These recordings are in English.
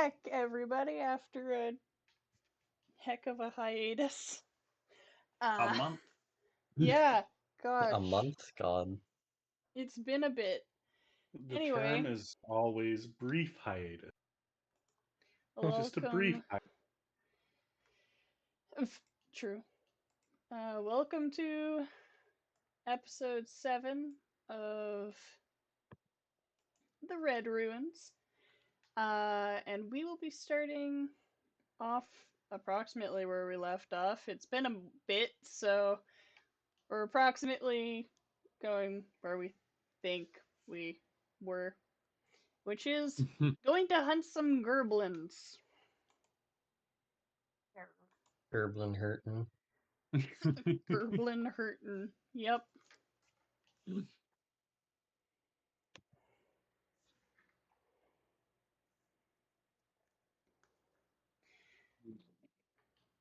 back, everybody, after a heck of a hiatus. A Uh, month. yeah, A gosh, month? God. it's been a bit. The term Anyway, is always brief hiatus. Just a brief welcome. hiatus. True. Welcome to episode 7 of the Red Ruins. And we will be starting off approximately where we left off. It's been a bit, so we're approximately going where we think we were, which is going to hunt some gerblins. Gerblin hurtin'. Gerblin hurtin'. Yep.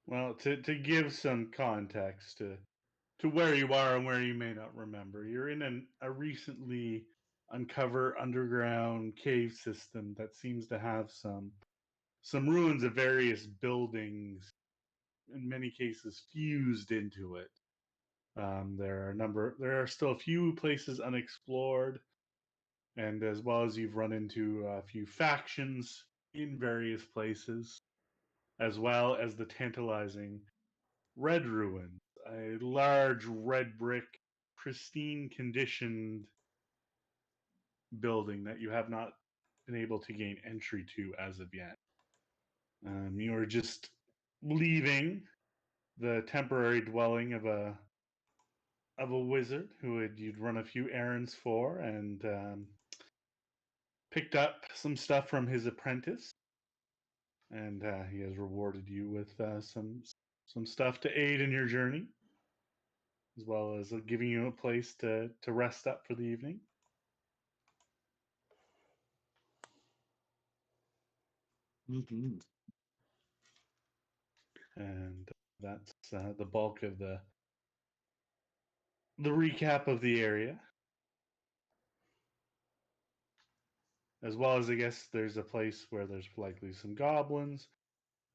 Well, to give some context to where you are and where you may not remember, you're in a recently uncovered underground cave system that seems to have some ruins of various buildings, in many cases fused into it. There are still a few places unexplored, and as well as you've run into a few factions in various places, as well as the tantalizing Red Ruins, a large red brick, pristine conditioned building that you have not been able to gain entry to as of yet. You are just leaving the temporary dwelling of a wizard you'd run a few errands for, and picked up some stuff from his apprentice, and he has rewarded you with some stuff to aid in your journey, as well as giving you a place to rest up for the evening. Mm-hmm. And that's the bulk of the recap of the area, as well as I guess there's a place where there's likely some goblins.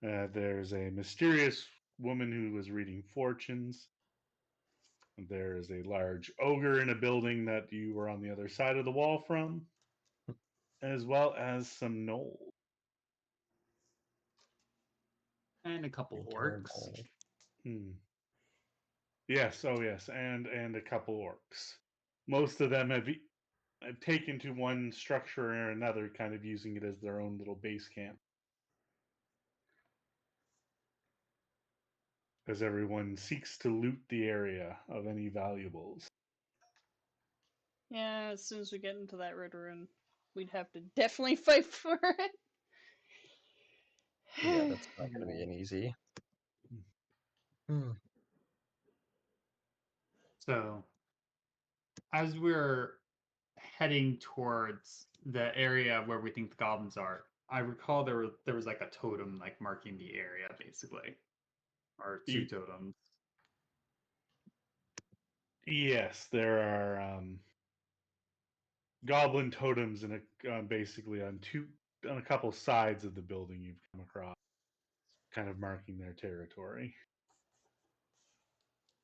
There's a mysterious woman who was reading fortunes. There is a large ogre in a building that you were on the other side of the wall from, as well as some gnolls. And a couple orcs. Terrible. Hmm. Yes, oh yes, and a couple orcs. Most of them have taken to one structure or another, kind of using it as their own little base camp, as everyone seeks to loot the area of any valuables. Yeah, as soon as we get into that red rune, we'd have to definitely fight for it. Yeah, that's not gonna be an easy. Hmm. So, as we're heading towards the area where we think the goblins are, I recall there was like a totem like marking the area, basically, or two Y- totems. Yes, there are goblin totems in basically on a couple sides of the building you've come across, kind of marking their territory.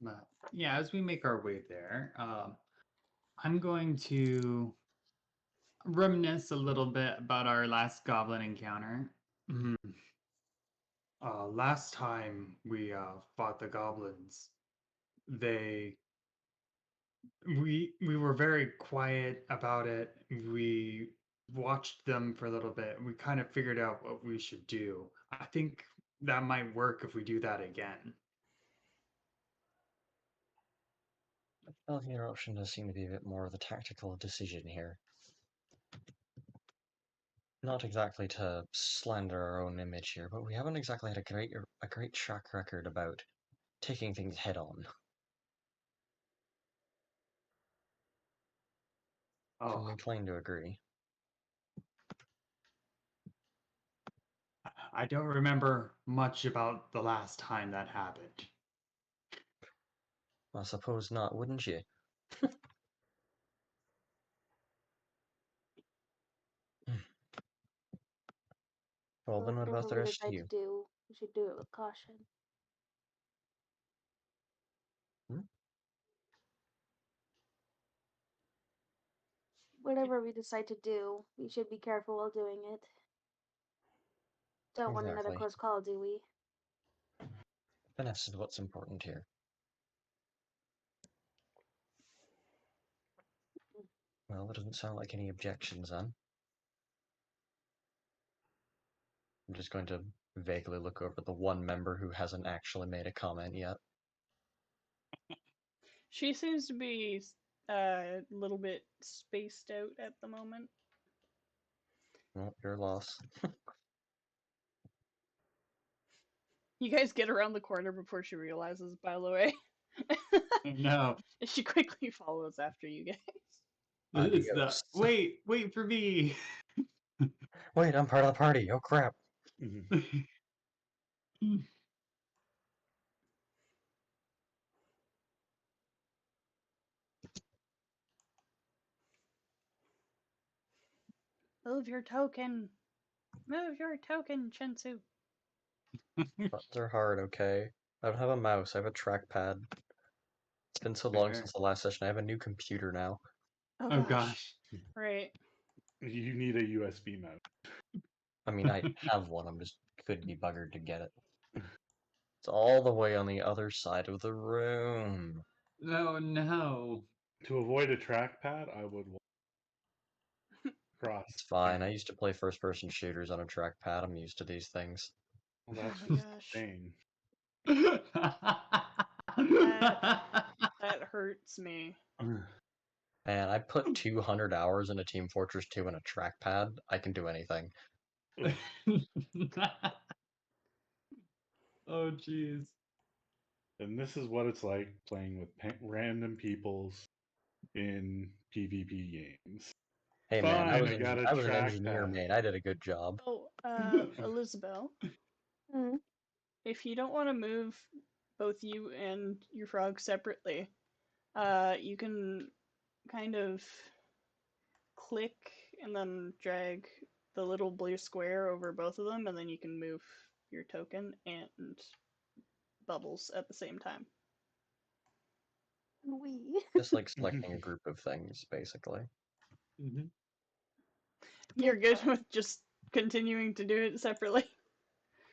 But yeah, as we make our way there, I'm going to reminisce a little bit about our last goblin encounter. Last time we fought the goblins, they we were very quiet about it. We watched them for a little bit. We kind of figured out what we should do. I think that might work if we do that again. Well, your option does seem to be a bit more of the tactical decision here. Not exactly to slander our own image here, but we haven't exactly had a great track record about taking things head on. I'm Oh, inclined to agree. I don't remember much about the last time that happened. I suppose not, wouldn't you? Well, So then what about whatever the we rest of decide to you? do, we should do it with caution. Hmm? Whatever we decide to do, we should be careful while doing it. Don't want another Exactly. close call, do we? Finesse is what's important here. Well, it doesn't sound like any objections then. I'm just going to vaguely look over the one member who hasn't actually made a comment yet. She seems to be a little bit spaced out at the moment. Well, your loss. You guys get around the corner before she realizes, by the way. No, And she quickly follows after you guys. it's the Adios. wait for me. Wait, I'm part of the party. Oh crap. Mhm. Move your token. Move your token, Chensu. Buttons are hard, okay? I don't have a mouse, I have a trackpad. It's been so long Fair. since the last session, I have a new computer now. Oh Oh gosh. gosh. Right. You need a USB mouse. I mean, I have one, I'm just could be buggered to get it. It's all the way on the other side of the room. No, no. To avoid a trackpad, I would walk across. It's fine, I used to play first-person shooters on a trackpad, I'm used to these things. Well, Oh that's my just gosh. insane. That hurts me. Man, I put 200 hours into Team Fortress 2 in a trackpad, I can do anything. Oh jeez. And this is what it's like playing with random peoples in PvP games. Hey man, Fine, I got a I was an engineer, trackpad. man, I did a good job. Oh, Elizabeth, Mm. if you don't want to move both you and your frog separately, you can kind of click and then drag the little blue square over both of them, and then you can move your token and bubbles at the same time. We. Just like selecting a group of things, basically. Mhm. You're good with just continuing to do it separately.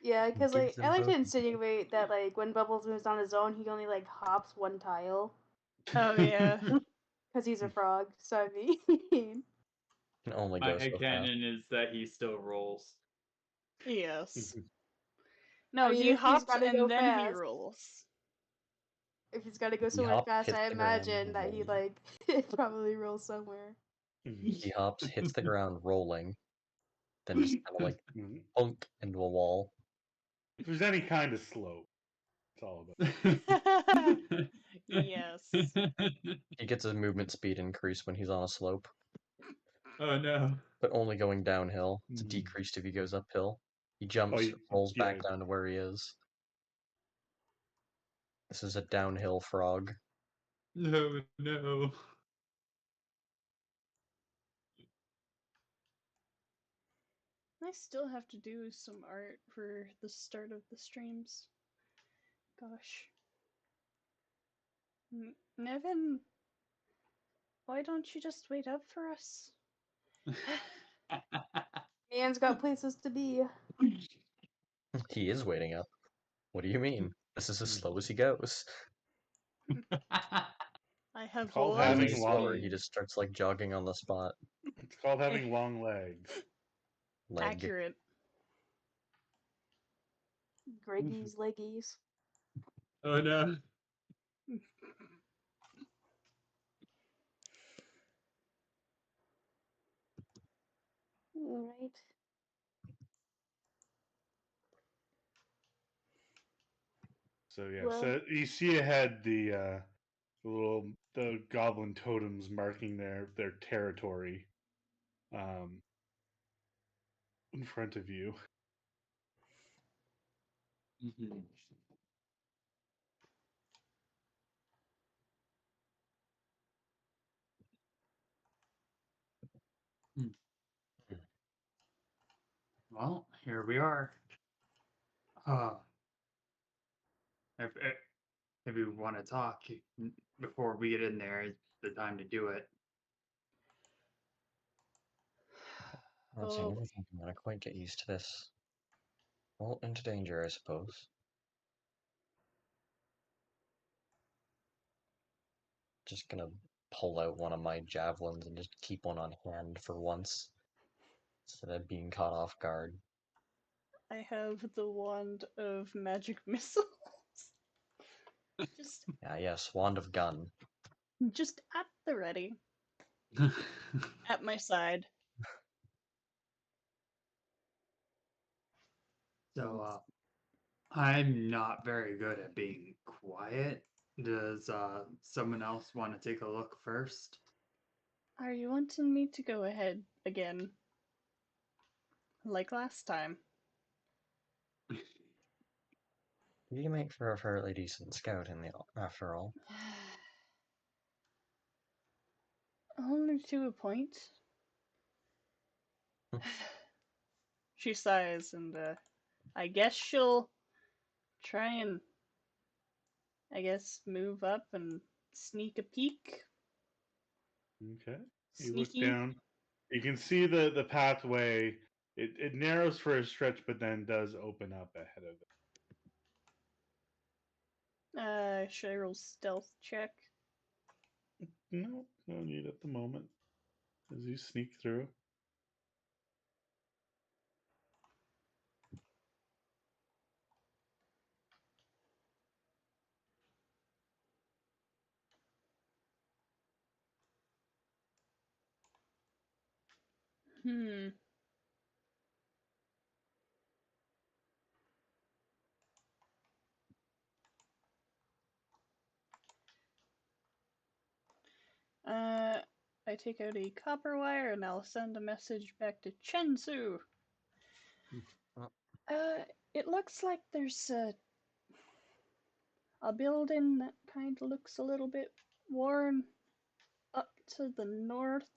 Yeah, because Give like them I like to both. insinuate that like when Bubbles moves on his own, he only like hops one tile Oh yeah. because he's a frog. So I mean, Can only My go so fast. headcanon is that he still rolls. Yes. I No, mean, he if he's hops gotta go and then he fast, rolls. if he's gotta go He somewhere hops, fast, hits I the ground, imagine that he rolling. like probably rolls somewhere. He hops, hits the ground, rolling, then just kind of like Mhm. punk into a wall. If there's any kind of slope, it's all about. Yes. He gets his movement speed increased when he's on a slope, Oh no. but only going downhill. It's Mhm. decreased if he goes uphill. He Oh, jumps, rolls yeah. back down to where he is. This is a downhill frog. No, no. I still have to do some art for the start of the streams. Gosh. Nevin, why don't you just wait up for us? Man's got places to be. He is waiting up. What do you mean? This is as Mhm. slow as he goes. I have called As long he having gets long- slower, he speed. just starts like jogging on the spot. It's called having long legs. Leg. Accurate. Greggy's leggies. Oh no. All right. So yeah, Well, so you see ahead the goblin totems marking their territory in front of you. Mhm. Hmm. Well, here we are. Uh, if if you want to talk before we get in there, it's the time to do it. Let's see, I Oh, never think I'm gonna quite get used to this. Well, into danger, I suppose. Just gonna pull out one of my javelins and just keep one on hand for once, instead of being caught off guard. I have the wand of magic missiles. just, Yes, wand of gun. just at the ready, at my side. So, I'm not very good at being quiet. Does someone else want to take a look first? Are you wanting me to go ahead again, like last time? You make for a fairly decent scout after all. Only to a point. She sighs and I guess she'll try and move up and sneak a peek. Okay. You look Sneaky. down. You can see the pathway. It narrows for a stretch, but then does open up ahead of it. Should I roll stealth check? No, no need at the moment. As you sneak through. Hmm. Uh, I take out a copper wire and I'll send a message back to Chensu. Oh. It looks like there's a building that kind of looks a little bit worn up to the north,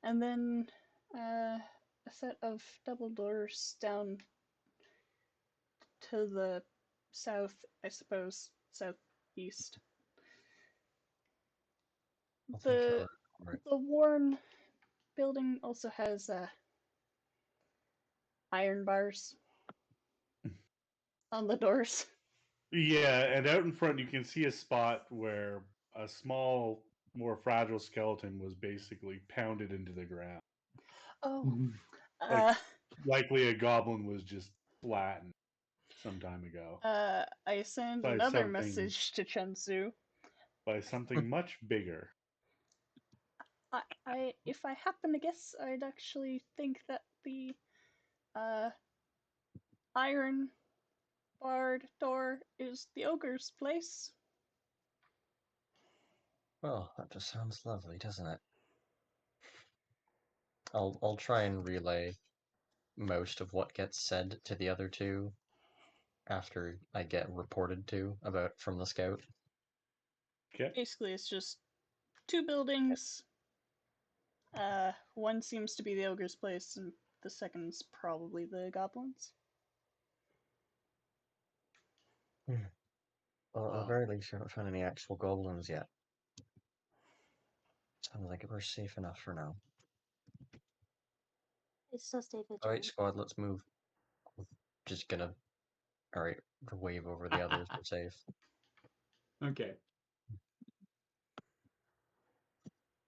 and then a set of double doors down to the south, I suppose, southeast. I'll take your The word for it. the worn building also has iron bars on the doors. Yeah, and out in front you can see a spot where a small, more fragile skeleton was basically pounded into the ground. Oh, Mhm. Like uh, likely a goblin was just flattened some time ago I send by another something message to Chensu. by something much bigger. If I happen to guess, I'd actually think that the uh, iron barred door is the ogre's place. Well, that just sounds lovely, doesn't it? I'll try and relay most of what gets said to the other two after I get reported to about from the scout. Okay. Basically, it's just two buildings. One seems to be the ogre's place, and the second's probably the goblins. Well, at the Oh, very least, we haven't found any actual goblins yet. Sounds like we're safe enough for now. It's still stay All right, vigilant. squad, let's move. Just gonna, all right, wave over the others. We're safe. Okay.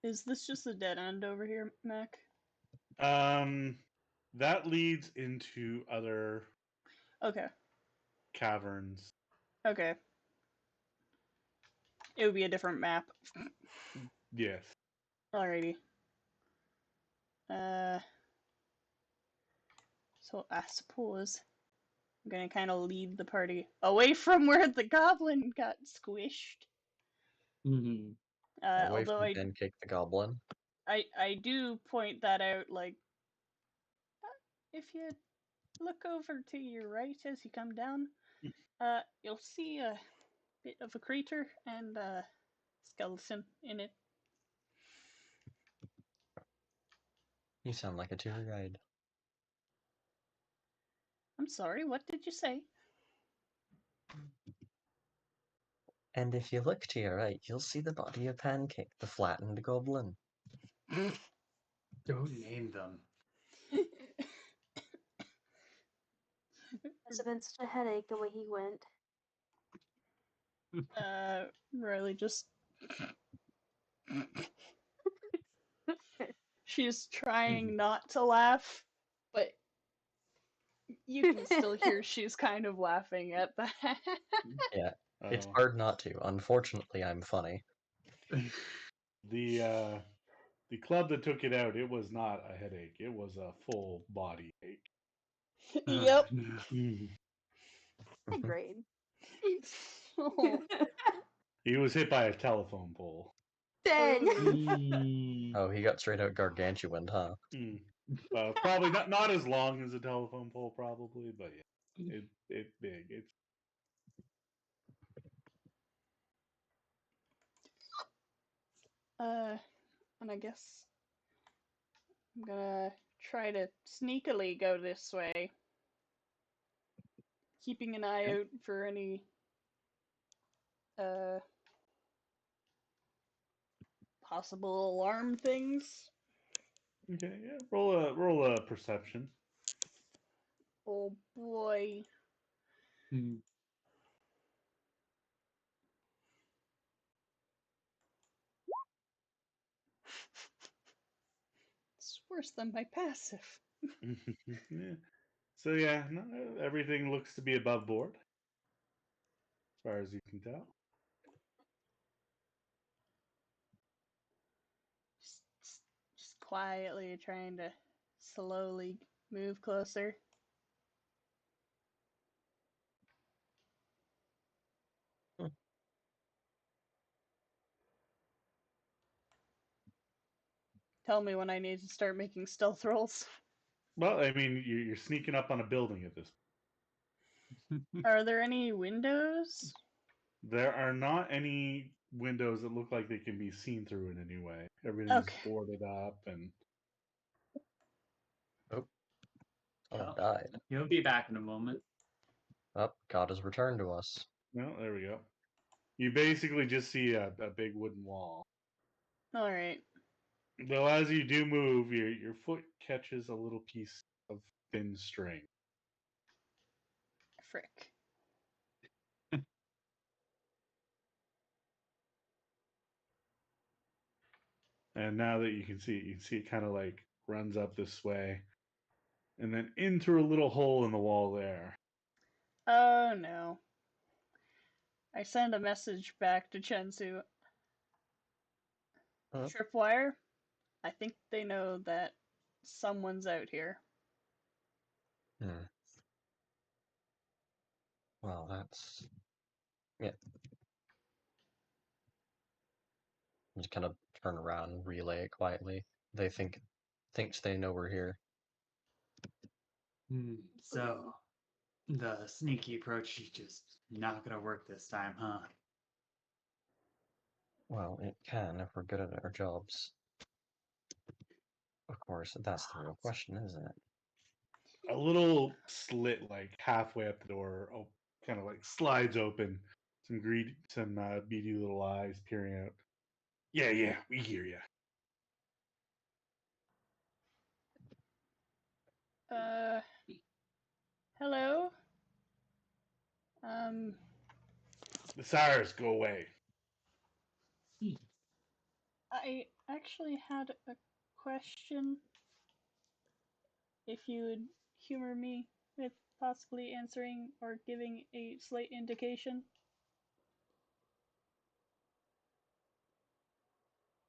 Is this just a dead end over here, Mac? um, that leads into other Okay, caverns. okay. It would be a different map. Yes. Alrighty. Uh, so I suppose I'm gonna kind of lead the party away from where the goblin got squished. Mm-hmm. Away Although from Pancake the Goblin. I do point that out, like, if you look over to your right as you come down, you'll see a bit of a crater and a skeleton in it. You sound like a tour guide. I'm sorry, what did you say? And if you look to your right, you'll see the body of Pancake, the flattened goblin. Don't name them. Must have been such a headache the way he went. Riley just. She's trying not to laugh, but you can still hear she's kind of laughing at that. Yeah, it's Oh. hard not to. Unfortunately, I'm funny. The club that took it out, it was not a headache. It was a full body ache. Yep. High grade. Oh, He was hit by a telephone pole. Dang. Oh, he got straight out gargantuan, huh? Probably not as long as a telephone pole, probably, but yeah, it's big. It's and I guess I'm gonna try to sneakily go this way, keeping an eye out for any uh possible alarm things. okay. Yeah, roll a perception. Oh boy. It's worse than my passive. Yeah. So yeah, no, everything looks to be above board, as far as you can tell. Just quietly trying to slowly move closer. Hmm. Tell me when I need to start making stealth rolls. Well, I mean, you're sneaking up on a building at this. Are there any windows? There are not any windows that look like they can be seen through in any way. Everything's Okay. boarded up, and Oh, someone Oh. died. He'll be back in a moment. Oh, God has returned to us. well, there we go. You basically just see a big wooden wall. All right. Though as you do move, your foot catches a little piece of thin string. Frick. And now that you can see it kind of like runs up this way, and then in through a little hole in the wall there. Oh no. I send a message back to Chensu. Huh? Tripwire, I think they know that someone's out here. Hmm. Well, that's... Yeah. Just kind of turn around and relay it quietly. They thinks they know we're here. So, the sneaky approach is just not gonna work this time, huh? Well, it can if we're good at our jobs. Of course, that's the real question, isn't it? A little slit like halfway up the door, kind of like slides open. Some beady little eyes peering out. Yeah, we hear you. Uh, hello? Um, The sirens go away. I actually had a question. If you would humor me with possibly answering or giving a slight indication.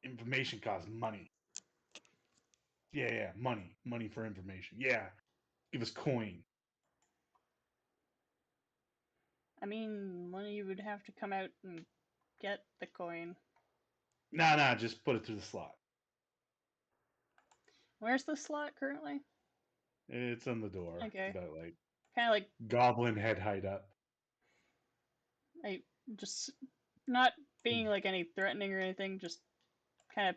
Information costs money. Yeah, money for information. Yeah, give us coin. I mean, money would have to come out and get the coin. Nah, just put it through the slot. Where's the slot currently? It's on the door. Okay. It's about like Kind of like goblin head height up. I just not being like any threatening or anything, just kind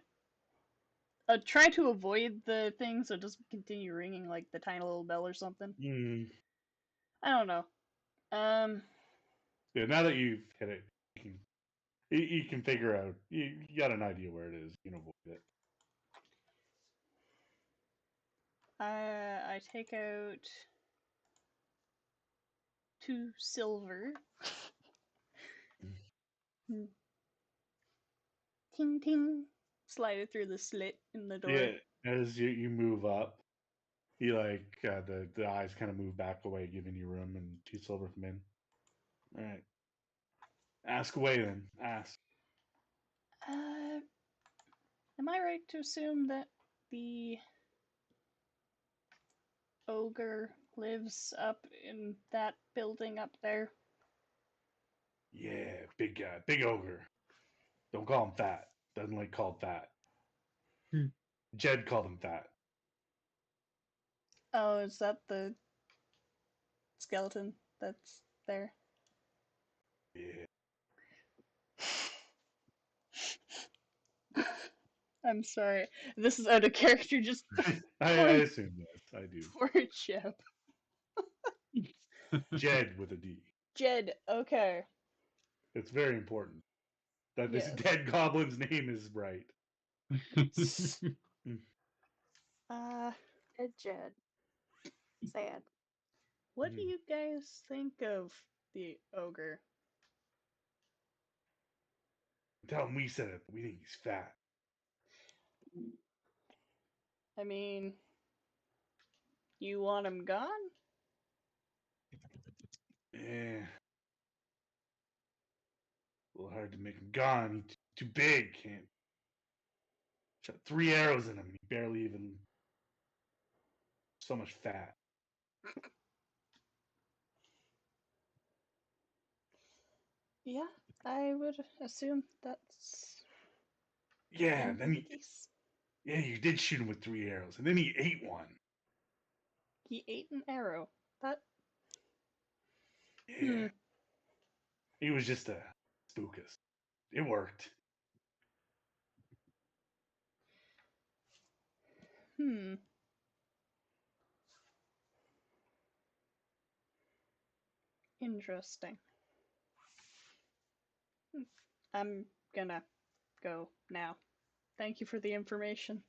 of try to avoid the thing so it doesn't continue ringing like the tiny little bell or something. I don't know. Yeah, now that you've hit it, you can figure out. You got an idea where it is. You can avoid it. I take out 2 silver. Hmm. Ting ting. Slide it through the slit in the door. Yeah, as you move up, you like the eyes kind of move back away, giving you room, and 2 silver come in. All right, ask away then. Ask. Uh, am I right to assume that the ogre lives up in that building up there? Yeah, big guy, big ogre. Don't call him fat. Doesn't like called fat. Hmm. Jed called him fat. Oh, is that the skeleton that's there? Yeah, I'm sorry. This is out of character. Just I poor, assume yes, I do. poor Jeb. Jed with a D. Jed. Okay. It's very important that this Yes. dead goblin's name is right. Uh, Dead Jed. Sad. what do you guys think of the ogre? Tell him we said it. But we think he's fat. I mean, you want him gone? Yeah, a little hard to make him gone. He's too big. Can't shot 3 arrows in him. He barely even so much fat. Yeah, I would assume that's Yeah, going and to then be the he, case. yeah, you did shoot him with 3 arrows, and then he ate one. He ate an arrow. That. Yeah, he was just a spookus. It worked. Hmm. Interesting. I'm gonna go now. Thank you for the information.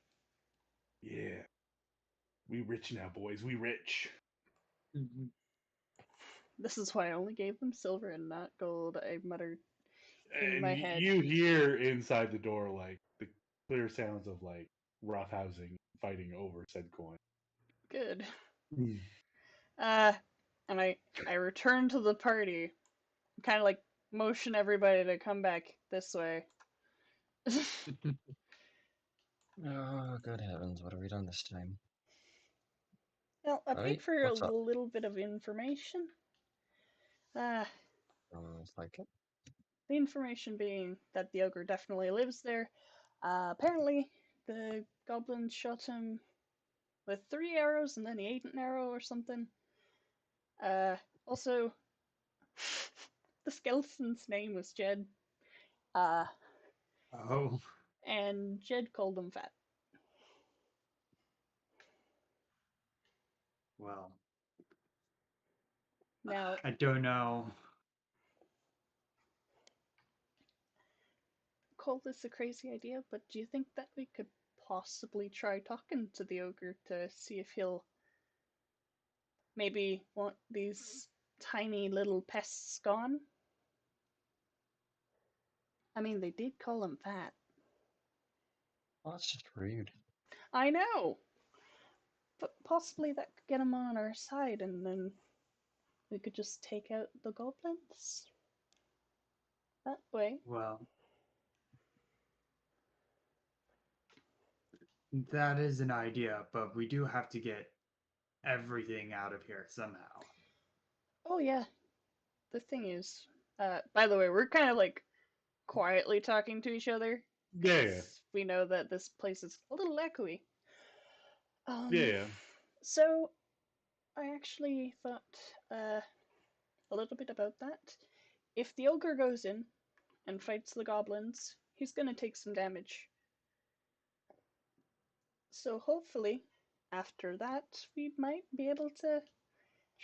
Yeah, we rich now, boys. We rich. This is why I only gave them silver and not gold, I muttered in And my head. you hear inside the door like the clear sounds of like roughhousing, fighting over said coin. Good. Mm. And I return to the party, kind of like motion everybody to come back this way. Oh, good heavens, what have we done this time? Well, I paid Right, for a what's up? little bit of information. Uh, Sounds like it. the information being that the ogre definitely lives there. Apparently, the goblin shot him with 3 arrows and then he ate an arrow or something. Also, the skeleton's name was Jed. Uh, Oh, and Jed called him fat. well, Now, I don't know. call this a crazy idea, but do you think that we could possibly try talking to the ogre to see if he'll maybe want these tiny little pests gone? I mean, they did call him fat. Well, that's just rude. I know! But possibly that could get him on our side and then we could just take out the goblins that way. Well, that is an idea, but we do have to get everything out of here somehow. Oh, yeah. The thing is, by the way, we're kind of like quietly talking to each other Yeah, yeah, because we know that this place is a little echoey. yeah, yeah. So I actually thought a little bit about that. If the ogre goes in and fights the goblins, he's gonna take some damage. So hopefully, after that, we might be able to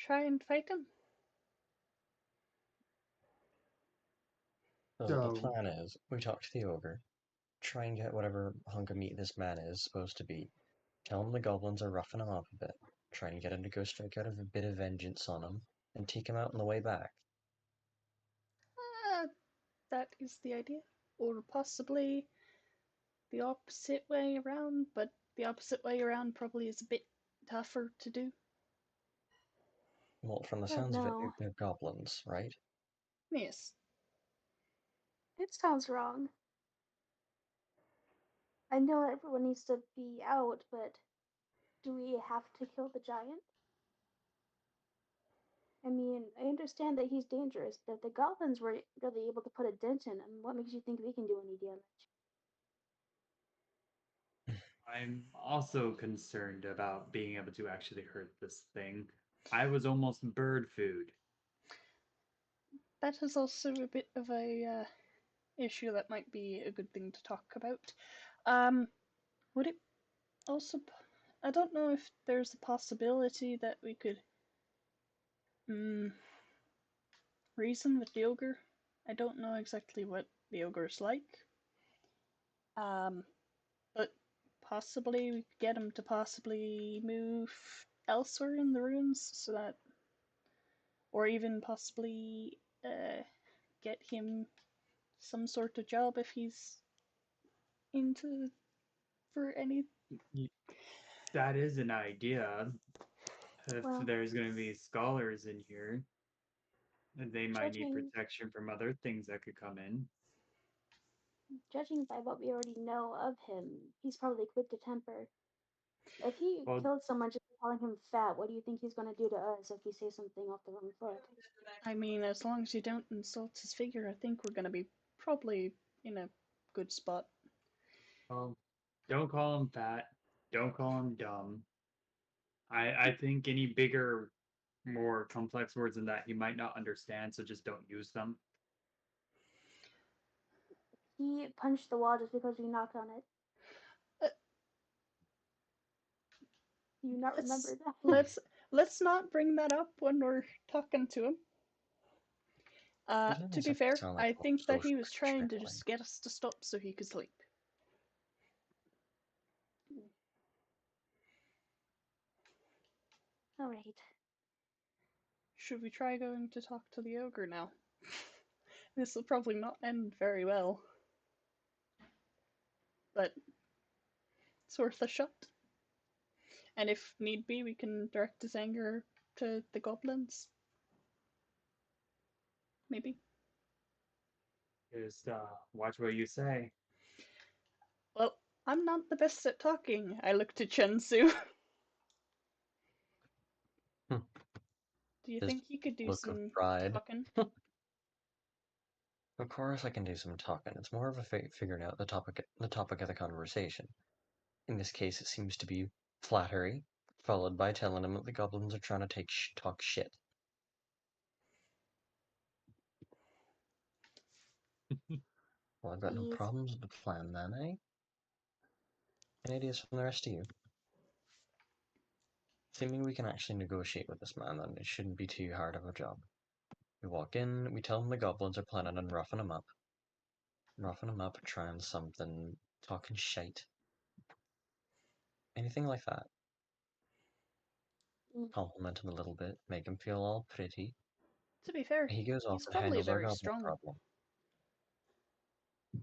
try and fight him. So the So, plan is, we talk to the ogre, try and get whatever hunk of meat this man is supposed to be. Tell him the goblins are roughing him up a bit. Try and get him to go strike out a bit of vengeance on him, and take him out on the way back. That is the idea. Or possibly the opposite way around, but the opposite way around probably is a bit tougher to do. Well, from the I don't sounds of it, know. they're goblins, right? Yes. It sounds wrong. I know everyone needs to be out, but do we have to kill the giant? I mean, I understand that he's dangerous, but if the goblins were really able to put a dent in him, what makes you think we can do any damage? I'm also concerned about being able to actually hurt this thing. I was almost bird food. That is also a bit of a issue that might be a good thing to talk about. Would it also? I don't know if there's a possibility that we could reason with the ogre. I don't know exactly what the ogre's like. But possibly we could get him to possibly move elsewhere in the ruins so that, or even possibly get him some sort of job if he's into for any. That is an idea. If Well, there's going to be scholars in here, they might need judging protection from other things that could come in. judging by what we already know of him, he's probably quick to temper. If he Well, killed someone just for calling him fat, what do you think he's going to do to us if we say something off the wrong foot? I mean, as long as you don't insult his figure, I think we're gonna be probably in a good spot. well, don't call him fat. Don't call him dumb. I think any bigger, more complex words than that he might not understand, so just don't use them. He punched the wall just because we knocked on it. Uh, Do you not let's remember that? let's not bring that up when we're talking to him. He doesn't To be exactly fair, sound like I a think that he social was creature trying to anyway. just get us to stop so he could sleep. Alright. Should we try going to talk to the ogre now? This will probably not end very well, but it's worth a shot. And if need be, we can direct his anger to the goblins. Maybe. Just watch what you say. Well, I'm not the best at talking. I look to Chensu. Hmm. Do you Just think you could do look of some pride. talking? Of course I can do some talking. It's more of a figuring out the topic of the conversation. In this case, it seems to be flattery, followed by telling him that the goblins are trying to talk shit. Well, I've got no Please. problems with the plan then, eh? Any ideas from the rest of you? Assuming we can actually negotiate with this man, then it shouldn't be too hard of a job. We walk in, we tell him the goblins are planning on roughing him up. Roughing him up, trying something, talking shite. Anything like that. Mm, Compliment him a little bit, make him feel all pretty. To be fair, He goes off he's and probably handles our very goblin strong. problem.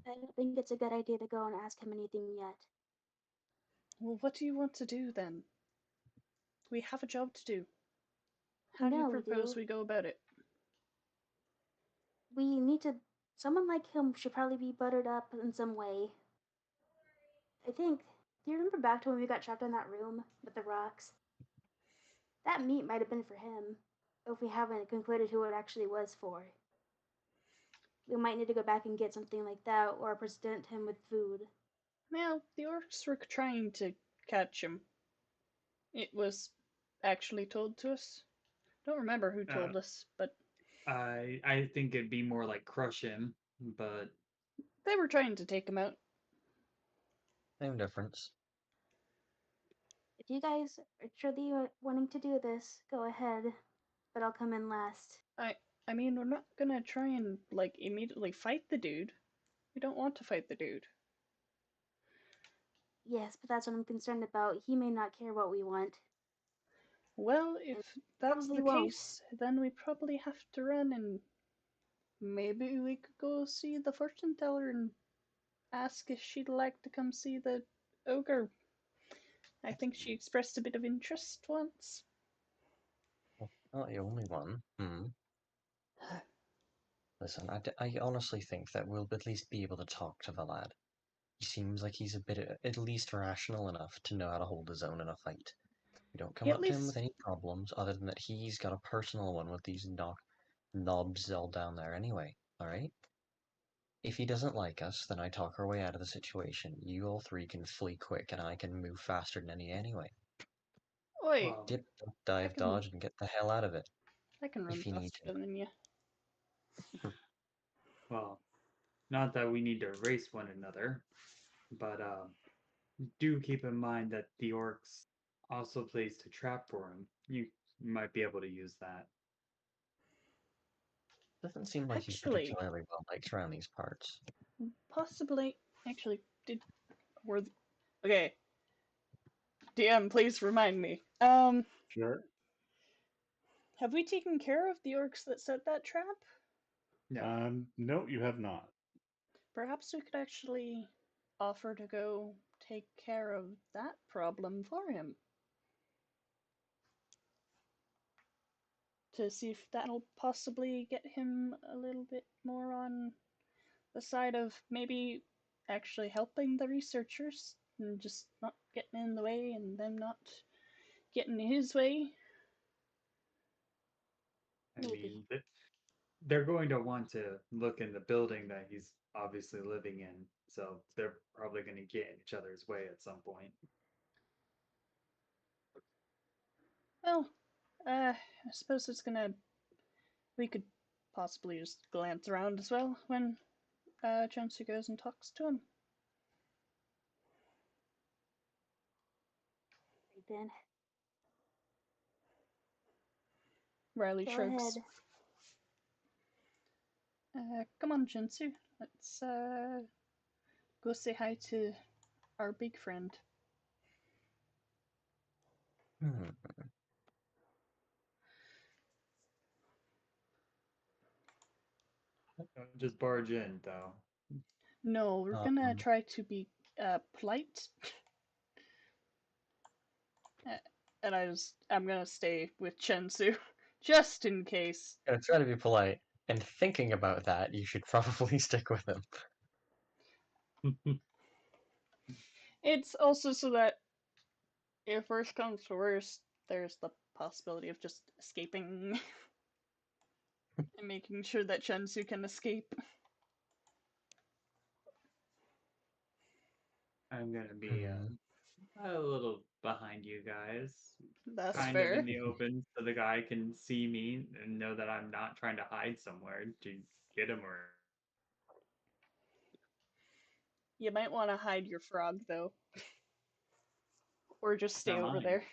I don't think it's a good idea to go and ask him anything yet. Well, what do you want to do then? We have a job to do. I How do you know we propose do. we go about it? We need to. Someone like him should probably be buttered up in some way. I think. Do you remember back to when we got trapped in that room with the rocks? That meat might have been for him, if we haven't concluded who it actually was for. We might need to go back and get something like that, or present him with food. Well, the orcs were trying to catch him. It was actually told to us. Don't remember who Uh, told us, but I think it'd be more like crush him, but they were trying to take him out. Same difference. If you guys are truly wanting to do this, go ahead, but I'll come in last. I mean, we're not gonna try and, like, immediately fight the dude. We don't want to fight the dude. Yes, but that's what I'm concerned about. He may not care what we want. Well, if that's probably the won't. case, then we probably have to run, and maybe we could go see the fortune teller and ask if she'd like to come see the ogre. I think she expressed a bit of interest once. Well, not the only one. Listen, I honestly think that we'll at least be able to talk to the lad. He seems like he's a bit, at least rational enough to know how to hold his own in a fight. We don't come He at up to him with least, any problems other than that he's got a personal one with these knobs all down there anyway, alright? If he doesn't like us, then I talk our way out of the situation. You all three can flee quick and I can move faster than any anyway. oi, Well, Dip, duck, dive, can- dodge, and get the hell out of it, I can run if you need faster than you. well, not that we need to race one another, but do keep in mind that the orcs also placed a trap for him. You might be able to use that. Doesn't seem like he's Actually, particularly well liked around these parts. possibly, actually, were, okay, DM, please remind me. Sure. Have we taken care of the orcs that set that trap? No. No, you have not. Perhaps we could actually offer to go take care of that problem for him. To see if that'll possibly get him a little bit more on the side of maybe actually helping the researchers and just not getting in the way and them not getting in his way. I Maybe. mean, they're going to want to look in the building that he's obviously living in, so they're probably going to get in each other's way at some point. Well, I suppose it's gonna. We could possibly just glance around as well when Chancellor goes and talks to him. Right then. Riley Go shrugs. ahead. Come on, Jinsu. Let's go say hi to our big friend. Hmm. Don't just barge in, though. No, we're gonna Um, try to be polite. And I'm gonna stay with Chensu just in case. Gonna try to be polite, and thinking about that, you should probably stick with him. It's also so that if worst comes to worst, there's the possibility of just escaping and making sure that Chensu can escape. I'm going to be Hmm. a little behind you guys, That's kind of fair. in the open, so the guy can see me and know that I'm not trying to hide somewhere to get him or. You might want to hide your frog though, or just It's stay not over mine. there.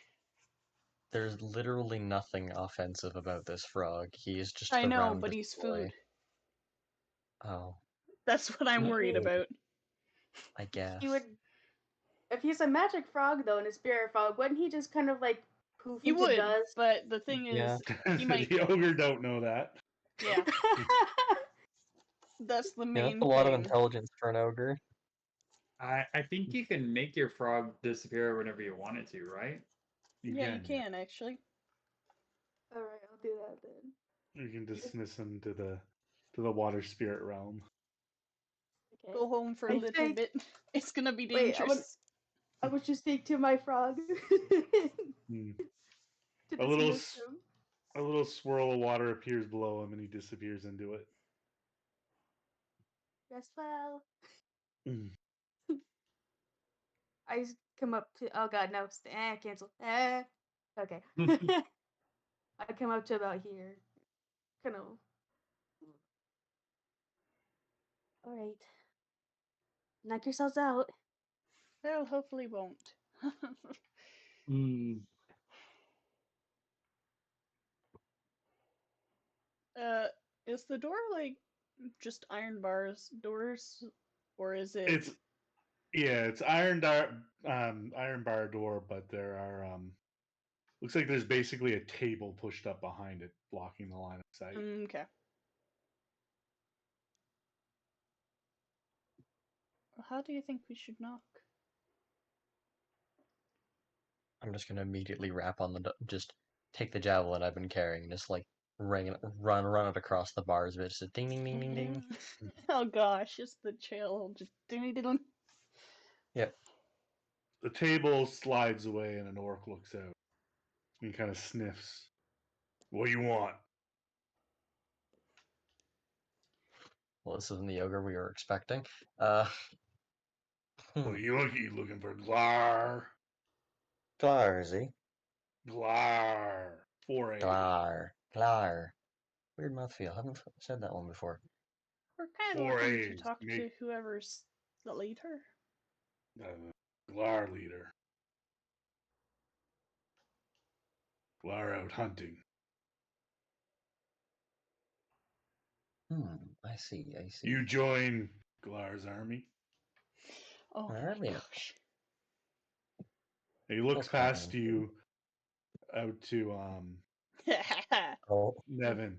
There's literally nothing offensive about this frog. He is just I the know, but roundest he's boy. food. Oh, That's what I'm worried Maybe about. I he guess. would. If he's a magic frog though, and a spirit frog, wouldn't he just kind of like poof He into would, dust? but the thing Yeah. is, he might. The ogre don't know that. Yeah, that's the Yeah, that's main a lot of thing. intelligence for an ogre. I think you can make your frog disappear whenever you want it to, right? Yeah, you Yeah. can actually. All right, I'll do that then. You can dismiss him to the water spirit realm. Okay. Go home for a I little think. bit. It's gonna be Wait, dangerous. I would just speak to my frog Hmm. to A little dismiss s- him. a little swirl of water appears below him, and he disappears into it. Rest well. Mm. I just come up to. Oh god, no. Cancel. Okay. I come up to about here. Kind of. All right. Knock yourselves out. Well, hopefully won't. Hmm. Is the door like just iron bars doors, or is it? It's it's iron bar door, but there are looks like there's basically a table pushed up behind it, blocking the line of sight. Okay. How do you think we should knock? I'm just gonna immediately rap on the just take the javelin I've been carrying, just like run it across the bars, but just a ding ding ding ding ding. Oh gosh, it's the chill. Just diddle. Yep. The table slides away, and an orc looks out and kind of sniffs. What do you want? Well, this isn't the ogre we were expecting. Uh, Well, you looking for Glar? Glar, is he? Glar. 4A. Glar. Weird mouthfeel. Haven't said that one before. We're kind of Four looking to A's. talk to whoever's the leader. Glar leader. Glar out hunting. I see. You join Glar's army. Oh my Army. gosh. He looks That's quite past you out to Oh, Nevin.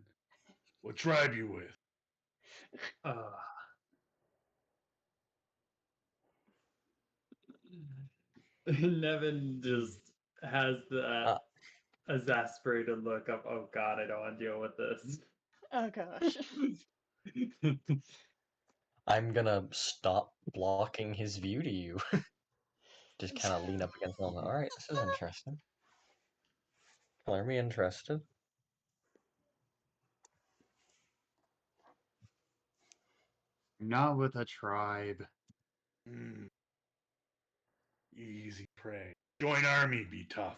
What tribe you with? Nevin just has that uh, exasperated look of, oh god, I don't want to deal with this. Oh gosh. I'm gonna stop blocking his view to you. Just kind of lean up against him. All right, this is interesting. Color me interested. Not with a tribe. Easy prey. Join army, be tough.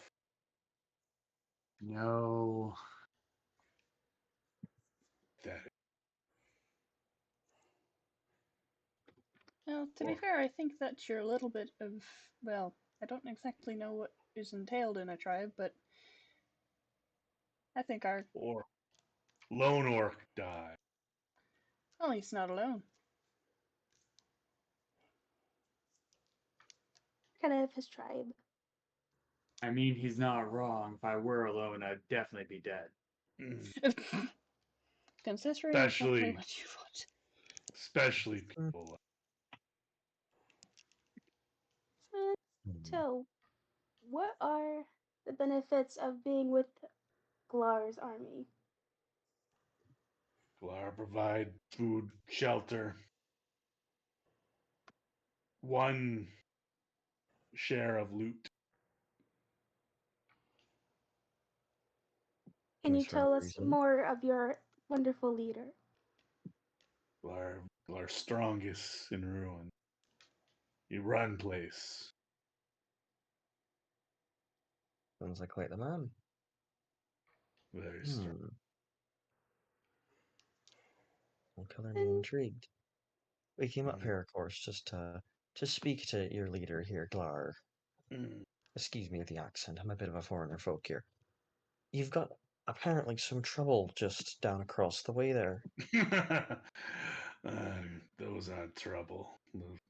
No. That Well, to be fair, I think that you're a little bit of, well, I don't exactly know what is entailed in a tribe, but I think our. or lone orc die. Well, he's not alone. Kind of his tribe. I mean, he's not wrong. If I were alone, I'd definitely be dead. Considering exactly Especially what you want. especially people. So, what are the benefits of being with Glar's army? Glar provide food, shelter. One share of loot. Can you Nice for any tell us reason. more of your wonderful leader? Glar strongest in ruin. You run place. Sounds like quite the man. Very strong. Well, color me And intrigued. We came up here, of course, just to speak to your leader here, Glar. Excuse me with the accent. I'm a bit of a foreigner folk here. You've got apparently some trouble just down across the way there. Those aren't trouble.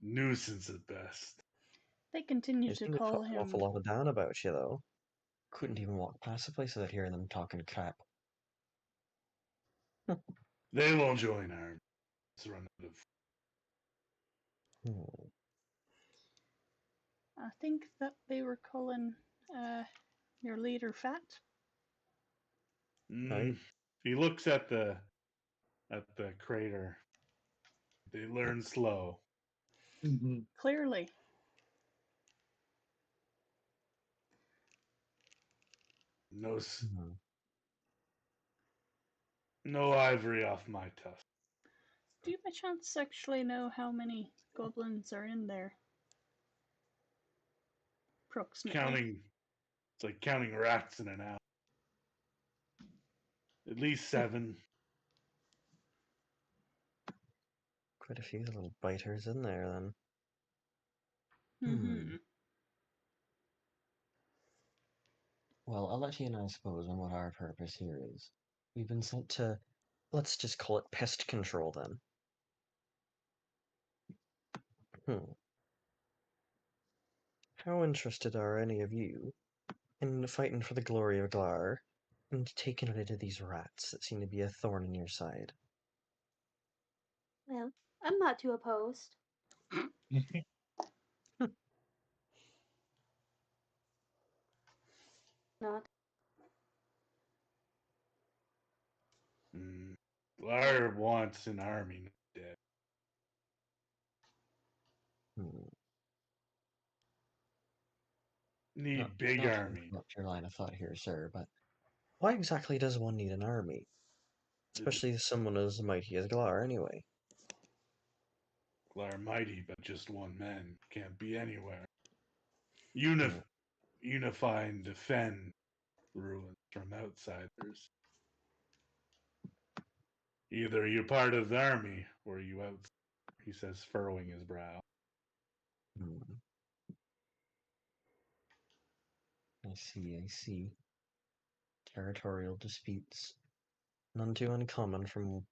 Nuisance at best. They continue They to seem to call talk an awful him. lot of down about you, though. Couldn't even walk past the place without hearing them talking crap. They won't join arms. Run out of. I think that they were calling your leader fat. Right? He looks at the crater. They learn slow. Clearly. No, no ivory off my tusk. Do you by chance actually know how many goblins are in there? Approximately. It's like counting rats in an owl. At least 7. Quite a few little biters in there, then. Mm-hmm. Well, I'll let you know, I suppose, on what our purpose here is. We've been sent to let's just call it pest control then. How interested are any of you in fighting for the glory of Glar and taking rid of these rats that seem to be a thorn in your side? Well, I'm not too opposed. Not. Glar wants an army dead. Hmm. Need big Not to army. interrupt your line of thought here, sir, but why exactly does one need an army? Especially someone as mighty as Glar, anyway. Glar mighty, but just one man. Can't be anywhere. Hmm. Unify and defend ruins from outsiders. Either you're part of the army or you out. He says, furrowing his brow. Hmm. I see. Territorial disputes. None too uncommon from,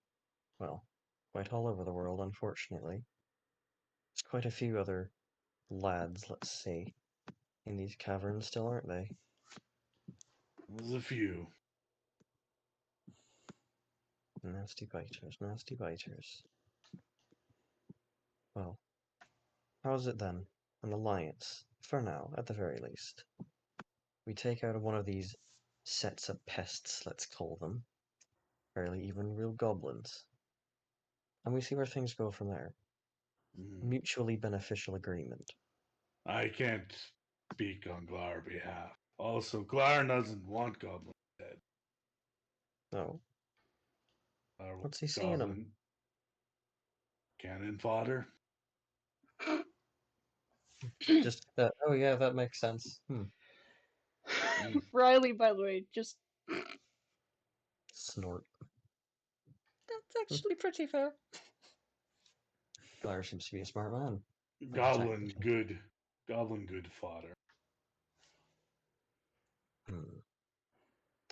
well, quite all over the world, unfortunately. There's quite a few other lads, let's say, in these caverns still, aren't they? There's a few. Nasty biters, nasty biters. Well, how's it then? An alliance, for now, at the very least. We take out one of these sets of pests, let's call them, barely even real goblins, and we see where things go from there. Mutually beneficial agreement. I can't speak on Glar's behalf. Also, Glar doesn't want goblins dead. No. Glar What's he wants seeing them? goblin cannon fodder. Just, oh yeah, that makes sense. Riley, by the way, just Snort. that's actually pretty fair. Glar seems to be a smart man. Goblin good fodder.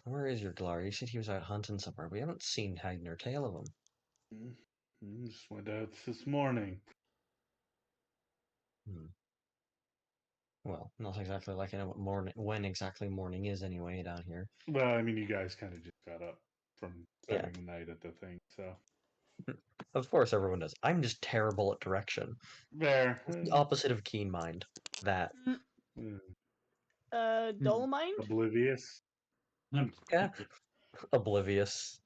Where is your Glar? You said he was out hunting somewhere. We haven't seen hide nor tail of him. Just went out this morning. Well, not exactly like I know what when exactly morning is anyway down here. Well, I mean, you guys kind of just got up from Yeah. spending the night at the thing, so. Of course everyone does. I'm just terrible at direction. There. The opposite of keen mind. That. Dull mind? Oblivious. Yeah. Oblivious.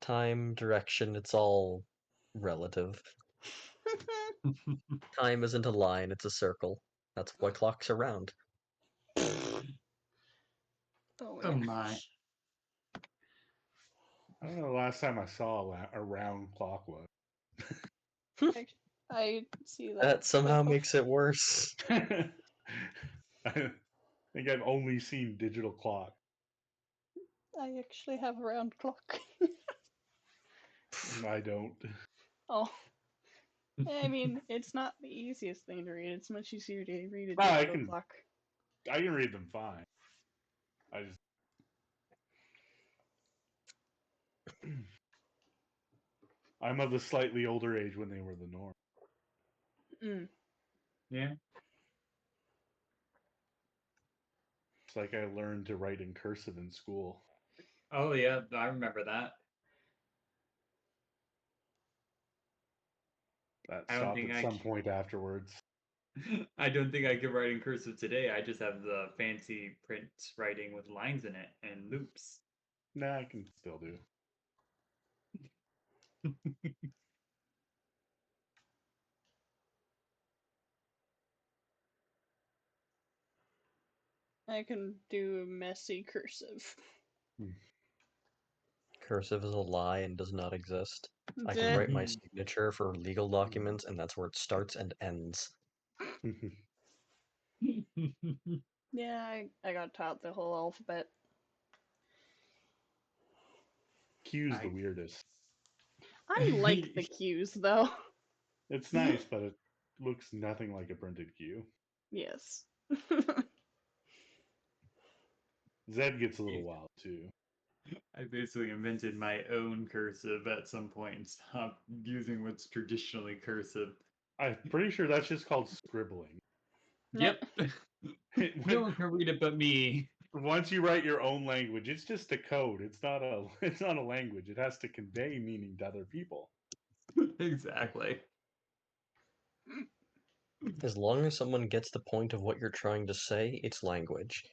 Time, direction, it's all relative. Time isn't a line, it's a circle. That's why clocks are round. Oh my. I don't know the last time I saw a round clock was. I see that. That somehow makes it worse. I think I've only seen digital clock. I actually have a round clock. I don't. Oh. I mean, it's not the easiest thing to read. It's much easier to read a No, digital clock. I can read them fine. I just. I'm of a slightly older age when they were the norm. Yeah. It's like I learned to write in cursive in school. Oh yeah, I remember that. That I don't stopped think at some point afterwards. I don't think I could write in cursive today. I just have the fancy print writing with lines in it and loops. Nah, I can still do. I can do messy cursive. Cursive is a lie and does not exist. I can Duh. write my signature for legal documents, and that's where it starts and ends. Yeah, I got taught the whole alphabet. Q's the weirdest. I like the Q's though. It's nice, but it looks nothing like a printed Q. Yes. Zed gets a little wild too. I basically invented my own cursive at some point and stopped using what's traditionally cursive. I'm pretty sure that's just called scribbling. Yep. No one can read it but me. Once you write your own language, it's just a code. It's not a it's not a language. It has to convey meaning to other people. Exactly. As long as someone gets the point of what you're trying to say, it's language.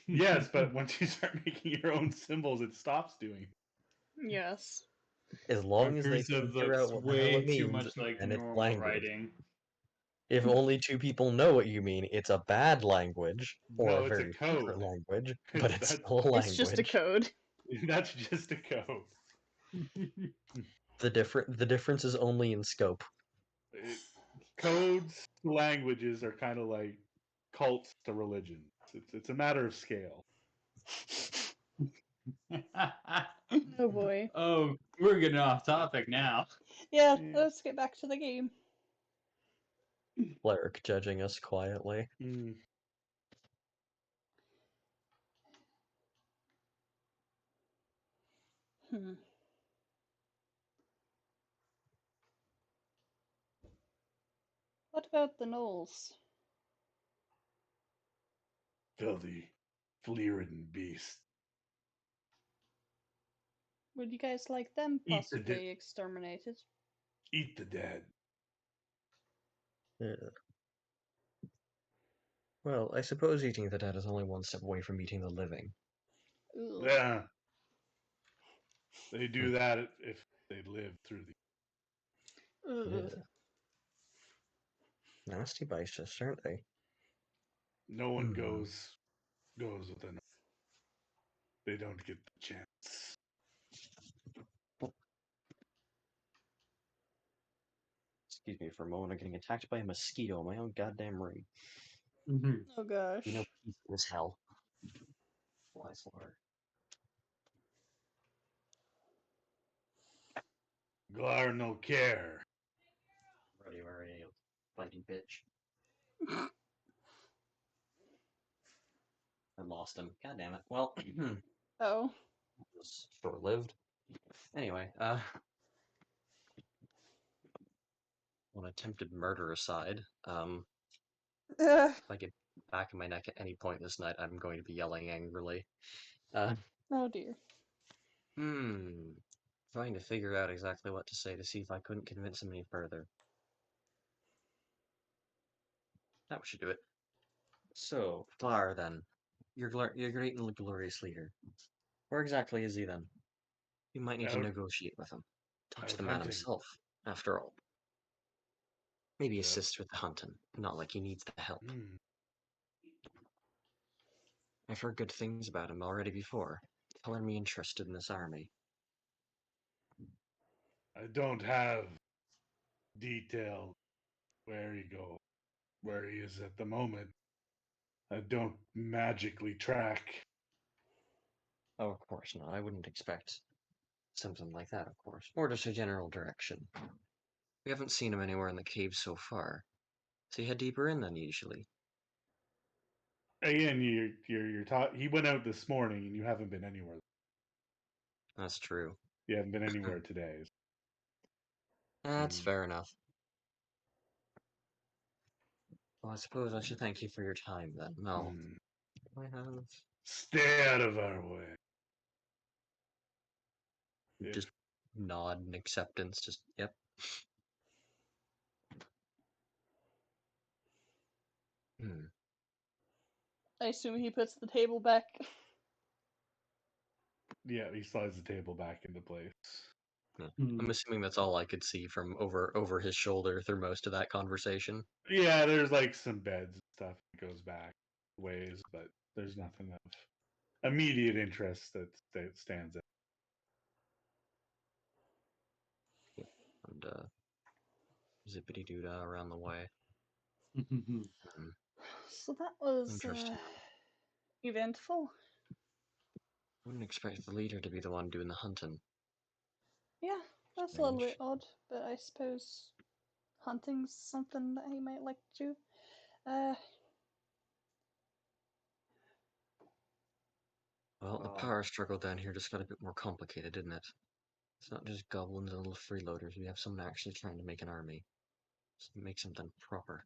Yes, but once you start making your own symbols, it stops doing. Yes. As Our long as they cursive figure out looks what the hell way it too means, much like then it's normal language. writing. If only two people know what you mean, it's a bad language or No, a it's a very secret code. language, but it's That's still a language. It's just a code. that's just a code. The difference is only in scope. Codes to languages are kind of like cults to religion. It's a matter of scale. Oh boy. Oh, we're getting off topic now. Yeah, Yeah. let's get back to the game. Cleric judging us quietly. Mm. Hmm. What about the gnolls? Filthy, flea-ridden beast. Would you guys like them Eat the possibly exterminated? Eat the dead. Yeah. Well, I suppose eating the dead is only one step away from eating the living. Ugh. Yeah, they do that if they live through the. Ugh. Yeah. Nasty bitches, aren't they? No one Hmm. goes with an. They don't get the chance. Excuse me for a moment. I'm getting attacked by a mosquito in my own goddamn room. Oh gosh. You know, peace is hell. Flies water. Glar no care. Ready, already, fighting bitch. I lost him. God damn it. Well, Oh. was short-lived. Anyway, on attempted murder aside, Ugh. if I get back in my neck at any point this night, I'm going to be yelling angrily. Uh, Oh dear. trying to figure out exactly what to say to see if I couldn't convince him any further. That should do it. So, Clar, then. Your great and glorious leader. Where exactly is he, then? You might need to Out, negotiate with him. Talk to out the man hunting. himself, after all. Maybe Yep. assist with the hunting, not like he needs the help. Mm. I've heard good things about him already before, telling me interested in this army. I don't have detail where he is at the moment. I don't magically track. Oh, of course not. I wouldn't expect something like that, of course. Or just a general direction. We haven't seen him anywhere in the caves so far. So you head deeper in than usually. Again, you're he went out this morning and you haven't been anywhere. That's true. You haven't been anywhere today. That's Mm. fair enough. Well, I suppose I should thank you for your time then. No. Mm. I have Stay out of our way. just nod in acceptance. Just, yep. Hmm. I assume he puts the table back. Yeah, he slides the table back into place. Yeah. I'm assuming that's all I could see from over his shoulder through most of that conversation. Yeah, there's like some beds and stuff that goes back ways, but there's nothing of immediate interest that stands out. Yeah. And zippity doo dah around the way. So that was Interesting. eventful. Wouldn't expect the leader to be the one doing the hunting. Yeah, that's a little Strange. bit odd, but I suppose hunting's something that he might like to do. Well, the Well, power struggle down here just got a bit more complicated, didn't it? It's not just goblins and little freeloaders. We have someone actually trying to make an army. So make something proper.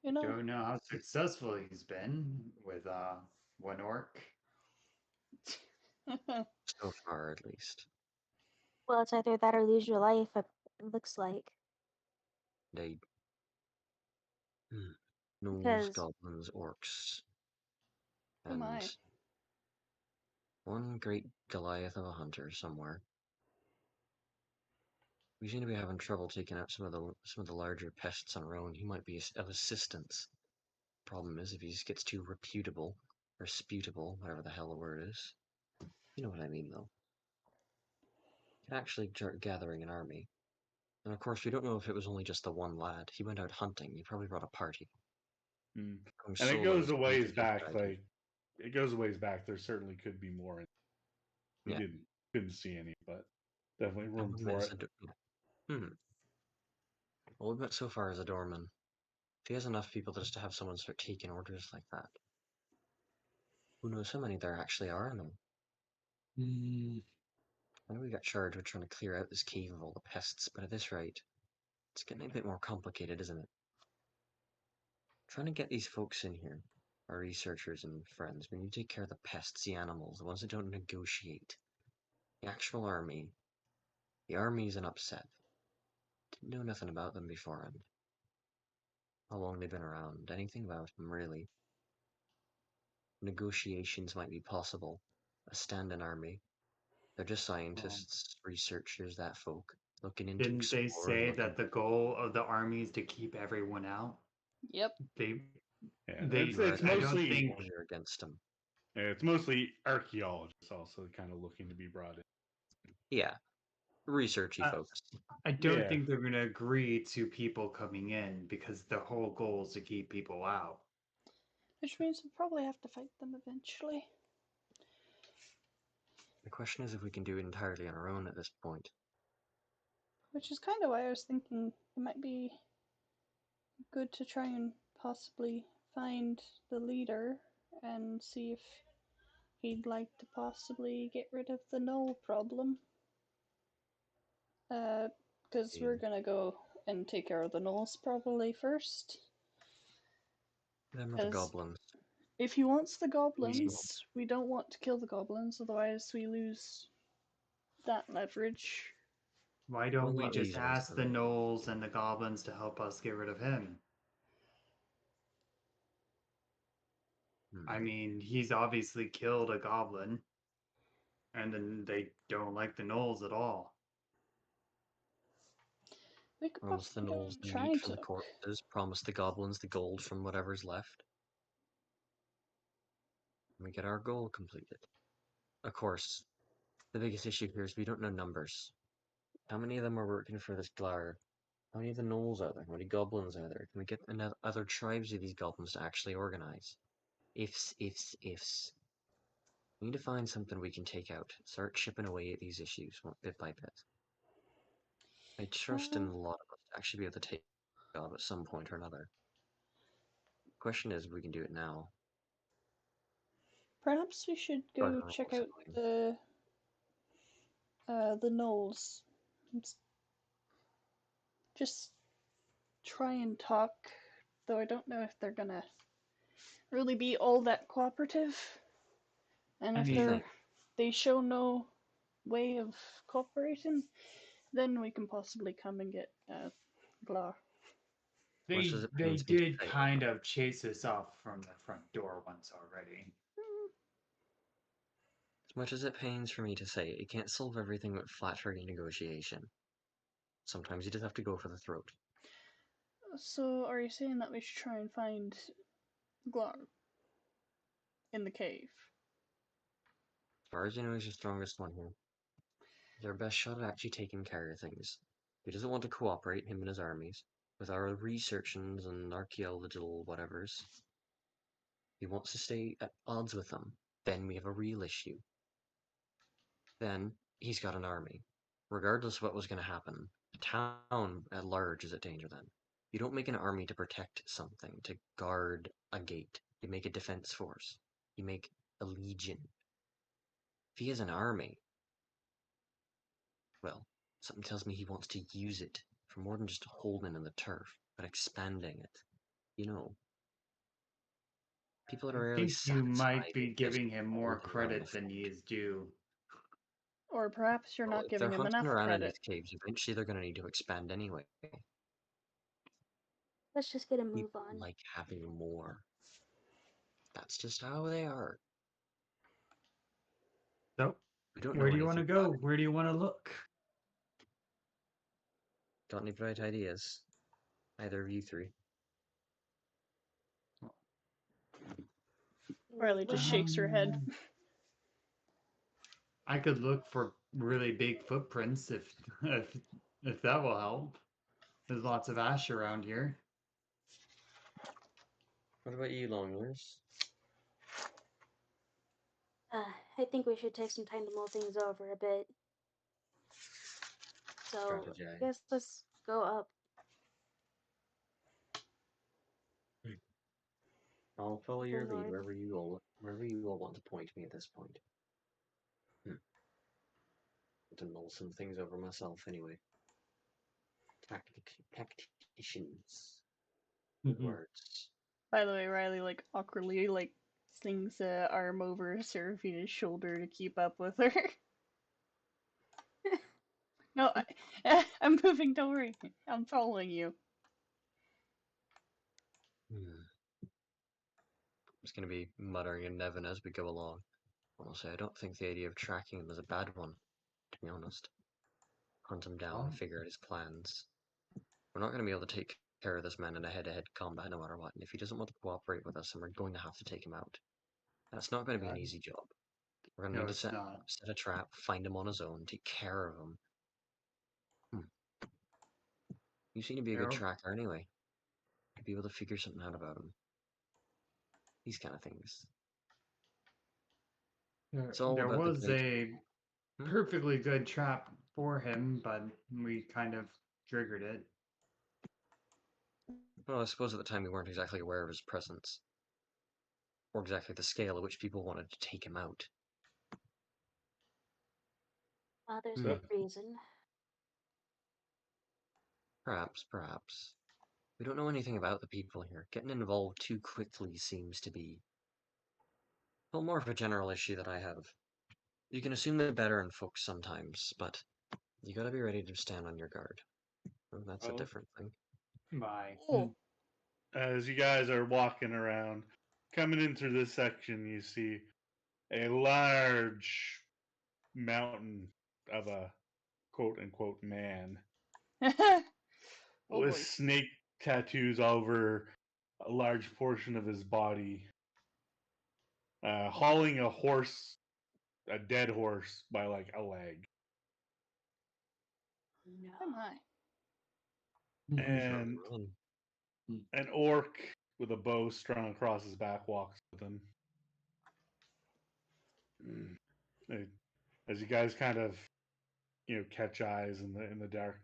You know, don't know how successful he's been with one orc. So far, at least. Well, it's either that or lose your life, it looks like. They. Gnolls, Because goblins, orcs, oh my. and one great Goliath of a hunter somewhere. We seem to be having trouble taking out some of the larger pests on our own. He might be of assistance. Problem is, if he just gets too reputable or sputable, whatever the hell the word is. You know what I mean, though. Can actually start gathering an army. And of course, we don't know if it was only just the one lad. He went out hunting. He probably brought a party. Mm. Going And it solo goes is a going to ways be a back. bad idea. Like it goes a ways back. There certainly could be more. We Yeah. couldn't see any, but definitely All room we met for is it. All we met so far is a doorman. If he has enough people just to have someone start taking orders like that, who knows how many there actually are in them? I know we got charged with trying to clear out this cave of all the pests, but at this rate, it's getting a bit more complicated, isn't it? Trying to get these folks in here, our researchers and friends, we need to take care of the pests, the animals, the ones that don't negotiate. The actual army. The army's an upset. Didn't know nothing about them beforehand. How long they've been around, anything about them, really. Negotiations might be possible. A stand-in army. They're just scientists, researchers, that folk, looking in to Didn't they explore, say looking. that the goal of the army is to keep everyone out? Yep. They, Yeah, they. Right, it's I don't mostly think. against them. archaeologists also kind of looking to be brought in. Yeah, researchy Uh, folks. I don't Yeah, think they're going to agree to people coming in because the whole goal is to keep people out. Which means we'll probably have to fight them eventually. The question is if we can do it entirely on our own at this point. Which is kind of why I was thinking it might be good to try and possibly find the leader and see if he'd like to possibly get rid of the null problem. Because we're gonna go and take care of the gnolls probably first. Them are the As goblins. if he wants the We, goblins, we don't want to kill the goblins, otherwise we lose that leverage. why We'll don't we let just these ones ask do the it. gnolls and the goblins to help us get rid of him? I mean, he's obviously killed a goblin, and then they don't like the gnolls at all. We could Promise the possibly go gnolls and the try meat and from the talk. corpses, promise the goblins the gold from whatever's left. And we get our goal completed. Of course, the biggest issue here is we don't know numbers. How many of them are working for this Glar? How many of the gnolls are there? How many goblins are there? Can we get other tribes of these goblins to actually organize? Ifs. We need to find something we can take out. Start chipping away at these issues bit by bit. I trust in a lot of us to actually be able to take a job at some point or another. Question is if we can do it now. Perhaps we should But I go don't know check what's out annoying. the gnolls. Just try and talk, though I don't know if they're gonna really be all that cooperative. And I if What do you mean, think? they show no way of cooperating, then we can possibly come and get Glar. As much as they it they pains me to did say it, kind of chase us off from the front door once already. as much as it pains for me to say it, you can't solve everything with flattery and negotiation. Sometimes you just have to go for the throat. So, are you saying that we should try and find Glar in the cave? As far as you know, he's the strongest one here. He's our best shot at actually taking care of things. He doesn't want to cooperate, him and his armies, with our researchings and archaeological whatevers. He wants to stay at odds with them. Then we have a real issue. Then he's got an army. Regardless of what was going to happen, the town at large is at danger then. You don't make an army to protect something, to guard a gate. You make a defense force. You make a legion. If he has an army, well, something tells me he wants to use it for more than just holding in the turf, but expanding it. You know, people are I rarely think you might satisfied be with just giving him more holding around the credit than he is due. Or perhaps you're Well, not if they're giving him hunting enough around in credit. these caves, eventually they're going to need to expand anyway. Let's just get a move People on. like having more. That's just how they are. So, We don't where know do you want to anything about go? it. Where do you want to look? Got any bright ideas? Either of you three. Riley just shakes her head. I could look for really big footprints if if that will help. There's lots of ash around here. What about you, Longlers? I think we should take some time to mull things over a bit. So, I Strategize. guess let's go up. I'll follow To the your lead north. wherever you all want to point me at this point. To mull some things over myself anyway. Tacticians. Good words. By the way, Riley awkwardly slings a arm over Seraphina's shoulder to keep up with her. No, I'm moving. Don't worry. I'm following you. I'm just going to be muttering in Nevin as we go along. Honestly, I don't think the idea of tracking him is a bad one, to be honest. Hunt him down, figure out his plans. We're not going to be able to take care of this man in a head-to-head combat no matter what, and if he doesn't want to cooperate with us, then we're going to have to take him out. That's not going to be an easy job. We're going to No, need to it's not. set a trap, find him on his own, take care of him. You seem to be a good There, tracker anyway. You'd be able to figure something out about him. These kind of things. It's all there about the was good. a perfectly good trap for him, but we kind of triggered it. Well, I suppose at the time we weren't exactly aware of his presence. Or exactly the scale at which people wanted to take him out. Well, there's a So, good reason. Perhaps. We don't know anything about the people here. Getting involved too quickly seems to be, well, more of a general issue that I have. You can assume the better in folks sometimes, but you gotta be ready to stand on your guard. Well, that's a well, different thing. Bye. Oh. as you guys are walking around, coming in through this section, you see a large mountain of a quote unquote man Oh with boy. snake tattoos over a large portion of his body, hauling a horse, a dead horse, by like a leg. No. Oh my. And an orc with a bow strung across his back walks with him. As you guys kind of, catch eyes in the dark,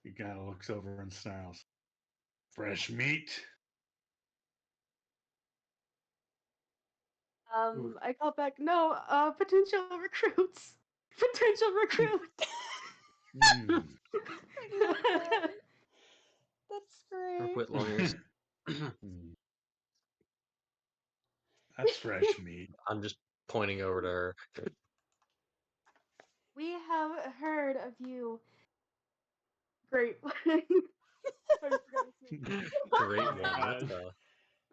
he kind of looks over and snarls, "Fresh meat." I call back, no, potential recruits. Potential recruits. Mm, I love that. That's Or great. quit longers. mm. That's fresh meat. I'm just pointing over to her. We have heard of you. Great. I forgot his name. Great Oh my one. That's god.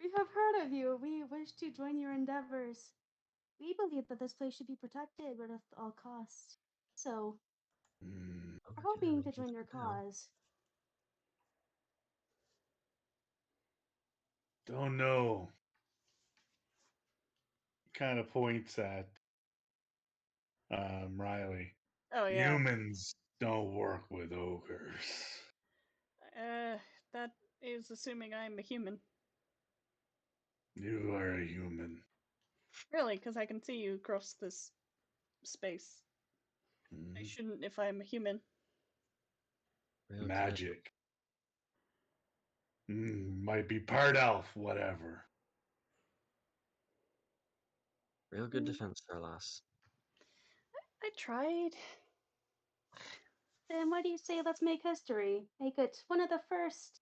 We have heard of you. We wish to join your endeavors. We believe that this place should be protected at all costs. So, Mm, we're hoping to join your cause. don't know. Kind of points at Riley. Oh yeah. Humans don't work with ogres. That is assuming I'm a human. You are a human. Really, because I can see you across this space. I Mm. shouldn't if I'm a human. Real good. Magic. Might be part elf, whatever. Real good defense there, lass. I tried. Then why do you say let's make history? Make it one of the first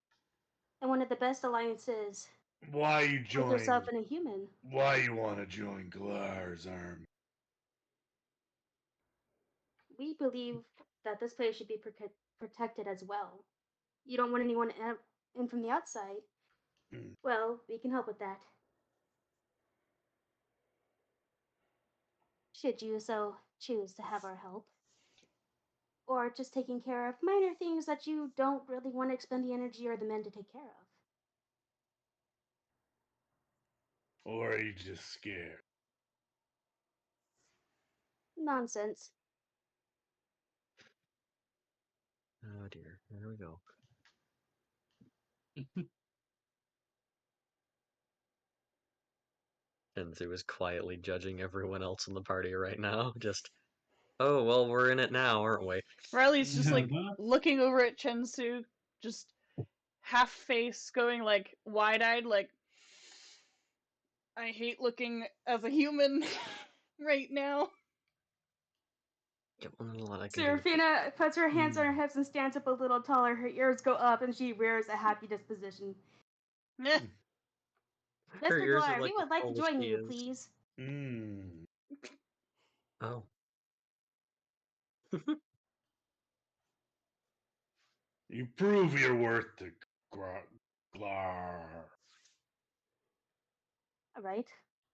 and one of the best alliances Why you with yourself join? and a human. Why you want to join Glar's army? We believe that this place should be protected as well. You don't want anyone in from the outside. Hmm. Well, we can help with that. Should you so choose to have our help. Or just taking care of minor things that you don't really want to expend the energy or the men to take care of. Or are you just scared? Nonsense. Oh dear, here we go. Enzu is quietly judging everyone else in the party right now. Just, oh, well, we're in it now, aren't we? Riley's just like looking over at Chensu, just half face going like wide eyed, like I hate looking as a human right now. Get one of the lot I can do. Serafina puts her hands on her hips and stands up a little taller. Her ears go up and she wears a happy disposition. Eh, Her Mr. ears are Glar, we like would like to tall as join she you, is. please. Hmm. Oh. You prove your worth to Glar. All right.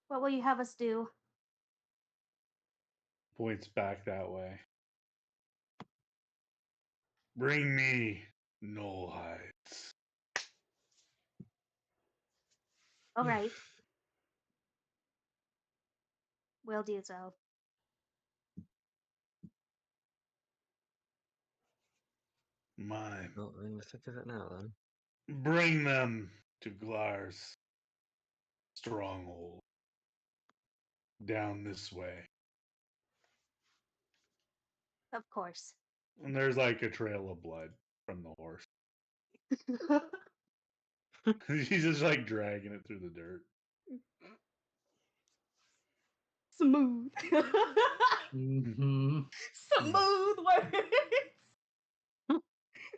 What will you have us do? Points back that way. Bring me Knoll hides. All right. We'll do so. Mine. Well, we're in the thick of it now, then. Bring them to Glar's stronghold. Down this way. Of course. And there's like a trail of blood from the horse. He's just like dragging it through the dirt. Smooth. Mm-hmm. Smooth words.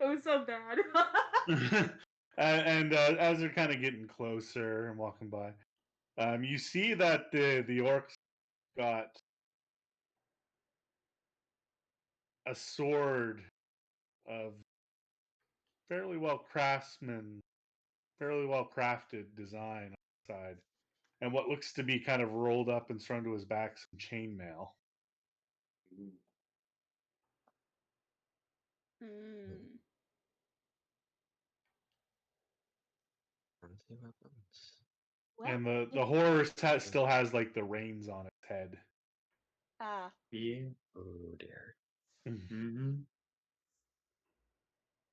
It was so bad. and as they're kind of getting closer and walking by, you see that the orcs got a sword of fairly well crafted design on the side, and what looks to be kind of rolled up and strung to his back some chainmail. mm. Fancy weapons. Well, And the if horse still has like the reins on its head. Ah, Yeah. Oh dear. Mm-hmm.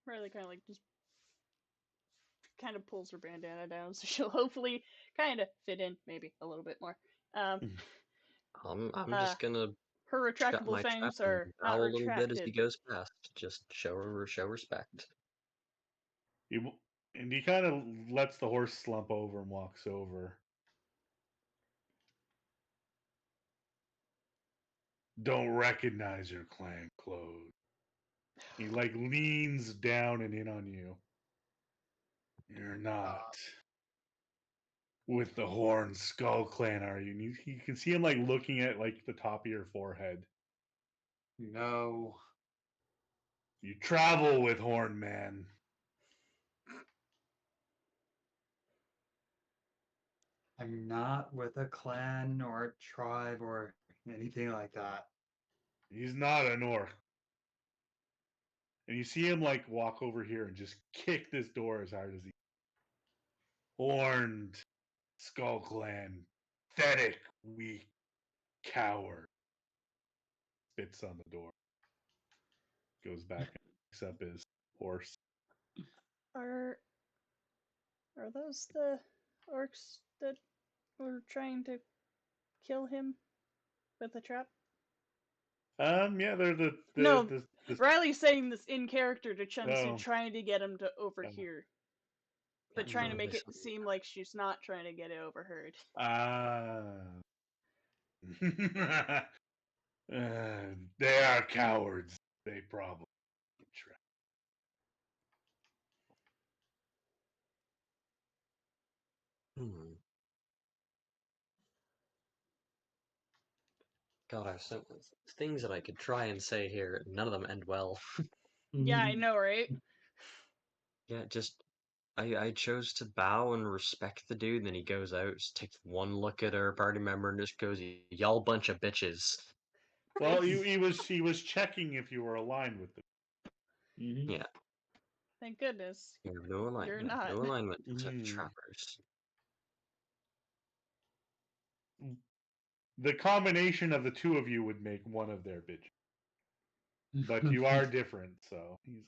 Riley kind of like just kind of pulls her bandana down, so she'll hopefully kind of fit in maybe a little bit more. Um, I'm Uh, just gonna her shut retractable my trap fangs and are not growl a little bit as he retracted. goes past. Just show respect. He kind of lets the horse slump over and walks over. Don't recognize your clan clothes. He like leans down and in on you. You're not with the Horn Skull Clan, are you? And you can see him like looking at like the top of your forehead. No. You travel with Horn Man. I'm not with a clan or a tribe or anything like that. He's not an orc. And you see him like walk over here and just kick this door as hard as he. Horned Skull Clan. Pathetic, weak coward. Spits on the door. Goes back and picks up his horse. Are those the orcs that were trying to kill him with a trap? Yeah, they're No, the Riley's saying this in character to Chunsu, Oh. trying to get him to overhear, but trying to Probably make it something. seem like she's not trying to get it overheard. Ah. They are cowards. They probably try. Hmm. God, I have so things that I could try and say here. None of them end well. Yeah, I know, right? Yeah, just I chose to bow and respect the dude, and then he goes out, just takes one look at our party member, and just goes, "Y'all bunch of bitches." Well, he was checking if you were aligned with them. Yeah, Thank goodness. you have no alignment. You're You have not. no alignment, Mm. trappers. The combination of the two of you would make one of their bitches. But you are different, so he's.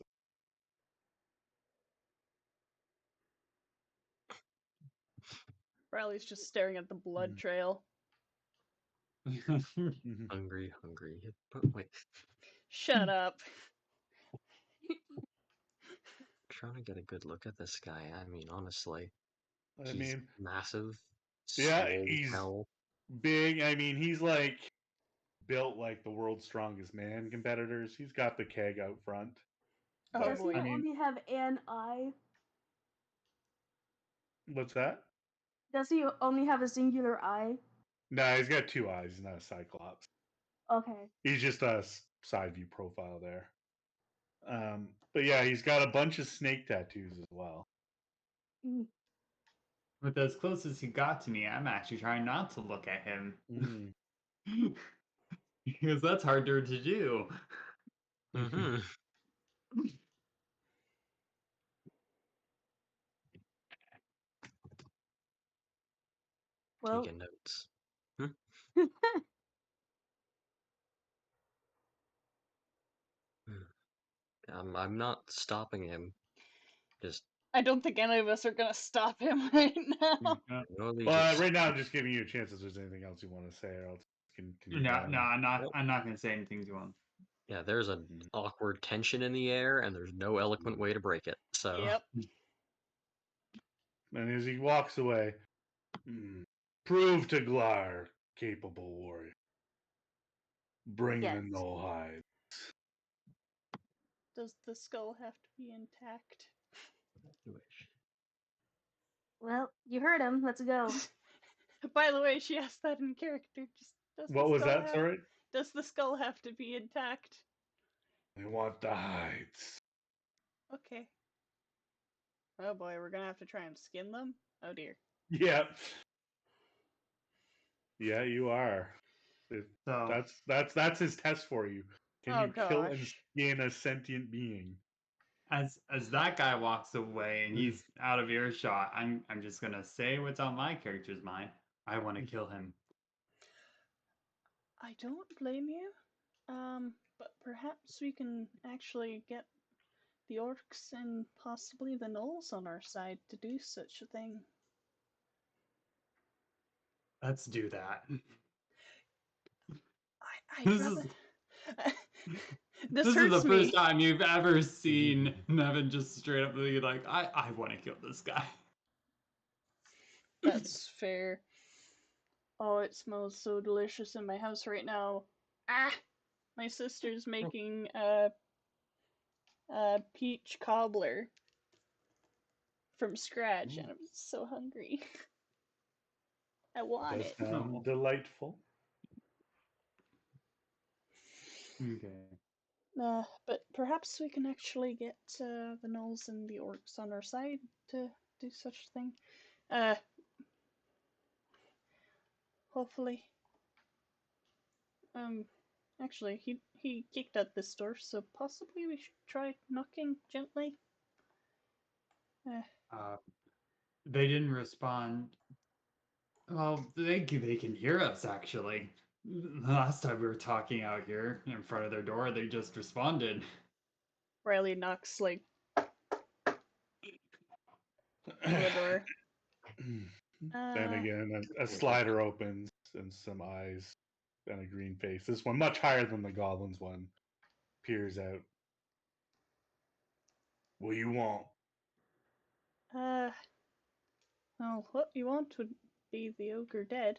Riley's just staring at the blood Mhm. trail. Mhm. Hungry, hungry. Wait, Shut up. trying to get a good look at this guy. I mean, honestly, I he's mean, massive, yeah, swole as he's hell. big. I mean, he's like built like the world's strongest man competitors. He's got the keg out front. Oh But Does he boy. I mean, only have an eye? what's that? Does he only have a singular eye? No, he's got two eyes. He's not a cyclops. Okay. He's just a side view profile there. But yeah, he's got a bunch of snake tattoos as well. Mm. With as close as he got to me, I'm actually trying not to look at him. Mm. Because that's harder to do. Mm-hmm. Well, Taking notes. Hmm? I'm not stopping him. Just I don't think any of us are gonna stop him right now. really Well, just. right now I'm just giving you a chance if there's anything else you want to say, or else can you No, go no, on? I'm not. Well, I'm not gonna say anything to him. yeah, there's an awkward tension in the air, and there's no eloquent way to break it. So, Yep. And as he walks away, prove to Glar capable warrior. Bring yes. the no hide. Does the skull have to be intact? Well, you heard him. Let's go. By the way, she asked that in character. Just What was that? Sorry. does the skull have to be intact? They want the hides. Okay. Oh boy, we're gonna have to try and skin them? Oh dear. Yeah. Yeah, you are. It- So that's his test for you. Can Oh you kill and gosh. skin a sentient being? as that guy walks away and he's out of earshot, I'm just gonna say what's on my character's mind. I want to kill him. I don't blame you. But perhaps we can actually get the orcs and possibly the gnolls on our side to do such a thing. Let's do that. I'd This rather. is This this is the hurts first me. time you've ever seen Nevin just straight up be like, I want to kill this guy. That's fair. Oh, it smells so delicious in my house right now. Ah! My sister's making a peach cobbler from scratch, and I'm so hungry. I want Does it. sound Oh, delightful. okay. But perhaps we can actually get the gnolls and the orcs on our side to do such a thing. Uh, hopefully. Um, actually, he kicked at this door, so possibly we should try knocking gently. Uh, Uh, they didn't respond. Well, they can hear us actually. The last time we were talking out here in front of their door, they just responded. Riley knocks like on the door. Then Uh, again, a slider opens and some eyes and a green face. This one, much higher than the goblin's one, peers out. What you want? uh, well, what you want would be the ogre dead.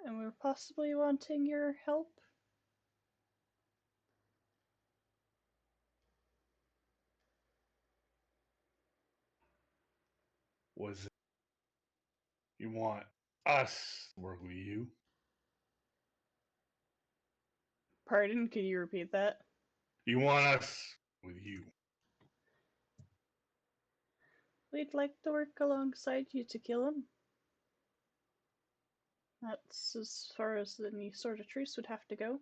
and we're possibly wanting your help. Was it you want us to work with you? Pardon, could you repeat that? You want us with you? We'd like to work alongside you to kill him. That's as far as any sort of truce would have to go.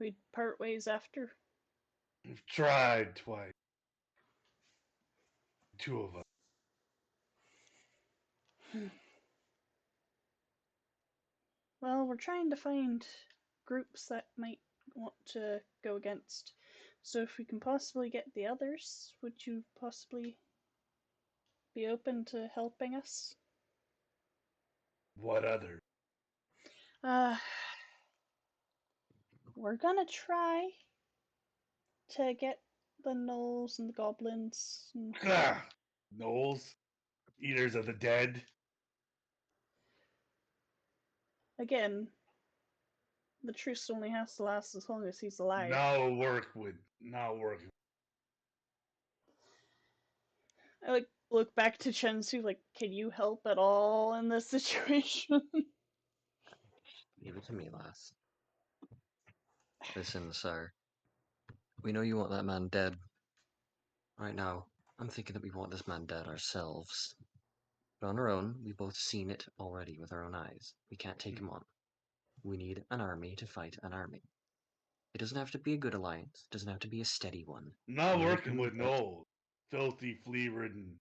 We'd part ways after. We've tried twice. Two of us. Well, we're trying to find groups that might want to go against. So if we can possibly get the others, would you possibly be open to helping us? What other? Uh, we're gonna try to get the gnolls and the goblins. And Knolls? Eaters of the dead? again, the truce only has to last as long as he's alive. Not work. I look back to Chensu like, can you help at all in this situation? Leave it to me, lass. Listen, sir. We know you want that man dead. Right now, I'm thinking that we want this man dead ourselves. But on our own, we've both seen it already with our own eyes. We can't take him on. We need an army to fight an army. It doesn't have to be a good alliance. It doesn't have to be a steady one. Not We need working one with that- Knolls. Filthy, flea-ridden.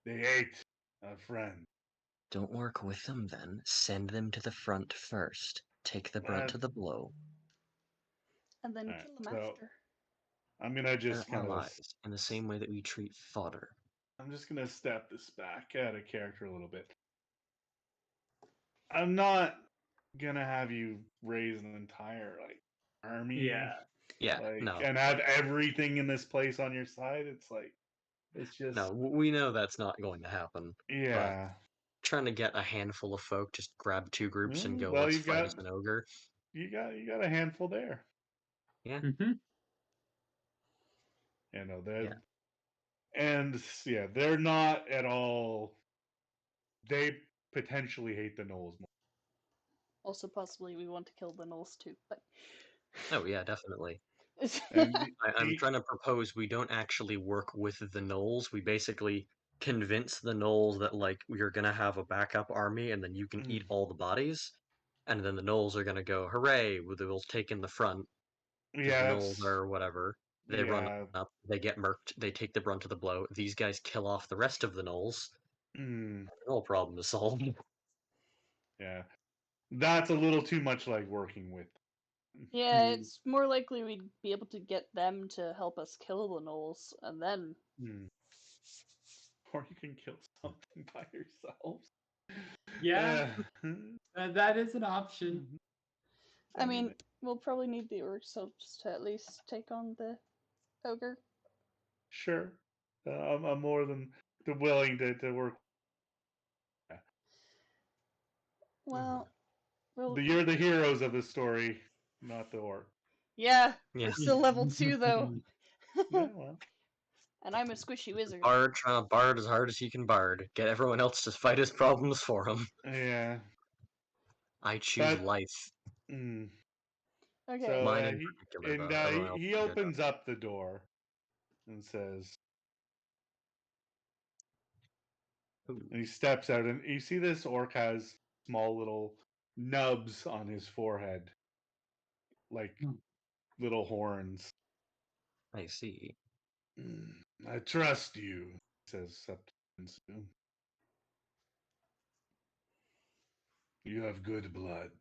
They ate a friend. Don't work with them then. Send them to the front first. Take the brunt of the blow. And then Alright, kill him so after. I'm gonna They're just kind of. allies in the same way that we treat fodder. I'm just gonna step this back out of character a little bit. I'm not gonna have you raise an entire army. Yeah. Yeah, Like no. and have everything in this place on your side. It's just No, we know that's not going to happen. yeah. Trying to get a handful of folk, just grab two groups and go, Well, let's fight as an ogre. you got a handful there. Yeah. Mm-hmm. You know, they're Yeah. and yeah, they're not at all. They potentially hate the Knolls more. Also, possibly we want to kill the gnolls too, but. Oh, yeah, definitely. And I'm trying to propose we don't actually work with the gnolls. We basically convince the gnolls that, like, we're going to have a backup army and then you can eat all the bodies. And then the gnolls are going to go, hooray, we'll take in the front. Because yeah, the gnolls are whatever. They run yeah. up, they get murked, they take the brunt of the blow. These guys kill off the rest of the gnolls. Mm, The gnoll problem is solved. yeah. That's a little too much like working with. Yeah, it's more likely we'd be able to get them to help us kill the gnolls, and then. Mm. Or you can kill something by yourselves. Yeah, Uh, that is an option. I mean, we'll probably need the orc subs to at least take on the ogre. sure. I'm more than willing to work. Well, we'll. You're the heroes of the story, not the orc. Yeah, Yeah. we're still level 2 though. Yeah, well. And I'm a squishy wizard. Bard trying to bard as hard as he can bard. Get everyone else to fight his problems for him. Yeah. I choose But life. mm, Okay. so Mine in particular, though. Everyone else he can go down. opens up the door and says, Ooh, and he steps out, and you see this orc has small little nubs on his forehead, like little horns. I see. I trust you, says Septimus. You have good blood.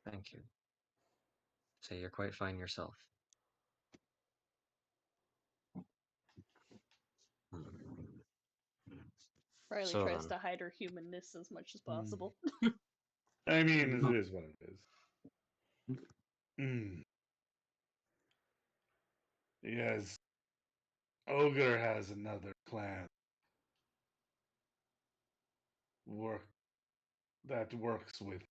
Thank you. Say you're quite fine yourself. Hmm. Riley So tries then. to hide her humanness as much as possible. I mean, it is what it is. Yes. Ogre has another clan. Work that works with.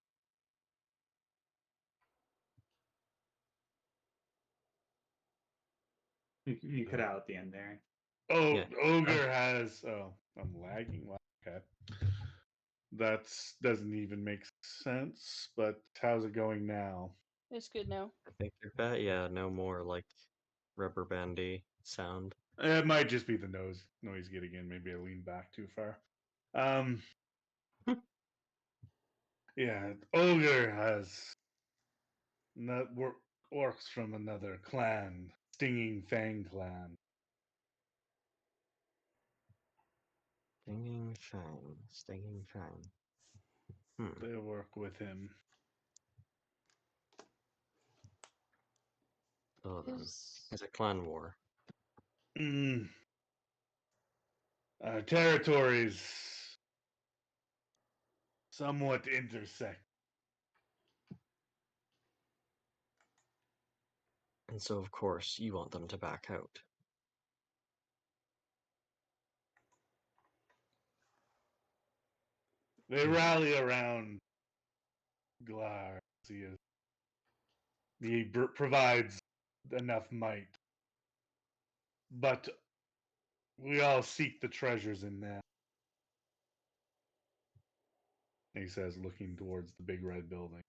You cut out at the end there. Oh, Yeah. Ogre has. Oh, I'm lagging. Wow, okay. That doesn't even make sense, but how's it going now? It's good now. I think they're bad. Yeah, no more like rubber bandy sound. It might just be the noise getting in. Maybe I leaned back too far. Um, yeah, Ogre has orcs from another clan, Stinging Fang clan. Stinging fang, stinging fang. They work with him. So then, Is it's a clan war. Mm. Our territories somewhat intersect. And so, of course, you want them to back out. They rally around Glar. He provides enough might. But we all seek the treasures in them. He says, looking towards the big red building.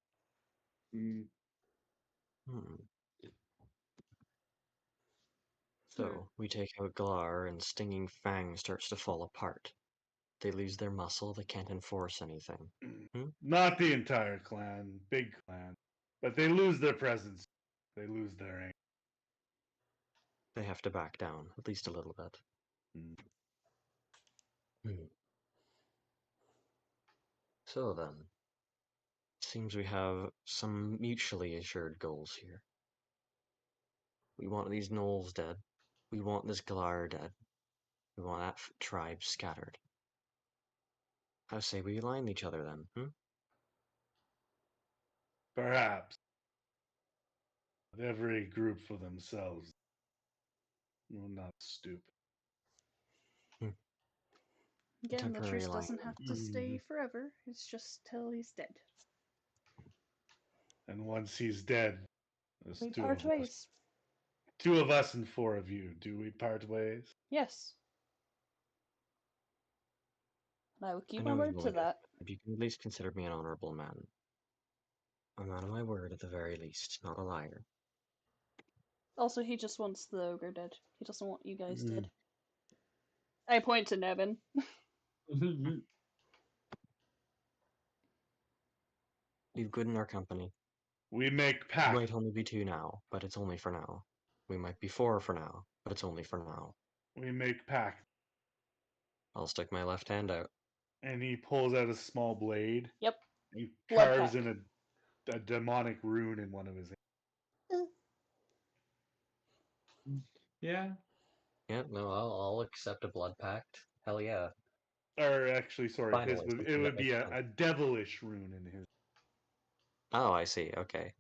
Mm. Hmm. So, we take out Glar, and Stinging Fang starts to fall apart. They lose their muscle, they can't enforce anything. Not the entire clan, big clan. But they lose their presence. They lose their aim. They have to back down, at least a little bit. Mm. So then, seems we have some mutually assured goals here. We want these gnolls dead. We want this Glar dead. We want that tribe scattered. How say we align each other then? Perhaps. But every group for themselves. Well, not stupid. again, the Temporary truce doesn't alignment. have to stay forever. It's just till he's dead. And once he's dead, there's We two part of us. ways. 2 of us and 4 of you. Do we part ways? Yes. And I will I keep my know we've word to only got, that. but you can at least consider me an honorable man. A man of my word at the very least, not a liar. Also, he just wants the ogre dead. He doesn't want you guys Mm. dead. I point to Nevin. Leave good in our company. We make We pact. might only be 2 now, but it's only for now. We might be 4 for now, but it's only for now. We make pact. I'll stick my left hand out. And he pulls out a small blade. Yep. He Blood carves pact. in a demonic rune in one of his hands. Yeah. Yeah, no, I'll accept a blood pact. Hell yeah. Or actually, sorry, Finally, it something that would be makes sense. a devilish rune in his. Oh, I see, okay.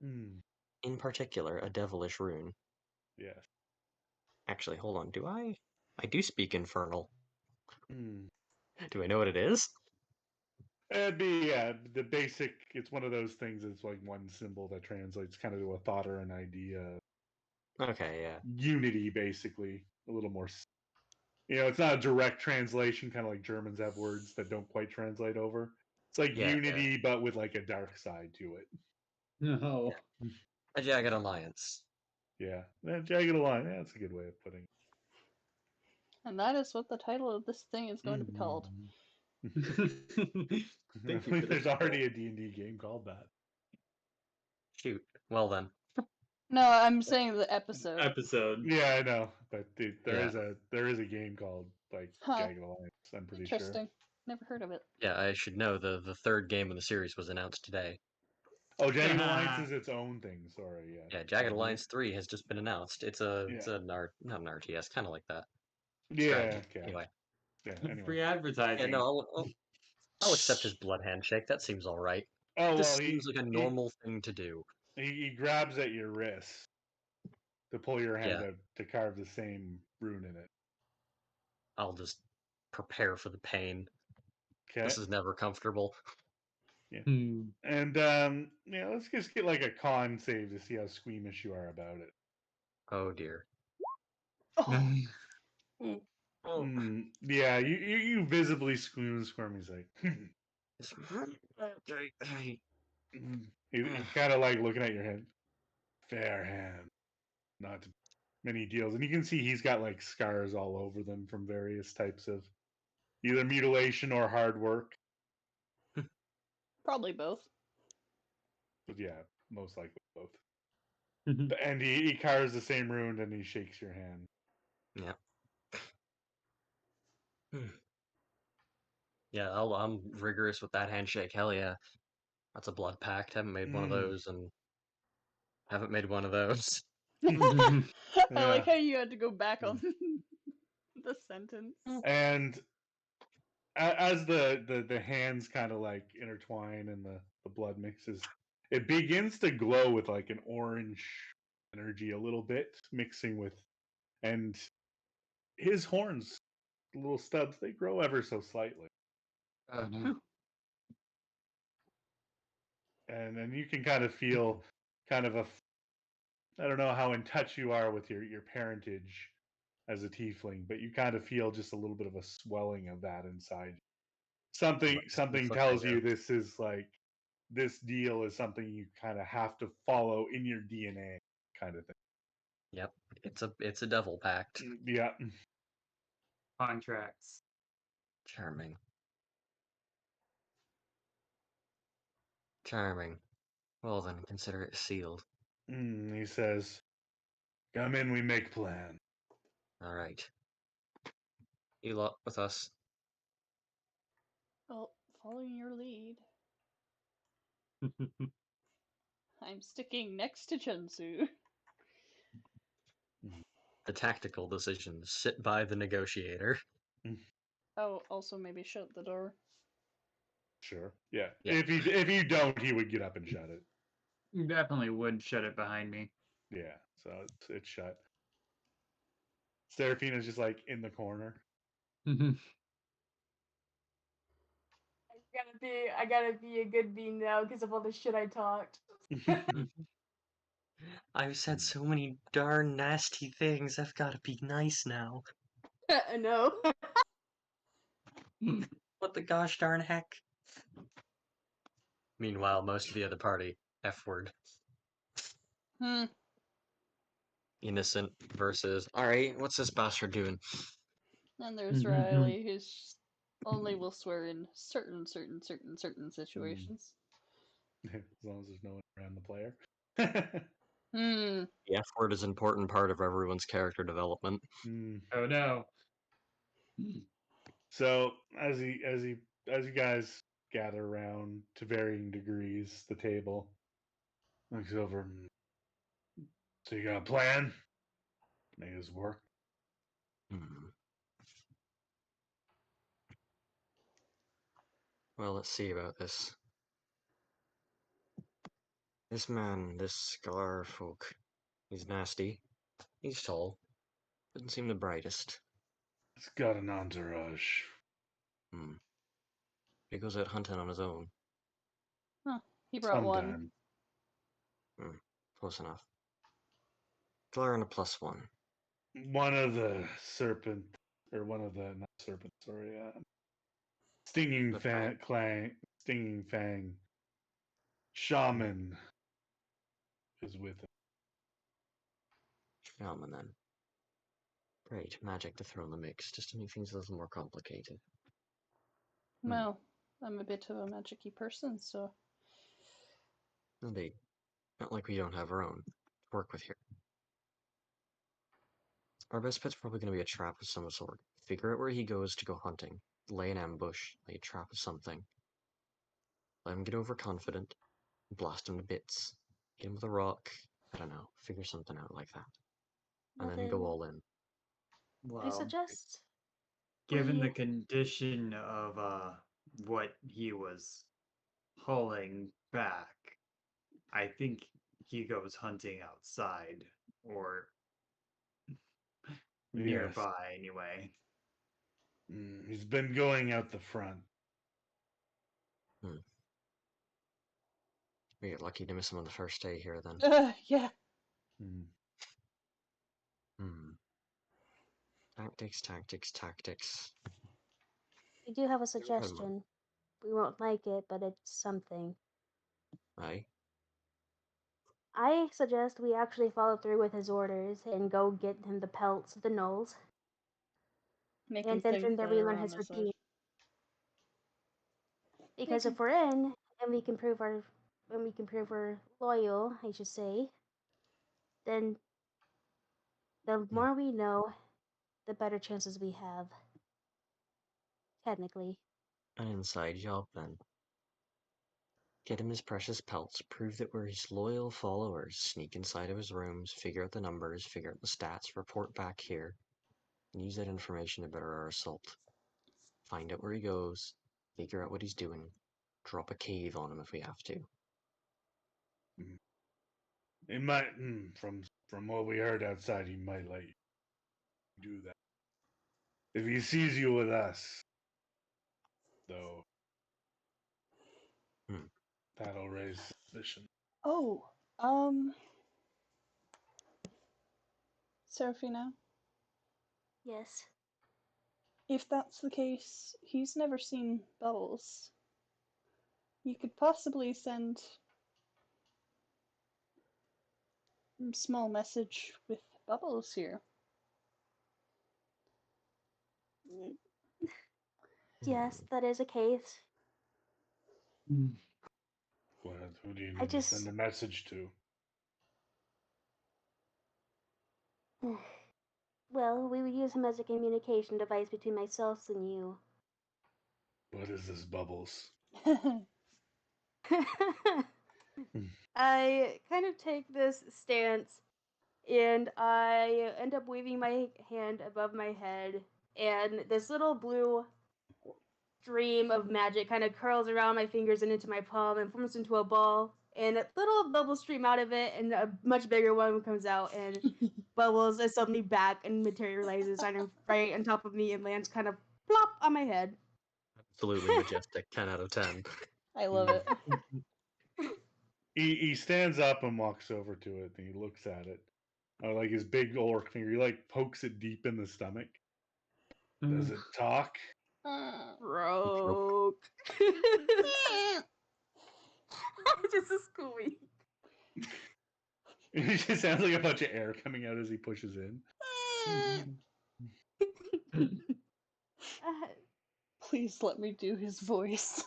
Mm. In particular, a devilish rune. Yes. Actually, hold on, do I? I do speak Infernal. Mm. Do I know what it is? It'd be the basic. It's one of those things. It's like one symbol that translates kind of to a thought or an idea. Okay, yeah. Unity, basically, a little more. It's not a direct translation, kind of like Germans have words that don't quite translate over. It's like Yeah, unity, but with like a dark side to it. No. a jagged alliance. Yeah, jagged line. Yeah, that's a good way of putting it. And that is what the title of this thing is going to be called. I Thank you think for the there's title. already a D&D game called that. Shoot. Well then. No, I'm saying the episode. Episode. Yeah, I know, but there Yeah. is a game called like Huh. Jagged Alliance. I'm pretty sure. Interesting. Never heard of it. Yeah, I should know the third game in the series was announced today. Oh, Jagged Alliance is its own thing. Sorry, yeah. Yeah, Jagged Alliance 3 has just been announced. It's Yeah. not an RTS, kind of like that. Yeah. Strategy. Okay. Anyway. Yeah. Anyway. Free Yeah, advertising. no, I'll accept his blood handshake. That seems all right. Oh This well, seems like a normal thing to do. he grabs at your wrist to pull your hand Yeah. out to carve the same rune in it. I'll just prepare for the pain. Okay. This is never comfortable. And let's just get like a con save to see how squeamish you are about it. Oh dear. Oh, Oh. Yeah, you visibly squirm. He's like, he's kind of like looking at your head. Fair hand, not many deals, and you can see he's got like scars all over them from various types of either mutilation or hard work. probably both. But yeah, most likely both. And he carves the same rune and he shakes your hand. Yeah. Yeah, I'm rigorous with that handshake. Hell yeah. That's a blood pact. Haven't made one of those, and haven't made one of those. I like Yeah. how you had to go back on the sentence. And as the hands kind of like intertwine and the blood mixes, it begins to glow with like an orange energy a little bit, mixing with, and his horns, little stubs, they grow ever so slightly. Oh no. And then you can kind of feel kind of I don't know how in touch you are with your parentage as a tiefling, but you kind of feel just a little bit of a swelling of that inside. Something tells you this is like this deal is something you kind of have to follow in your DNA, kind of thing. Yep, it's a devil pact. Yeah. Contracts. Charming. Charming. Well then, consider it sealed. He says, "Come in, we make plan." All right. You lot with us. Well, following your lead, I'm sticking next to Chensu. The tactical decisions sit by the negotiator. Oh, also maybe shut the door. Sure. Yeah. Yeah. If you don't, he would get up and shut it. You definitely would shut it behind me. Yeah. So it's shut. Seraphina's just like in the corner. I gotta be a good being now because of all the shit I talked. I've said so many darn nasty things. I've got to be nice now. I know. What the gosh darn heck? Meanwhile, most of the other party, F word. Hmm. Innocent versus, alright, what's this bastard doing? And there's Riley, who's only will swear in certain situations. As long as there's no one around the player. Hmm. The F word is an important part of everyone's character development. Oh no. So as you guys gather around to varying degrees the table, looks over. So you got a plan? Make this work. Hmm. Well, let's see about this. This man, this Scar folk, he's nasty. He's tall. Doesn't seem the brightest. It's got an entourage. He goes out hunting on his own. Huh. He brought one. Sometime. Close enough. Glare on a +1. One of the serpent, or one of the not serpent. Sorry, stinging The fang, stinging fang. Shaman is with him. Shaman then. Great, magic to throw in the mix, just to make things a little more complicated. Well, I'm a bit of a magic-y person, so. Indeed. Not like we don't have our own to work with here. Our best bet's probably going to be a trap of some sort. Figure out where he goes to go hunting. Lay an ambush, lay a trap of something. Let him get overconfident. Blast him to bits. Get him with a rock. I don't know. Figure something out like that. And Well, then go then, all in. I suggest Given we. the condition of what he was hauling back, I think he goes hunting outside or Yes. nearby anyway. He's been going out the front. We get lucky to miss him on the first day here, then. Yeah. Mm. Tactics. We do have a Go ahead, Mark. suggestion. We won't like it, but it's something. Aye. I suggest we actually follow through with his orders and go get him the pelts of the gnolls, Make him and then think from there we they're learn on his his side. routine. Because Okay. if we're in and we can prove we're loyal, I should say, then the more we know, the better chances we have. Technically. An inside job, then. Get him his precious pelts, prove that we're his loyal followers, sneak inside of his rooms, figure out the numbers, figure out the stats, report back here, and use that information to better our assault. Find out where he goes, figure out what he's doing, drop a cave on him if we have to. He might, from what we heard outside, he might let you do that. If he sees you with us, though, that'll raise suspicion. Oh, Serafina, Yes. if that's the case, he's never seen Bubbles. You could possibly send a small message with Bubbles here. Yes, that is a case. Who do you I need to just send a message to? well, we would use him as a communication device between myself and you. What is this, Bubbles? I kind of take this stance and I end up waving my hand above my head, and this little blue stream of magic kind of curls around my fingers and into my palm and forms into a ball. And a little bubbles stream out of it, and a much bigger one comes out, and Bubbles is suddenly back and materializes right on top of me and lands kind of plop on my head. Absolutely majestic, 10 out of 10. I love it. He stands up and walks over to it, and he looks at it. Like his big orc finger, he like pokes it deep in the stomach. Does it talk? Broke. Just a squeak. It just sounds like a bunch of air coming out as he pushes in. Please let me do his voice.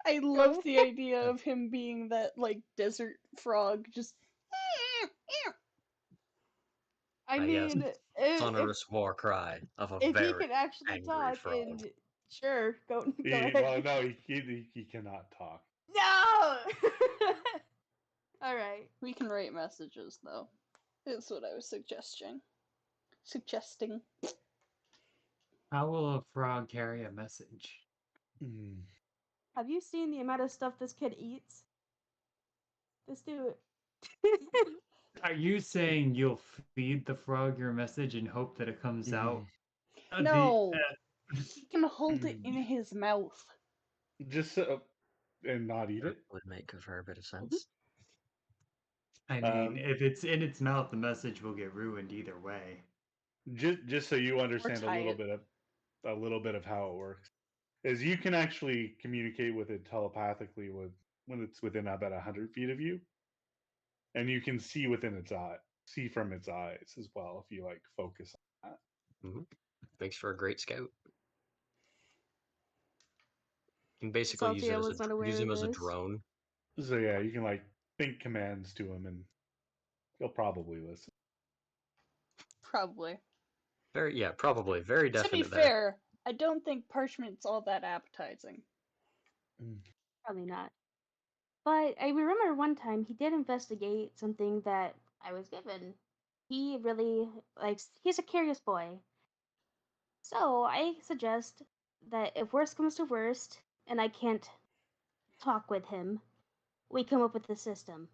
I love the idea of him being that, like, desert frog, just... I Yes. mean, Sonorous war cry of a if he very could actually angry talk, frog. and sure, go ahead. Well, no, he cannot talk. No. All right. We can write messages, though. That's what I was suggesting. How will a frog carry a message? Have you seen the amount of stuff this kid eats? Let's do it. Are you saying you'll feed the frog your message and hope that it comes out? No! He can hold it in his mouth. Just and not eat it? Would make a fair bit of sense. I mean, if it's in its mouth, the message will get ruined either way. Just so you understand tie a little bit of how it works, is you can actually communicate with it telepathically when it's within about 100 feet of you, and you can see see from its eyes as well if you like focus on that. Makes for a great scout. You can basically Salty, I was not aware use him of as a this. drone. So yeah, you can like think commands to him, and he'll probably listen. Probably. Probably. Very definite. To be fair, I don't think parchment's all that appetizing. Probably not. But I remember one time he did investigate something that I was given. He really he's a curious boy. So I suggest that if worst comes to worst and I can't talk with him, we come up with a system.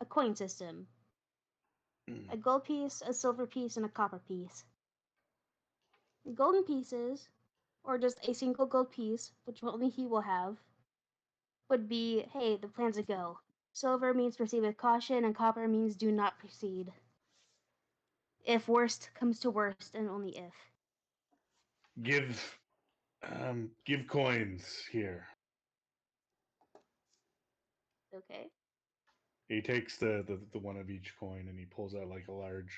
A coin system. A gold piece, a silver piece, and a copper piece. The golden pieces, or just a single gold piece, which only he will have, would be, hey, the plan's a go. Silver means proceed with caution, and copper means do not proceed. If worst comes to worst, and only if. Give coins here. Okay. He takes the one of each coin and he pulls out like a large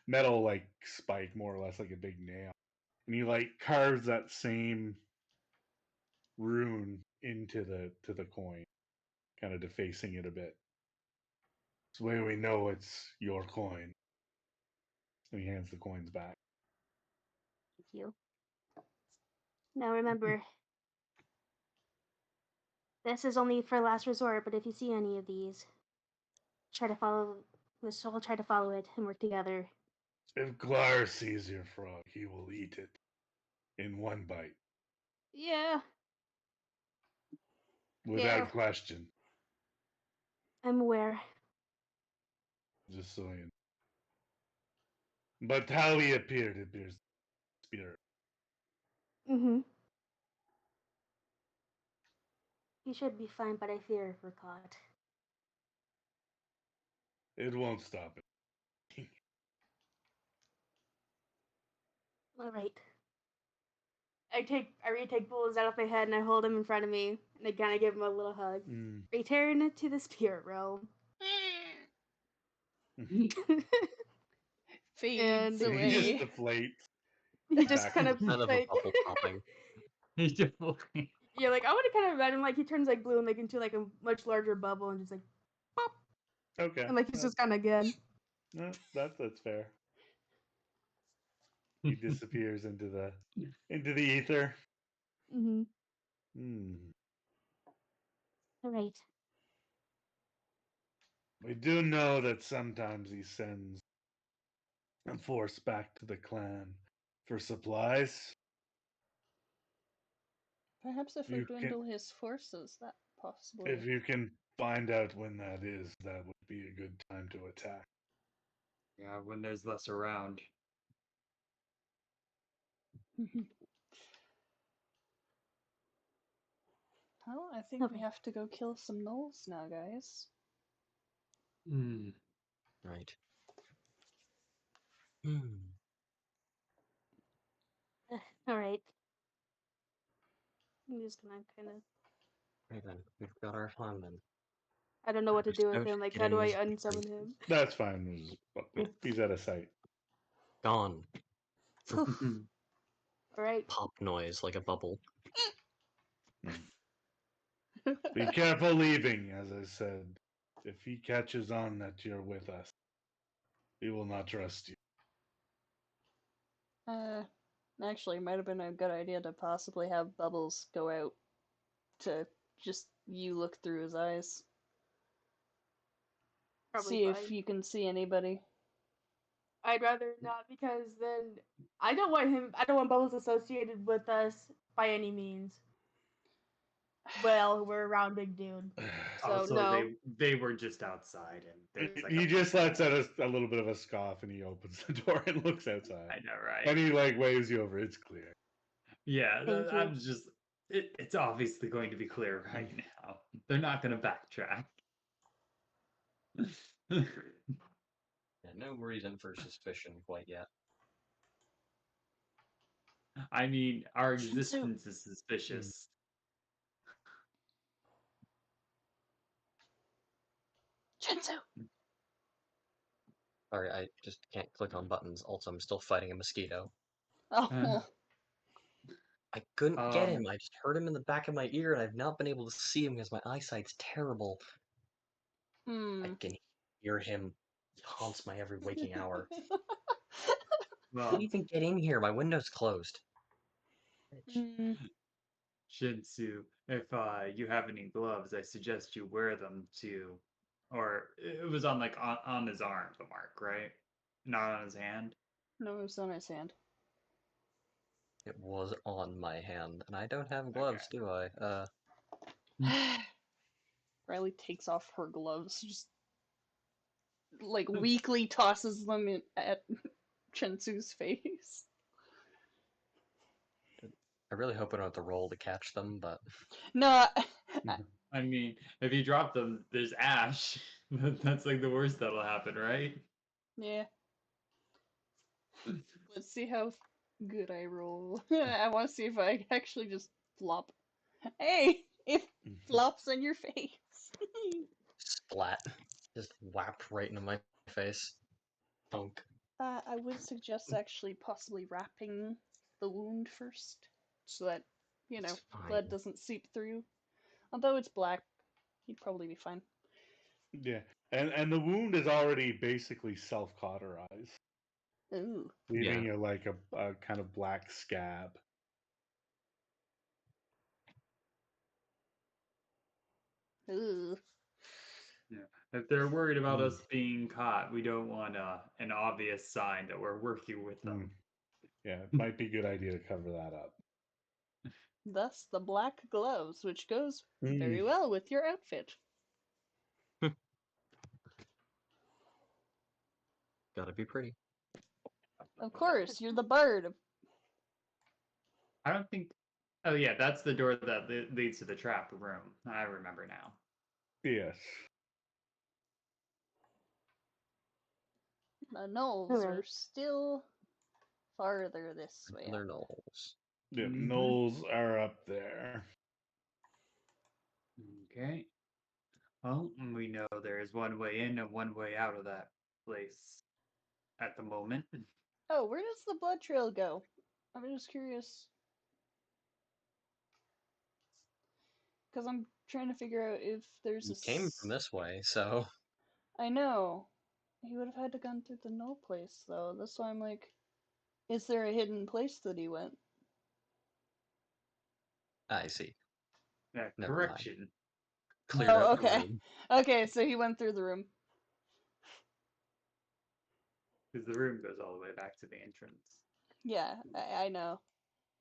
metal like spike, more or less like a big nail, and he like carves that same rune into the coin, kind of defacing it a bit. This way we know it's your coin. And he hands the coins back. Thank you. Now remember, this is only for last resort, but if you see any of these, try to follow. Let's all try to follow it and work together. If Glar sees your frog, he will eat it in one bite, Yeah, without question. I'm aware. Just so you know. But how he appears spirit. Mm-hmm. He should be fine, but I fear if we're caught. It won't stop it. All right. I retake bullets out of my head and I hold him in front of me and I kind of give him a little hug. Return to the spirit realm. Fades And He just away. deflates. he just Back kind to of the Kind of a like bubble popping. yeah, like I want to kind of imagine like he turns like blue and like into like a much larger bubble and just like pop Okay. and like he's just kind of again. No, that's fair. He disappears into the ether. Mm-hmm. Hmm. All right. We do know that sometimes he sends a force back to the clan for supplies. Perhaps if we You can, dwindle his forces, that possibly. if you can find out when that is, that would be a good time to attack. Yeah, when there's less around. Well, I think we Okay. have to go kill some gnolls now, guys. Hmm. Right. Hmm. All right. I'm just gonna kind of. Right then, we've got our fun then. I don't know what to Just do with out him. Like, how do getting I this unsummon blueprint. him? That's fine. He's out of sight. Gone. All right. Pop noise like a bubble. Be careful leaving, as I said. If he catches on that you're with us, he will not trust you. Actually, it might have been a good idea to possibly have Bubbles go out to just you look through his eyes. Probably See fine. if you can see anybody. I'd rather not because then I don't want Bubbles associated with us by any means. Well, we're around Big Dude. So Also, no. they were just outside, and there's like He a just lets out a little bit of a scoff and he opens the door and looks outside. I know, right? And he like waves you over. It's clear. Yeah, Thank you. I'm just. It's obviously going to be clear right now. They're not going to backtrack. Yeah, no reason for suspicion quite yet. I mean, our Shinsu. existence is suspicious. Shinsu! Sorry, I just can't click on buttons. Also, I'm still fighting a mosquito. Oh, I couldn't get him. Um, I just heard him in the back of my ear, and I've not been able to see him because my eyesight's terrible. I can hear him. He haunts my every waking hour. well, Can't even get in here. My window's closed. Shinsu, if you have any gloves, I suggest you wear them to. Or it was on like on his arm, the mark, right? Not on his hand. No, it was on his hand. It was on my hand, and I don't have gloves, do I? Riley takes off her gloves, just like weakly tosses them at Chensu's face. I really hope I don't have to roll to catch them, but No, I mean, if you drop them, there's ash. That's like the worst that'll happen, right? Yeah. Let's see how good I roll. I want to see if I actually just flop. Hey, it flops in your face. Splat. Just whap right into my face. Punk. I would suggest actually possibly wrapping the wound first, so that, It's blood fine. doesn't seep through. Although it's black, you'd probably be fine. Yeah, and the wound is already basically self-cauterized, Ooh. leaving you like a kind of black scab. Ooh. Yeah. If they're worried about Mm. us being caught, we don't want an obvious sign that we're working with them. Yeah, it might be a good idea to cover that up. Thus the black gloves, which goes very Mm. well with your outfit. Gotta be pretty. Of course, you're the bird. I don't think. Oh yeah, that's the door that leads to the trap room. I remember now. Yes. The gnolls Alright. are still farther this way. They're gnolls. Yep, Mhm. Knolls are up there. Okay. Well, we know there is one way in and one way out of that place at the moment. Oh, where does the blood trail go? I'm just curious. Because I'm trying to figure out if there's You a. came from this way, so I know. He would have had to gone through the null place, though. That's why I'm like, is there a hidden place that he went? I see. Never mind. Correction. Cleared Oh, out the okay. room. Okay, so he went through the room. Because the room goes all the way back to the entrance. Yeah, I know.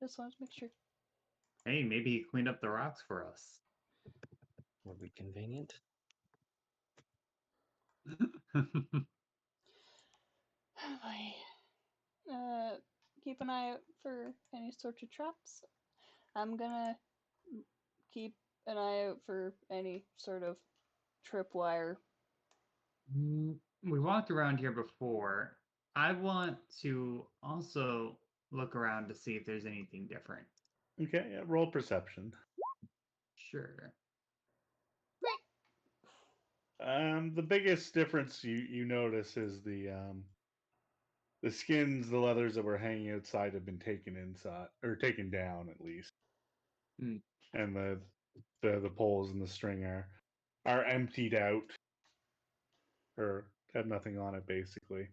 Just wanted to make sure. Hey, maybe he cleaned up the rocks for us. Would be convenient. Keep an eye out for any sort of traps. I'm gonna keep an eye out for any sort of tripwire. We walked around here before. I want to also look around to see if there's anything different. Okay, yeah, roll perception. Sure. The biggest difference you notice is the skins, the leathers that were hanging outside have been taken inside or taken down at least, Hmm. and the poles and the string are emptied out or have nothing on it basically.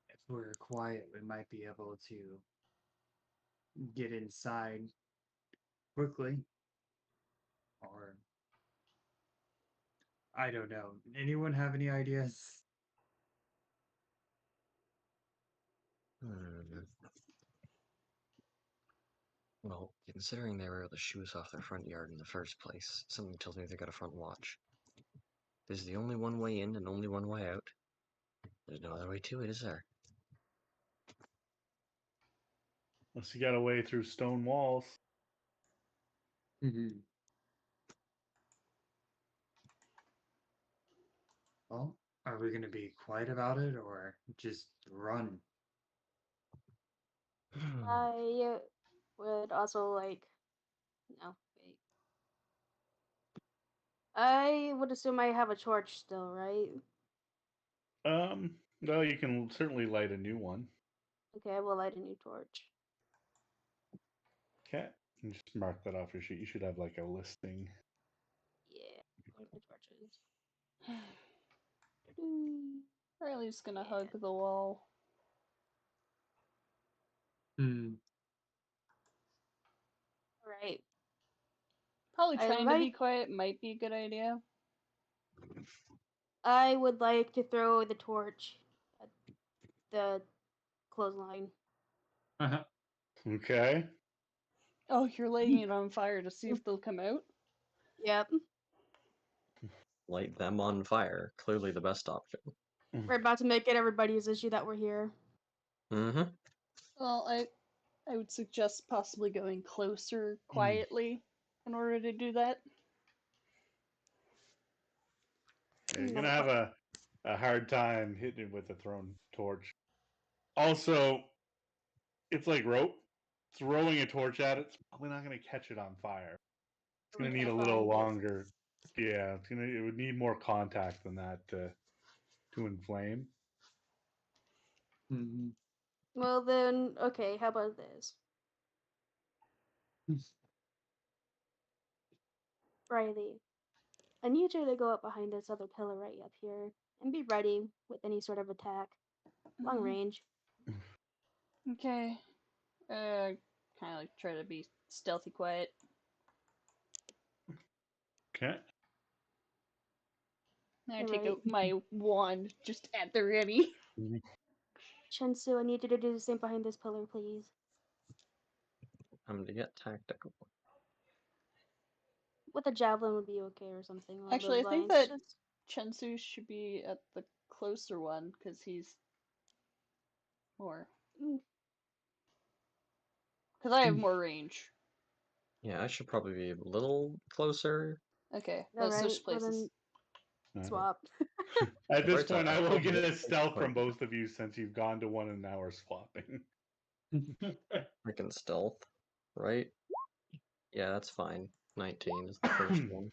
If we're quiet, we might be able to get inside quickly. Or I don't know. Anyone have any ideas? Hmm. Well, considering they were able to shoo us off their front yard in the first place, something tells me they got a front watch. There's the only one way in and only one way out. There's no other way to it, is there? Unless you got a way through stone walls. Mm-hmm. Well, are we going to be quiet about it or just run? I would also like. No, wait. I would assume I have a torch still, right? Well, you can certainly light a new one. Okay, I will light a new torch. Okay, and just mark that off your sheet. You should have like a listing. Yeah, where's my torches? Riley's gonna Yeah. hug the wall. Hmm. Right. Probably I trying to be like. quiet might be a good idea. I would like to throw the torch at the clothesline. Uh-huh. Okay. Oh, you're lighting it on fire to see if they'll come out? Yep. Light them on fire. Clearly the best option. We're about to make it everybody's issue that we're here. Mm-hmm. Well, I would suggest possibly going closer quietly in order to do that. You're Not gonna a have problem. a hard time hitting it with a thrown torch. Also, it's like rope. Throwing a torch at it's probably not gonna catch it on fire. It's gonna We need a can't little find it. longer. Yeah, it would need more contact than that to inflame. Mm-hmm. Well then, okay. How about this, Riley? I need you to go up behind this other pillar right up here and be ready with any sort of attack, long Mhm. range. Okay. Kind of like try to be stealthy quiet. Okay. I All take right, out my wand just at the ready. Chensu, I need you to do the same behind this pillar, please. I'm gonna get tactical. With a javelin would be okay or something along Actually, those I think lines. that Just Chensu should be at the closer one because he's more. Because I have more range. Yeah, I should probably be a little closer. Okay, all let's right. switch Well places. then, swap. At this Right, point, I will I'll get get a stealth point. from both of you since you've gone to 1 hour swapping. I can stealth, right? Yeah, that's fine. 19 is the first one.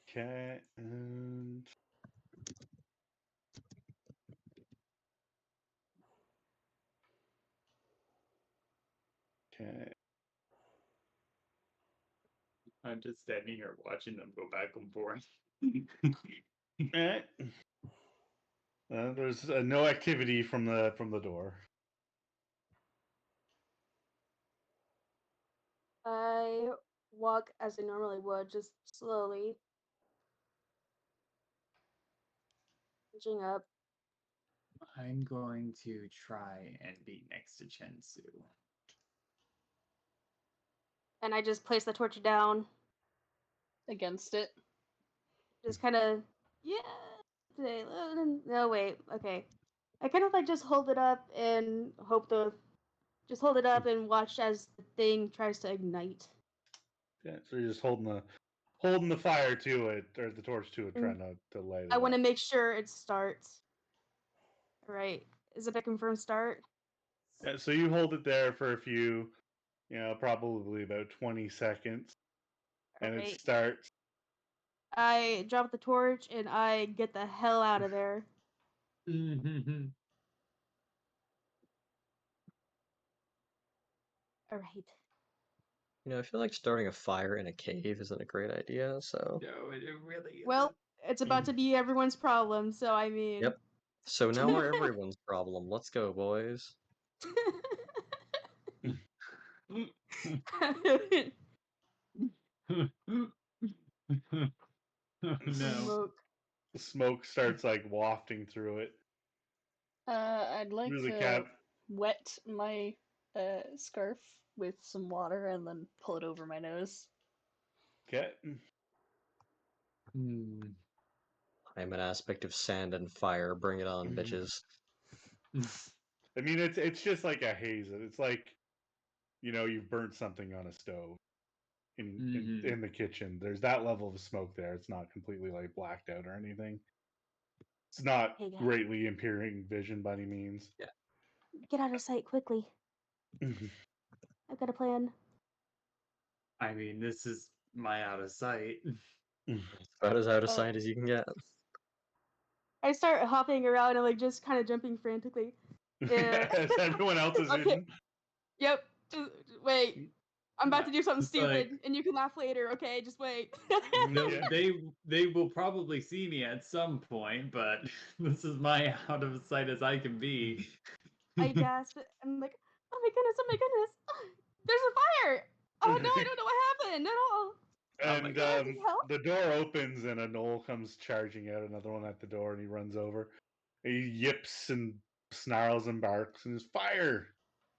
Okay, and okay. I'm just standing here watching them go back and forth. Alright. There's no activity from the door. I walk as I normally would, just slowly, inching up, I'm going to try and be next to Chensu. and I just place the torch down. Against it. Just kind of, yeah. No, wait. Okay. I kind of like just hold it up and just hold it up and watch as the thing tries to ignite. Yeah, so you're just holding the fire to it or the torch to it, trying to light it I want to up. make sure it starts. All right. Is it a confirmed start? Yeah, so you hold it there for a few, probably about 20 seconds, All and it right. starts. I drop the torch and I get the hell out of there. All right. I feel like starting a fire in a cave isn't a great idea, so. No, it really isn't. Well, it's about to be everyone's problem, so I mean. Yep. So now we're everyone's problem. Let's go, boys. No. Smoke. Smoke starts like wafting through it. I'd like Through the to cap. wet my scarf with some water and then pull it over my nose. Okay. I'm an aspect of sand and fire. Bring it on, bitches. I mean, it's just like a haze. It's like, you've burnt something on a stove in the kitchen. There's that level of smoke there. It's not completely like blacked out or anything. It's not Hey, guys. greatly impairing vision by any means. Yeah. Get out of sight quickly. I've got a plan. I mean, this is my out of sight. About as out of Oh. sight as you can get. I start hopping around and like just kind of jumping frantically. As everyone else is Okay. hidden. Yep. Just wait. I'm about to do something It's like- stupid, and you can laugh later. Okay, just wait. No, Yeah. they will probably see me at some point, but this is my out of sight as I can be. I gasped. I'm like, oh my goodness, oh my goodness. There's a fire. Oh no, I don't know what happened at all. Oh my And God. Need help? the door opens and a gnoll comes charging out, another one at the door, and he runs over. He yips and snarls and barks and is fire.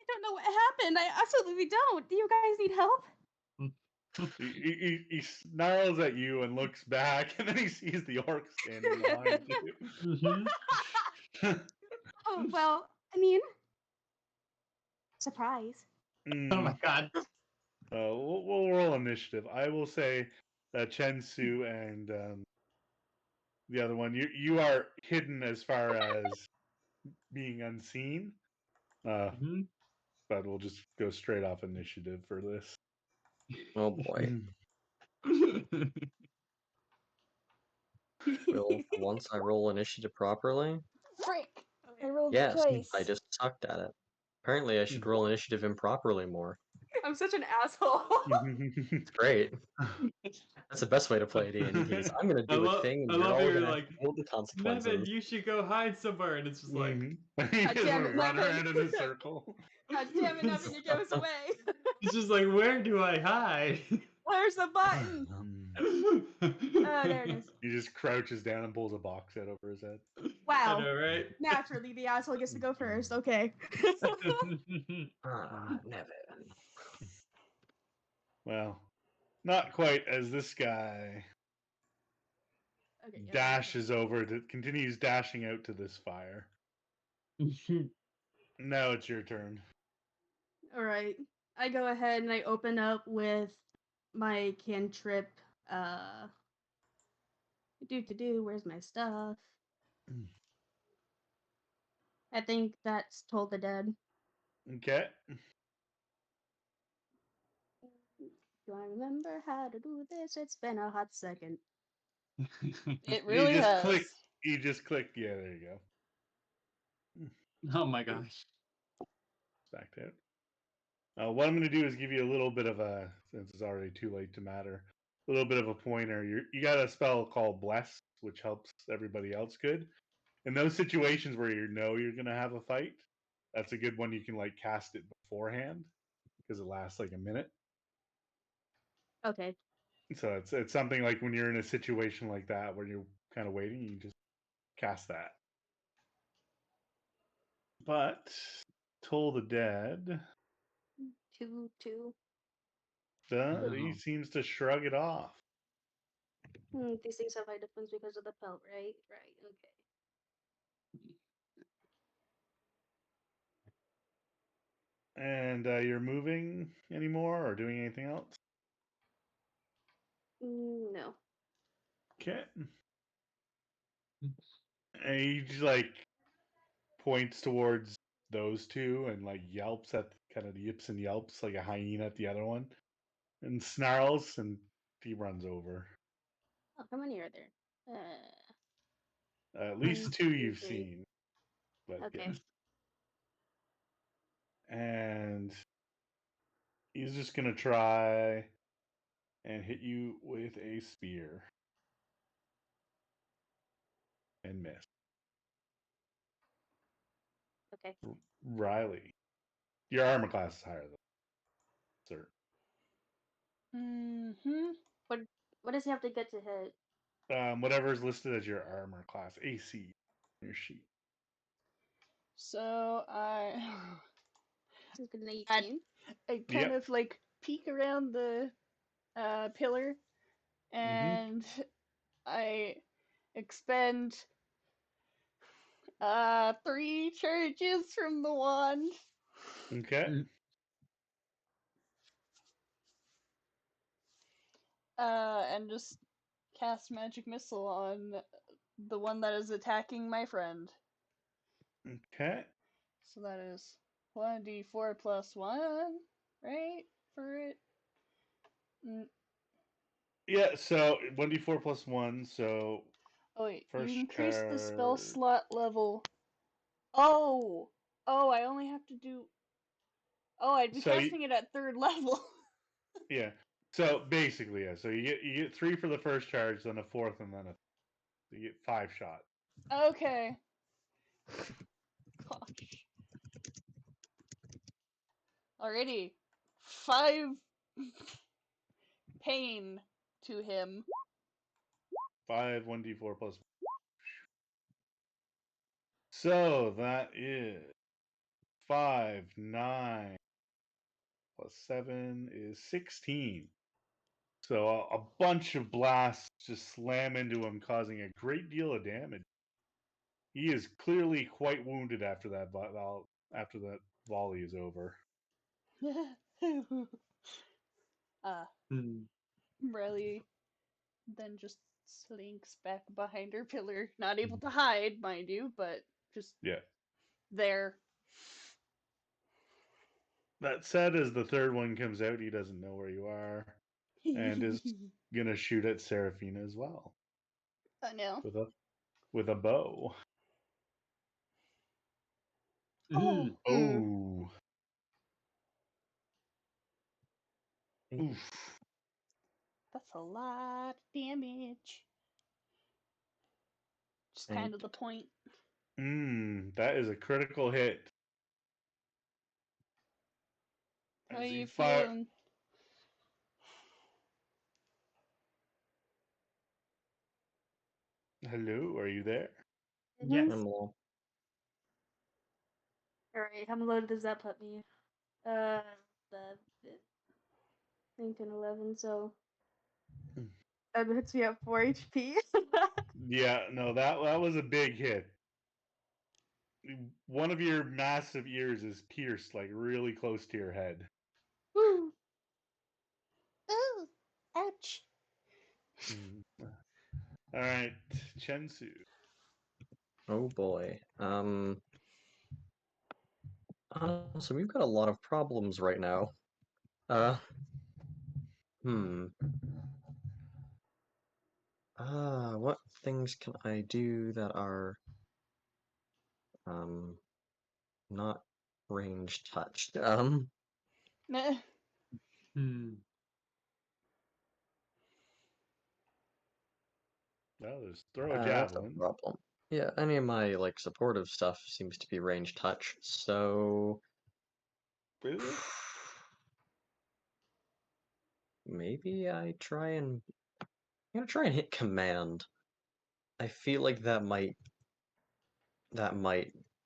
I don't know what happened. I absolutely don't. Do you guys need help? He snarls at you and looks back, and then he sees the orc standing behind you. Oh well, I mean, Surprise. Oh my god. We'll roll initiative. I will say that Chen Su and the other one, you are hidden as far as being unseen. Mhm. But we'll just go straight off initiative for this. Oh boy. Well, for once I roll initiative properly. Frick! I rolled Yes, twice. I just sucked at it. Apparently I should roll initiative improperly more. I'm such an asshole. It's great. That's the best way to play D&D is I'm gonna do a thing and I you're love all you're gonna have like, to deal with the Nevin, consequences. you should go hide somewhere, and it's just like, You God just damn it, run Nevin. around in a circle. God damn it, Nevin, you gave us away. it's just like, where do I hide? Where's the button? Oh, there it is. He just crouches down and pulls a box out over his head. I Wow. know, right? Naturally, the asshole gets to go first. Okay. Nevin. Well, not quite as this guy Okay. Yeah, dashes over to continues dashing out to this fire. Now it's your turn. All right. I go ahead and I open up with my cantrip. Where's my stuff? I think that's Toll the Dead. Okay. Do I remember how to do this? It's been a hot second. It really you just has. click. You just click. Yeah, there you go. Oh my gosh. Backed out. What I'm going to do is give you a little bit of a, since it's already too late to matter, a little bit of a pointer. You got a spell called Bless, which helps everybody else good. In those situations where you know you're going to have a fight, that's a good one. You can like cast it beforehand because it lasts like a minute. Okay. So it's something like when you're in a situation like that where you're kind of waiting, you just cast that. But Toll the Dead, 2-2. he seems to shrug it off. These things have high defense because of the pelt, right? Right. Okay. And you're moving anymore or doing anything else? No. Okay. And he just like points towards those two and like yelps at kind of yips and yelps like a hyena at the other one and snarls and he runs over. Oh, how many are there? At 1, least two 2, you've 3. seen. But Okay. yes. And he's just gonna try and hit you with a spear. And miss. Okay. Riley. Your armor class is higher though, sir. Mm-hmm. What does he have to get to hit? Whatever is listed as your armor class, AC, on your sheet. So This is an I 18. I kind of like peek around the pillar, and I expend 3 charges from the wand. Okay. And just cast magic missile on the one that is attacking my friend. Okay. So that is 1d4 plus 1, right? For it. Yeah, so 1d4 plus 1, so Oh wait, first you increase the spell charge. slot level. Oh! Oh, I only have to do. Oh, I'd be So casting it at 3rd level. yeah. So basically, yeah. So you get 3 for the first charge, then a 4th, and then so you get 5 shots. Okay. Gosh. Alrighty. 5 pain to him. 5 1d4 plus. So that is 5 9 plus 7 is 16. So a bunch of blasts just slam into him, causing a great deal of damage. He is clearly quite wounded after that volley is over. Hmm. Riley then just slinks back behind her pillar, not able to hide, mind you, but just Yeah. there. That said, as the third one comes out, he doesn't know where you are and is gonna shoot at Seraphina as well Oh no. with a bow. Mm. Oh. Eight. Oof. That's a lot of damage. Just kind of the point. That is a critical hit. How are As he you fire. feeling? Hello, are you there? Yes. I'm low. Alright, how low does that put me? The 9, 10, 11, so that hits me at 4 HP. Yeah, no, that was a big hit. One of your massive ears is pierced like really close to your head. Woo! Ooh, ouch. Mm. All right, Chensu. Oh boy. So we've got a lot of problems right now. Hmm. What things can I do that are not range touched? Meh. Hmm. Well, just throw a That's a javelin. problem. Yeah, any of my like supportive stuff seems to be range touch, so maybe I'm gonna try and hit command. I feel like that might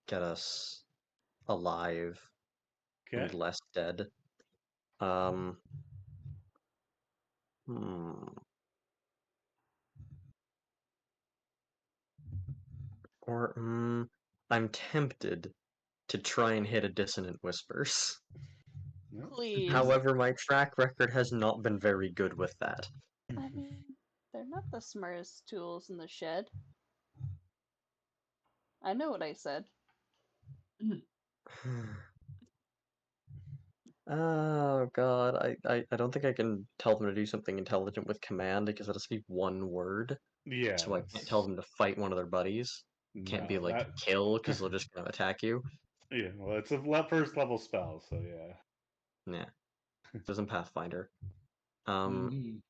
get us alive Okay. and less dead. Hmm. Or I'm tempted to try and hit a dissonant whispers. No. Please. However, my track record has not been very good with that. I mean, they're not the smartest tools in the shed. I know what I said. Oh god, I don't think I can tell them to do something intelligent with command because that has to be one word. Yeah, So I can't tell them to fight one of their buddies. Can't be no, like that. kill because they'll just kind of attack you. Yeah, well, it's a first level spell, so yeah. Nah, doesn't Pathfinder. Um, Mhm.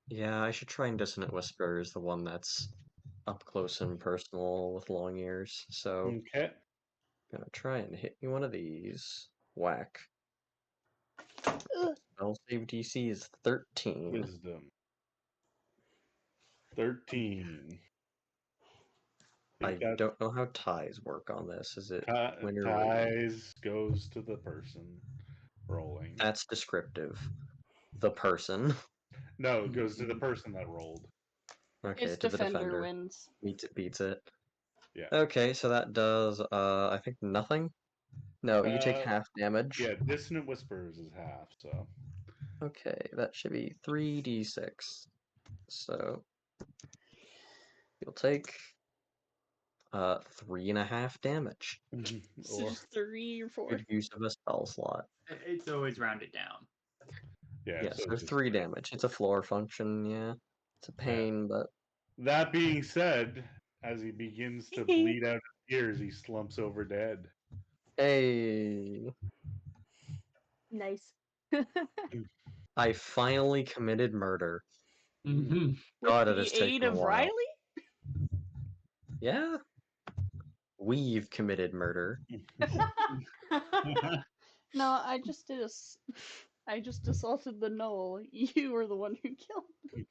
yeah, I should try and Dissonant Whisper is the one that's up close and personal with long ears. So Okay. gonna try and hit you one of these. Whack. Ugh. Spell save DC is 13. Wisdom. 13. I think I that don't know how ties work on this. Is it win or lose? ties goes to the person rolling. That's descriptive. The person. No, it goes to the person that rolled. Okay, It's to the defender defender. wins. Beats it. Yeah. Okay, so that does I think nothing. No, you take Uh, half damage. yeah, Dissonant Whispers is half, so. Okay, that should be 3d6. So you'll take 3.5 damage. So Or just 3 or 4. Good use of a spell slot. It's always rounded down. yeah, Yeah, so so it's just 3 damage. It's a floor function, yeah. It's a yeah. pain, but That being said, as he begins to bleed out his ears, he slumps over dead. hey, Nice. I finally committed murder. Mm-hmm. With God, it the has aid taken a of while. Riley? Yeah, we've committed murder. No, I just did I just assaulted the knoll. You were the one who killed.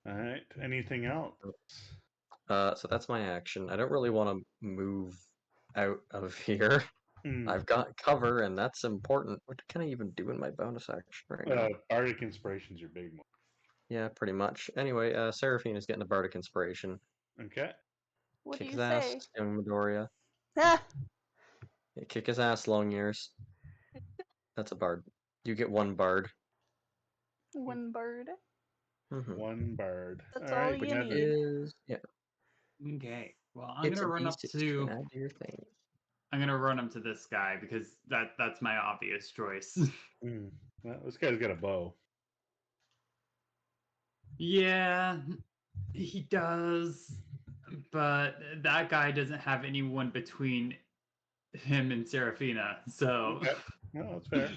All right. Anything else? So that's my action. I don't really want to move out of here. Hmm. I've got cover, and that's important. What can I even do in my bonus action right now? Bardic Inspiration's your big one. Yeah, pretty much. Anyway, Seraphine is getting a bardic inspiration. Okay. What do Kick you his ass, say? young Midoriya. Ah, Kick his ass, long ears. That's a bard. You get one bard. One bird. Mm-hmm. One bird. That's All all right, you have need. Yeah. Okay. Well, I'm It's gonna a run up D6 to. add to your thing. I'm gonna run up to this guy because that's my obvious choice. Well, this guy's got a bow. Yeah, he does, but that guy doesn't have anyone between him and Serafina, so. Okay. No, that's fair.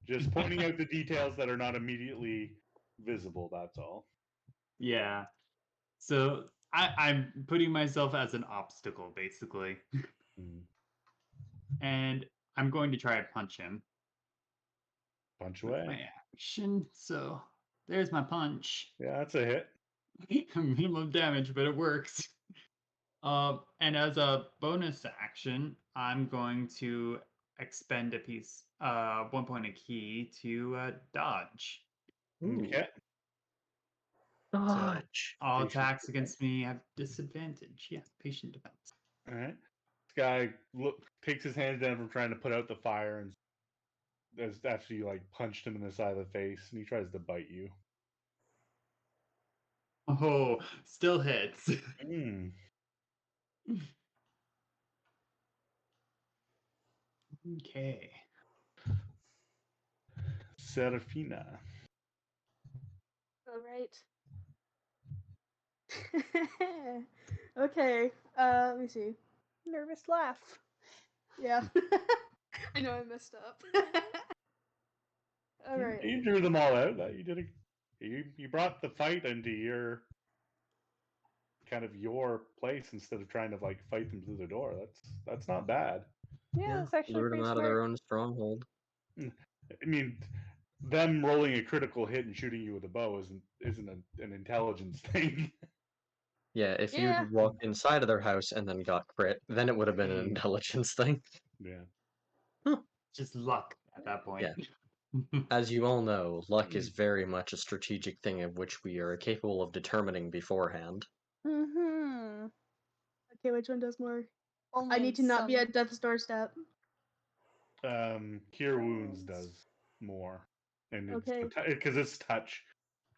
Just pointing out the details that are not immediately visible, that's all. Yeah. So I'm putting myself as an obstacle, basically. Mm. And I'm going to try and punch him Punch with away. my action. So there's my punch. Yeah, that's a hit. Minimum damage, but it works. And as a bonus action, I'm going to expend a piece, 1 point of key to dodge. Okay. Dodge. All Patient attacks defense. against me have disadvantage. Yeah, patient defense. All right. This guy takes his hands down from trying to put out the fire, and after you like punched him in the side of the face, and he tries to bite you. Oh, still hits. Mm. Okay. Serafina. All right. Okay. Let me see. Nervous laugh. Yeah. I know I messed up. All right. You drew them all out. You did you brought the fight into your kind of your place instead of trying to like fight them through the door. That's not bad. Yeah, that's actually lured them pretty out of smart. their own stronghold. I mean, them rolling a critical hit and shooting you with a bow isn't an intelligence thing. Yeah, if Yeah. you'd walked inside of their house and then got crit, then it would have been an intelligence thing. Yeah. Just luck at that point. As you all know, luck is very much a strategic thing of which we are capable of determining beforehand. Mm-hmm. Okay, which one does more? Only I need to not be some- at death's doorstep. Cure wounds does more, and it's Okay. because it's touch,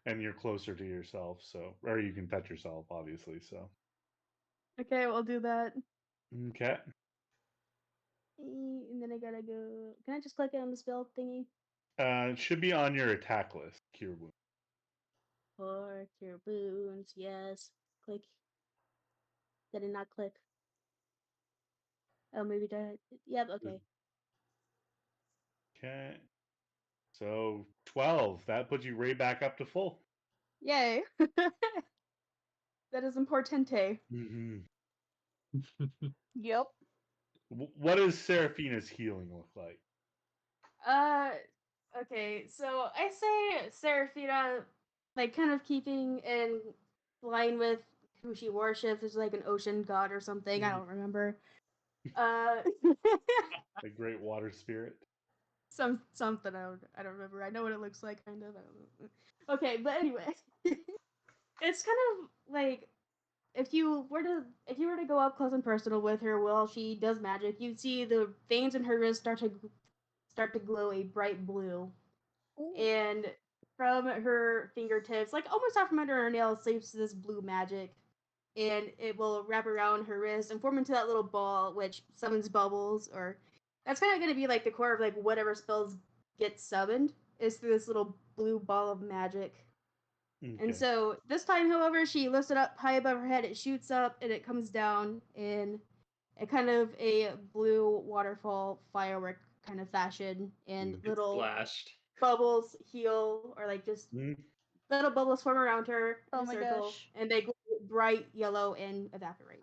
and you're closer to yourself, so or you can touch yourself, obviously. So Okay, we'll do that. okay. And then I gotta go. Can I just click it on the spell thingy? It should be on your attack list. Cure wounds. For cure wounds, yes. Click. Did it not click? Oh, maybe that. Yep. Okay. Okay. So 12. That puts you right back up to full. Yay. That is importante. Mm-hmm. Yep. What does Seraphina's healing look like? Okay, so I say Seraphina, like, kind of keeping in line with who she worships, is like an ocean god or something. I don't remember. Uh, A great water spirit. something I don't remember. I know what it looks like, kind of. I don't know. Okay, but anyway, it's kind of like if you were to go up close and personal with her while she does magic, you'd see the veins in her wrist start to glow a bright blue. Ooh. And from her fingertips, like almost out from under her nails, sleeps this blue magic. And it will wrap around her wrist and form into that little ball, which summons bubbles, or that's kind of going to be like the core of like whatever spells get summoned is through this little blue ball of magic. Okay. And so this time, however, she lifts it up high above her head. It shoots up and it comes down in a kind of a blue waterfall firework kind of fashion, and It's little Splashed. bubbles heal, or like just Mm. little bubbles form around her in Oh a my circle, gosh. and they glow bright yellow and evaporate.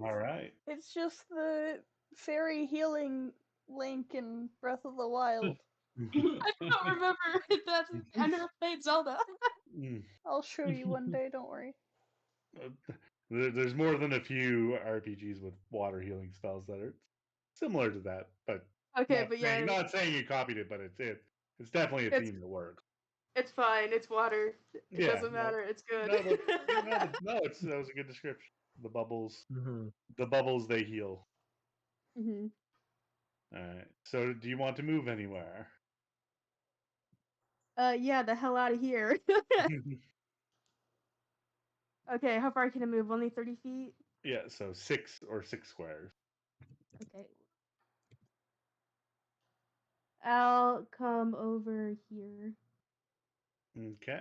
All right. It's just the fairy healing Link in Breath of the Wild. I don't remember if that's. I never played Zelda. Mm. I'll show you one day, don't worry. There's more than a few RPGs with water healing spells that are similar to that, but Okay, but yeah, not saying you copied it, but it's definitely a It's- theme that works. it's fine. It's water. It Yeah, doesn't matter. It's good. No, that was a good description. The bubbles, Mm-hmm. they heal. hmm All right. So, do you want to move anywhere? Yeah, the hell out of here. Okay, how far can I move? Only 30 feet? Yeah. So 6 squares. Okay. I'll come over here. Okay.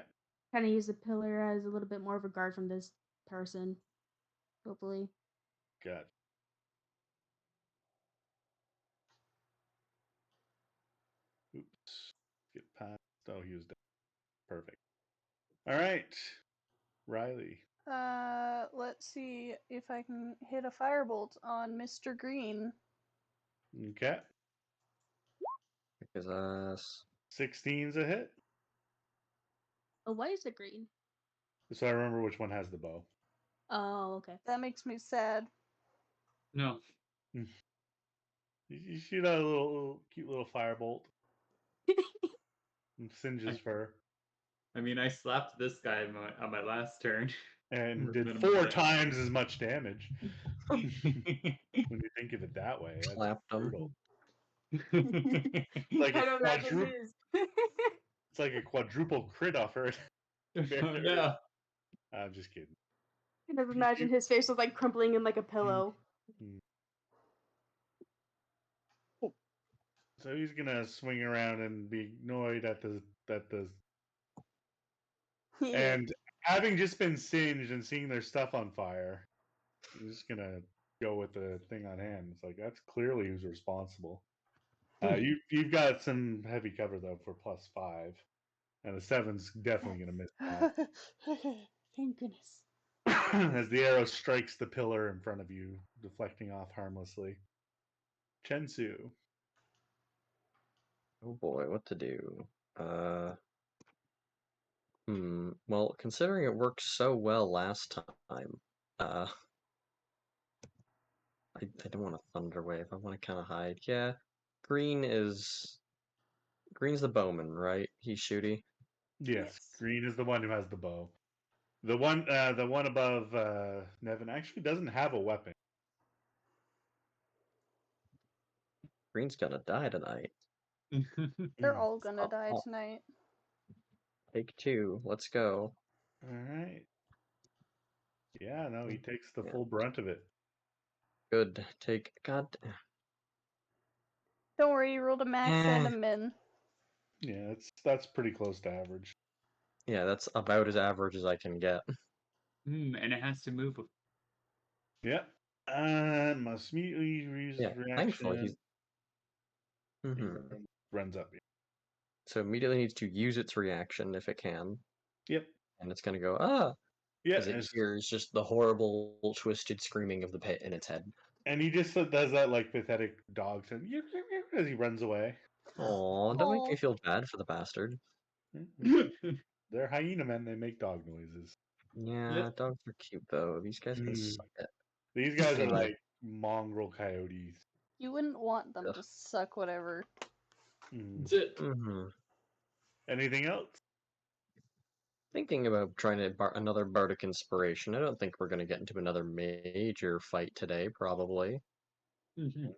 Kind of use the pillar as a little bit more of a guard from this person. Hopefully. Good. Oops. Get past. Oh, he was dead. Perfect. All right. Riley. Let's see if I can hit a firebolt on Mr. Green. Okay. Because us. 16's a hit. Oh, why is it green? So I remember which one has the bow. Oh, okay. That makes me sad. No. You shoot out a little cute little firebolt and singes fur. I mean, I slapped this guy on my last turn. And For did minimal 4 damage. times as much damage. When you think of it that way, that's Clapped him. brutal. Like I a don't imagine his. It's like a quadruple crit off her. Oh no. I'm just kidding. I never imagine his face was like crumpling in like a pillow. Mm. So he's gonna swing around and be annoyed at the Yeah. and having just been singed and seeing their stuff on fire, he's just gonna go with the thing on hand. It's like that's clearly who's responsible. You've got some heavy cover though for +5, and the 7's definitely gonna miss that. Thank goodness. As the arrow strikes the pillar in front of you, deflecting off harmlessly. Chensu. Oh boy, what to do? Well, considering it worked so well last time, I don't want a thunder wave. I want to kind of hide. Yeah, Green's the bowman, right? He's shooty. Yes, Green is the one who has the bow. The one above Nevin actually doesn't have a weapon. Green's gonna die tonight. They're all gonna die Oh, tonight. take 2. Let's go. All right. Yeah, no, he takes the Yeah. full brunt of it. Good. Take. God. Don't worry, you rolled a max and a min. Yeah, that's pretty close to average. Yeah, that's about as average as I can get. And it has to move. Yep. Must immediately use Yeah, thankfully reaction. he's. He Mm-hmm. runs up. So immediately needs to use its reaction if it can. Yep. And it's gonna go Yeah. as it hears just the horrible twisted screaming of the pit in its head. And he just does that like pathetic dog sound as he runs away. Aw, don't make me feel bad for the bastard. They're hyena men. They make dog noises. Yeah, dogs are cute though. These guys can suck it. These guys are Anyway. like mongrel coyotes. You wouldn't want them Ugh. to suck whatever. Mm-hmm. Anything else? Thinking about trying to another bardic inspiration. I don't think we're gonna get into another major fight today, probably. Depends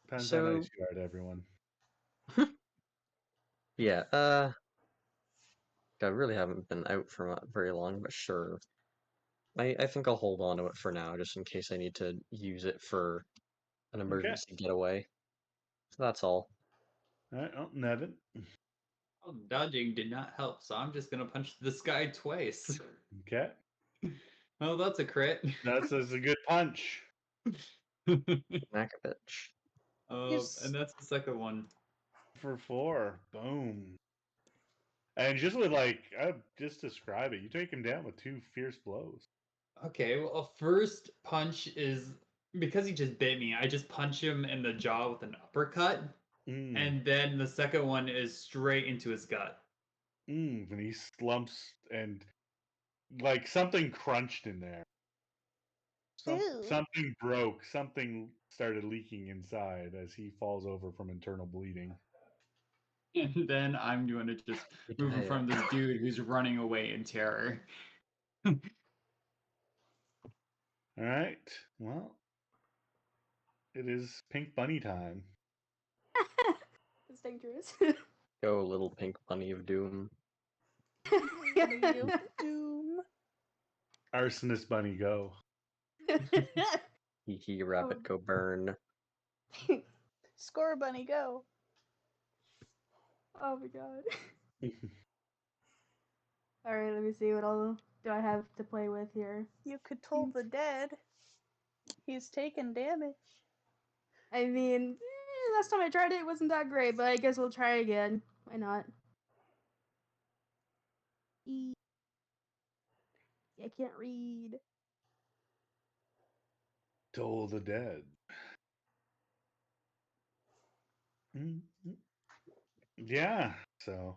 how So- nice you are to everyone. Yeah, I really haven't been out for very long, but sure. I think I'll hold on to it for now, just in case I need to use it for an emergency getaway. So that's all. All right, Nevin. Oh, dodging did not help, so I'm just gonna punch this guy twice. Okay. Oh, that's a crit. That's a good punch. Makovich. And that's the second one. For 4. Boom. And just just describe it. You take him down with 2 fierce blows. Okay, well, first punch is because he just bit me. I just punch him in the jaw with an uppercut, and then the second one is straight into his gut. And he slumps and like something crunched in there. Something broke. Something started leaking inside as he falls over from internal bleeding. And then I'm going to just move in front of this dude who's running away in terror. All right. Well, it is Pink Bunny time. It's dangerous. Go, little pink bunny of doom. Doom. Arsonist bunny, go. Hee hee, rabbit, go burn. Score, bunny, go. Oh my god. Alright, let me see what all do I have to play with here. You could toll the dead. He's taking damage. I mean, last time I tried it wasn't that great, but I guess we'll try again. Why not? I can't read. Toll the dead. Yeah. So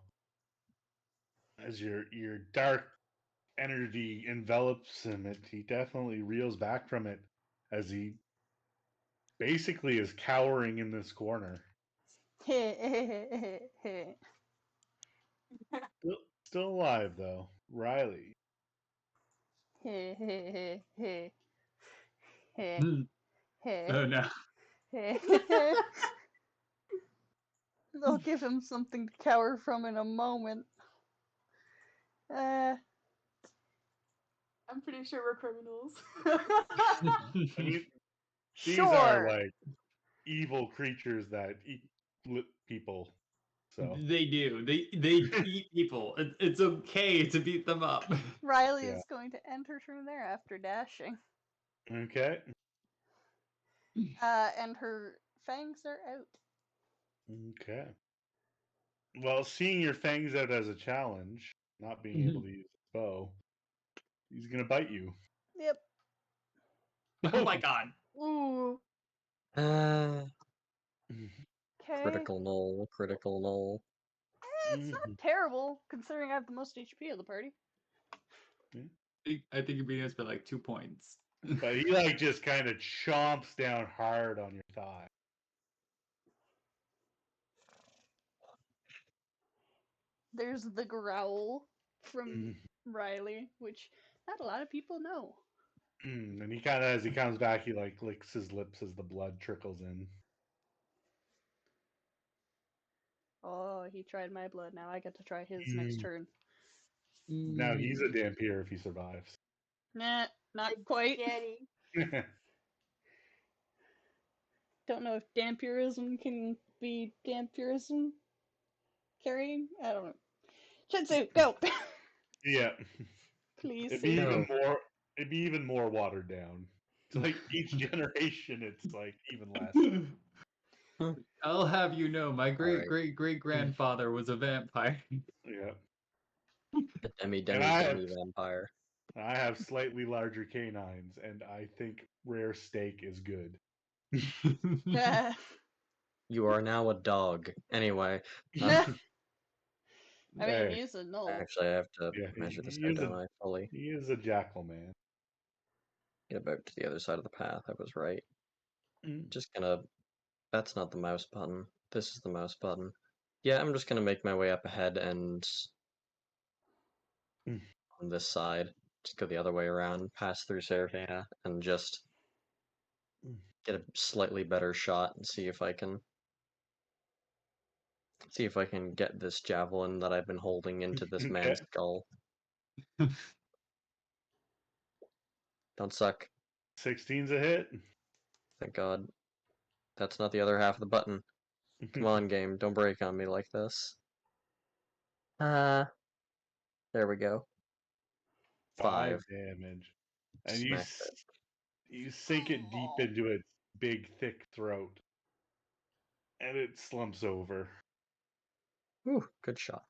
as your dark energy envelops him, he definitely reels back from it as he basically is cowering in this corner. Still alive though. Riley. Oh no. They'll give him something to cower from in a moment. I'm pretty sure we're criminals. I mean, these Sure. are like evil creatures that eat people. So They do. They eat people. It's okay to beat them up. Riley yeah. is going to end her turn there after dashing. Okay. And her fangs are out. Okay. Well, seeing your fangs out as a challenge, not being able to use a bow, he's gonna bite you. Yep. Oh my god. Ooh. Okay. Critical null, critical null. It's not terrible, considering I have the most HP of the party. I think you're beating us by like 2 points. But he like just kind of chomps down hard on your thigh. There's the growl from Riley, which not a lot of people know. And he kind of, as he comes back, he like licks his lips as the blood trickles in. Oh, he tried my blood. Now I get to try his next turn. Now he's a Dampier if he survives. Nah, not quite. Daddy. Don't know if Dampurism can be Dampurism carrying. I don't know. Shinsu, go! Yeah. Please It'd save be me. it'd be even more watered down. It's like each generation, it's like even less. I'll have you know, my great Alright. great great grandfather was a vampire. Yeah. A demi And I vampire. have slightly larger canines, and I think rare steak is good. You are now a dog. Anyway. I mean, Hey, he's a null. Actually, I have to yeah, measure this he out, is don't I, fully? he is a jackal man. Get about to the other side of the path. I was right. Mm. Just gonna... That's not the mouse button. This is the mouse button. Yeah, I'm just gonna make my way up ahead and... Mm. on this side. Just go the other way around, pass through Serafina, and just... get a slightly better shot and see if I can... see if I can get this javelin that I've been holding into this man's Okay. skull. Don't suck. 16's a hit. Thank God. That's not the other half of the button. Come on, game. Don't break on me like this. There we go. 5. 5 damage. And Smacked it. you sink it deep into its big, thick throat. And it slumps over. Ooh, good shot.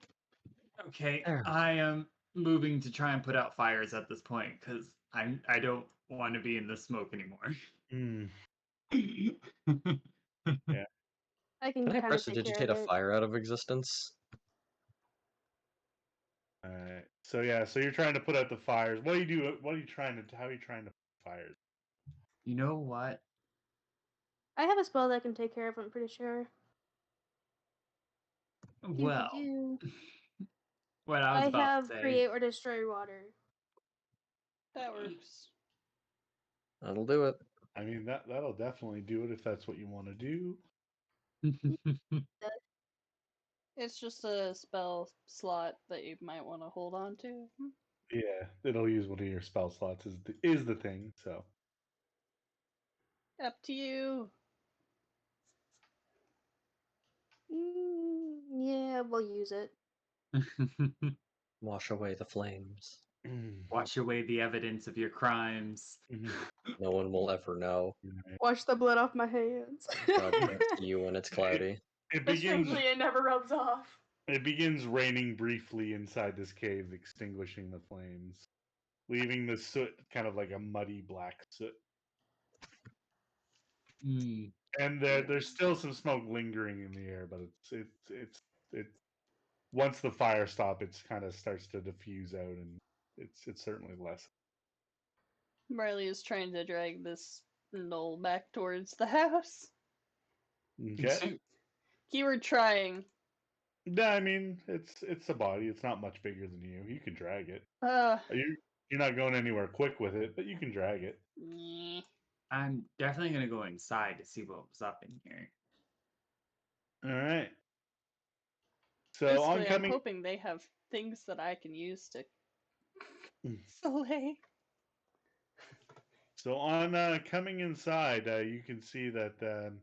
Okay, There. I am moving to try and put out fires at this point because I don't want to be in the smoke anymore. Mm. Yeah. I can Can I kind of take care prestidigitate of a it. fire out of existence? Alright. So yeah, so you're trying to put out the fires. What do you do? What are you trying to? How are you trying to put fires? You know what? I have a spell that can take care of it, I'm pretty sure. Well, Do. what I was I about have to say. create or destroy water. That works. That'll do it. I mean that'll definitely do it if that's what you want to do. It's just a spell slot that you might want to hold on to. Yeah, it'll use one of your spell slots is the thing. So Up to you. Yeah, we'll use it. Wash away the flames. Wash away the evidence of your crimes. No one will ever know. Wash the blood off my hands. God can't see you when it's cloudy. It begins. Strangely, it never rubs off. It begins raining briefly inside this cave, extinguishing the flames, leaving the soot kind of like a muddy black soot. Mm. And there's still some smoke lingering in the air, but it's once the fire stops, it kind of starts to diffuse out, and it's certainly less. Marley is trying to drag this knoll back towards the house. Okay. Keyword trying. No, I mean it's a body. It's not much bigger than you. You can drag it. Uh, You're not going anywhere quick with it, but you can drag it. yeah. I'm definitely gonna go inside to see what was up in here. All right. So Basically, I'm oncoming. hoping they have things that I can use to Mm. slay. So on coming inside, you can see that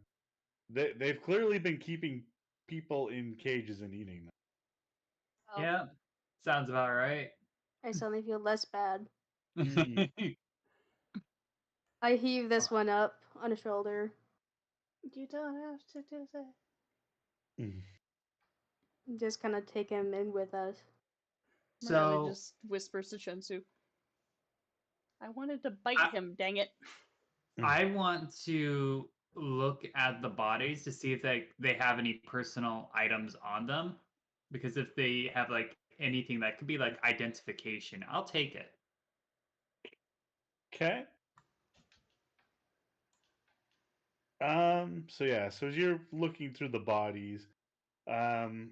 they've clearly been keeping people in cages and eating them. Oh, Yeah, sounds about right. I suddenly feel less bad. Mm. I heave this one up on a shoulder. You don't have to do that. Mm. Just kind of take him in with us. Marley So just whispers to Shensu. I wanted to bite I, him, dang it. I want to look at the bodies to see if they have any personal items on them. Because if they have like anything that could be like identification, I'll take it. Okay. So yeah. So as you're looking through the bodies, um,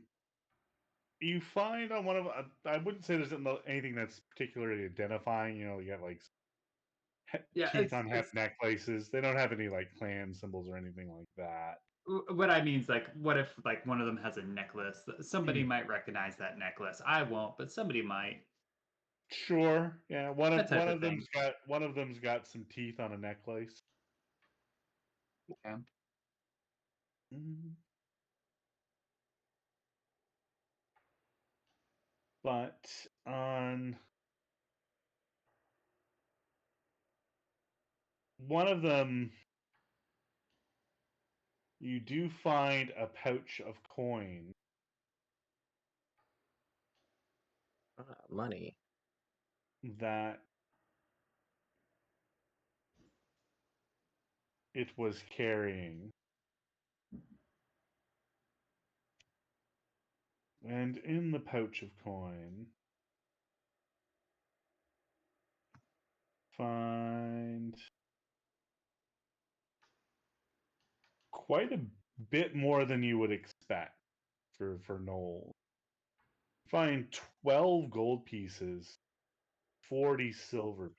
you find on one of I wouldn't say there's anything that's particularly identifying. You know, you got like Yeah, teeth on hep necklaces. They don't have any like clan symbols or anything like that. what I mean is like, what if like one of them has a necklace? Somebody Mm. might recognize that necklace. I won't, but somebody might. Sure. Yeah. One That of type of thing. one of them's got some teeth on a necklace. Okay. Mm. But on one of them, you do find a pouch of coin Money. that it was carrying. And in the pouch of coin, find quite a bit more than you would expect for Noel. Find 12 gold pieces, 40 silver.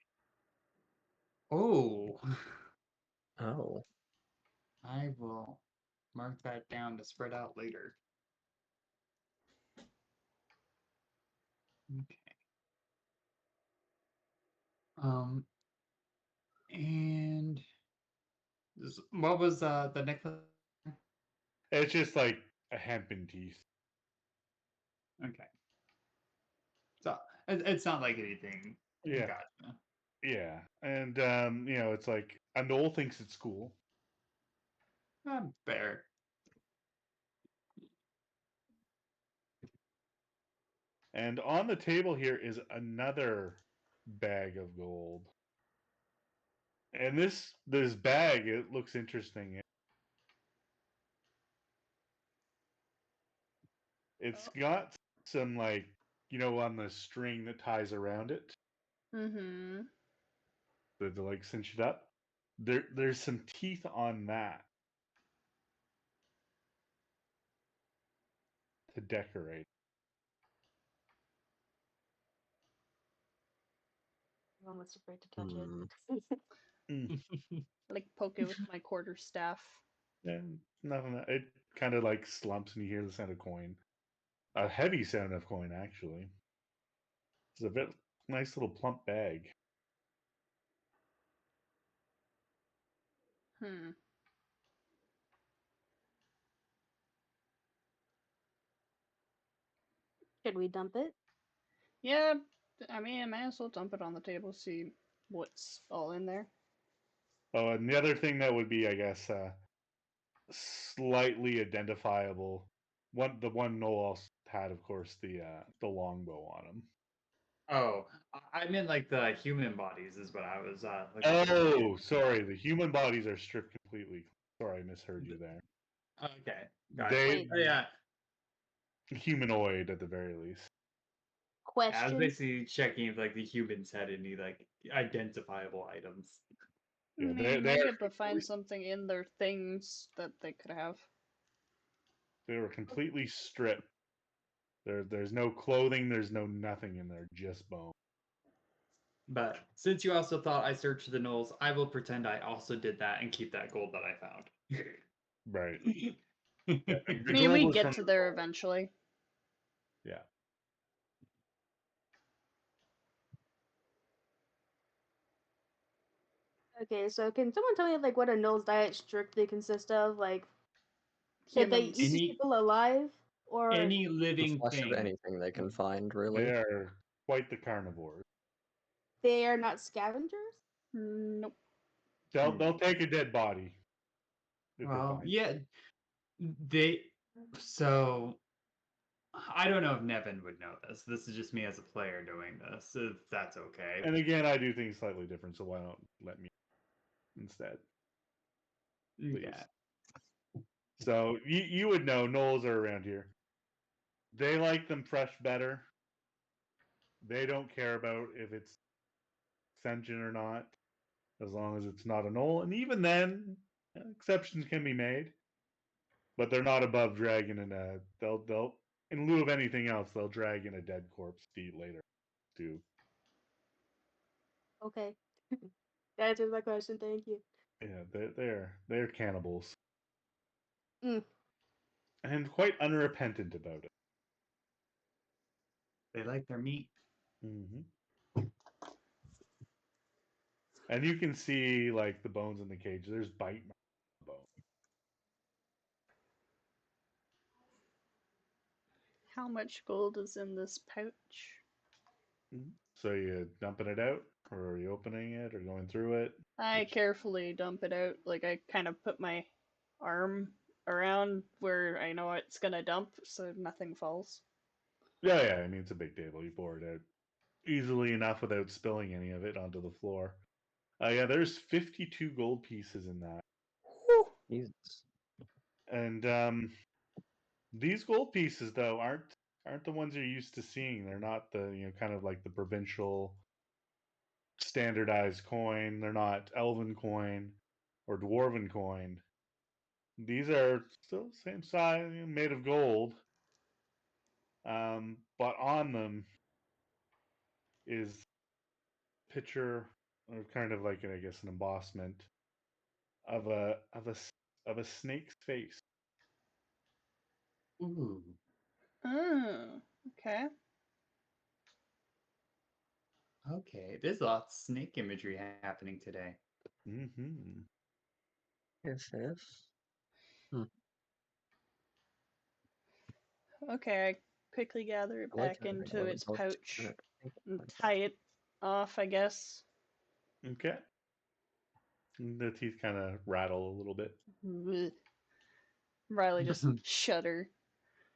Oh, Oh. I will mark that down to spread out later. Okay. And what was the necklace? It's just like a hempen teeth. Okay. So it's not like anything. Yeah. Gotcha. Yeah. And it's like a Noel thinks it's cool. Fair. And on the table here is another bag of gold. And this bag, it looks interesting. It's got some like, on the string that ties around it, Mm-hmm. to like cinch it up. There's some teeth on that to decorate. I'm almost afraid to touch Hmm. it. Mm. Like poke it with my quarter staff. Yeah, nothing. It kind of like slumps, and you hear the sound of coin. A heavy sound of coin, actually. It's a bit nice little plump bag. Hmm. Should we dump it? Yeah, I mean, I might as well dump it on the table, see what's all in there. Oh, and the other thing that would be, I guess, slightly identifiable. The one Noel also had, of course, the longbow on him. Oh, I meant like the human bodies is what I was looking for. Oh, sorry. The human bodies are stripped completely. Sorry, I misheard you there. Okay, gotcha. They Wait. Oh, yeah, humanoid at the very least. I was Question. basically checking if like the humans had any like identifiable items. I Yeah, mean, you they might be able to find something in their things that they could have. they were completely stripped. There's no clothing. There's no nothing in there. Just bone. But since you also thought I searched the knolls, I will pretend I also did that and keep that gold that I found. Right. I Yeah, the mean, gold we was get from to the there gold. eventually. Yeah. Okay, so can someone tell me like what a Noel's diet strictly consists of? Like, can they Humans. eat people alive, or Any The living flesh of thing. anything they can find, They really. are quite the carnivores. they are not scavengers? Nope. They'll take a dead body if they Well, find. yeah, they. So I don't know if Nevin would know this. This is just me as a player doing this. If that's okay. And again, I do things slightly different, so why don't let me instead, please? Yeah. So you would know Knolls are around here. They like them fresh better. They don't care about if it's sentient or not, as long as it's not a knoll. And even then, exceptions can be made. But they're not above dragging in a. They'll in lieu of anything else, they'll drag in a dead corpse to eat later too. Okay, that answers my question. Thank you. Yeah, they're cannibals Mm. and quite unrepentant about it. They like their meat. Mm-hmm. And you can see like the bones in the cage. There's bite marks on the bone. How much gold is in this pouch? Mm-hmm. So you dumping it out, or are you opening it, or going through it? I Which- carefully dump it out. Like, I kind of put my arm around where I know it's gonna dump so nothing falls. yeah. I mean, it's a big table. You pour it out easily enough without spilling any of it onto the floor. Yeah, there's 52 gold pieces in that, Jesus. and these gold pieces though aren't the ones you're used to seeing. They're not the kind of like the provincial standardized coin. They're not elven coin or dwarven coin. These are still same size, made of gold. But on them is picture or kind of like I guess an embossment of a snake's face. Ooh. Oh, okay. Okay. There's lots of snake imagery happening today. Mm-hmm. Yes. Hmm. Okay, I quickly gather it I like back having into all the its dogs pouch turn it and like that. tie it off, I guess. Okay. The teeth kind of rattle a little bit. Blech. Riley just shudder.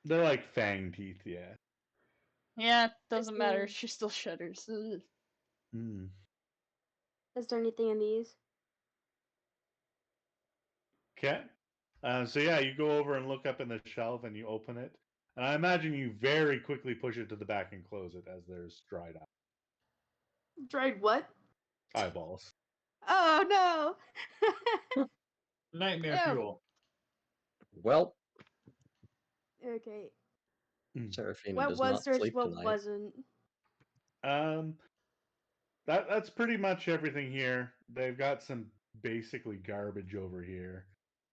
They're like fang teeth, yeah. Yeah, doesn't matter. there- She still shudders. Ugh. Mm. Is there anything in these? Okay. So yeah, you go over and look up in the shelf and you open it. And I imagine you very quickly push it to the back and close it as there's dried Dried what? eyeballs. Oh no! Nightmare Ew. fuel. Well, Okay. Seraphina What does was not searched? sleep What tonight. wasn't? Um, that's pretty much everything here. They've got some basically garbage over here,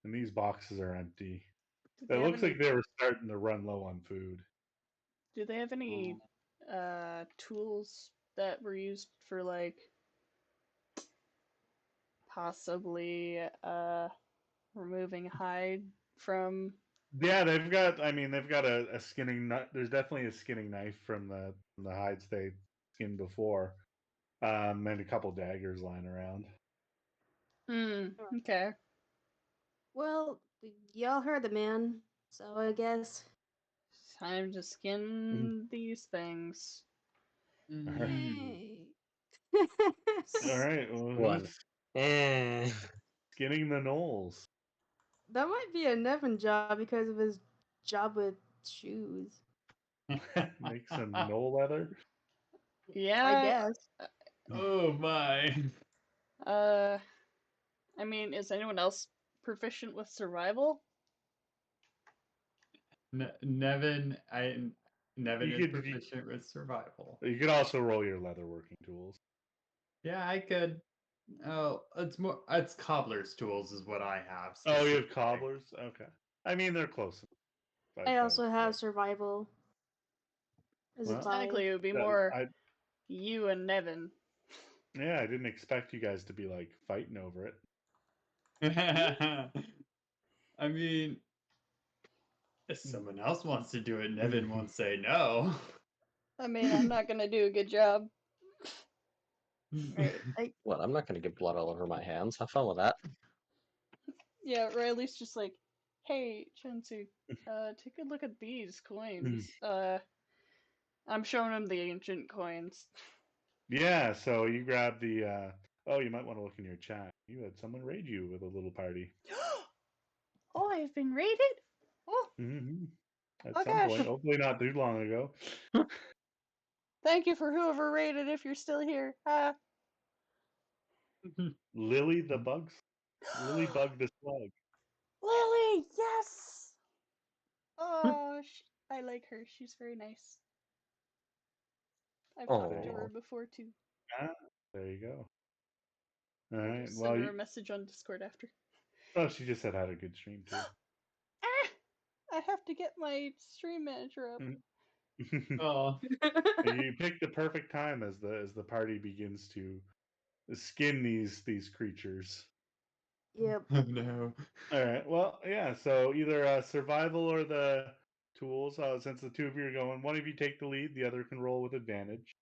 and these boxes are empty. Did It they have looks any? like they were starting to run low on food. Do they have any tools that were used for like possibly removing hide from? Yeah, they've got. I mean, they've got a skinning knife. There's definitely a skinning knife from the hides they skinned before, and a couple daggers lying around. Okay. Well, y'all heard the man, so I guess. Time to skin these things. All right. Yay. All right. Well, One. who's Eh. skinning the knolls? That might be a Nevin job because of his job with shoes. Make some knoll leather. Yeah. I guess. Oh my. I mean, is anyone else proficient with survival? Nevin You is could proficient with survival. you could also roll your leatherworking tools. Yeah, I could. Oh, it's cobbler's tools is what I have. Oh, you have specifically. cobblers. Okay. I mean, they're close. I also have survival as a Well, five. Technically, it would be that, more I you and Nevin. yeah, I didn't expect you guys to be like fighting over it. I mean, if someone else wants to do it, Nevin won't say no. I mean, I'm not gonna do a good job. Right. What? I'm not going to get blood all over my hands. Have fun with that. Yeah, Riley's just like, hey, Chensu, take a look at these coins. I'm showing him the ancient coins. Yeah, so you grab the. Oh, you might want to look in your chat. You had someone raid you with a little party. Oh, I've been raided? Oh, Hmm At oh some gosh. point, hopefully not too long ago. Thank you for whoever raided if you're still here. Lily the bugs. Lily bug the slug. Lily, yes! Oh, I like her. She's very nice. I've talked to her Oh. before too. Ah, there you go. All I'll right. just Well, send her a message on Discord after. oh, she just said had a good stream too. Ah! I have to get my stream manager up. Oh. You picked the perfect time as the party begins to skin these creatures. Yep. Oh no. All right. Well, yeah. So either survival or the tools. Since the two of you are going, one of you take the lead, the other can roll with advantage.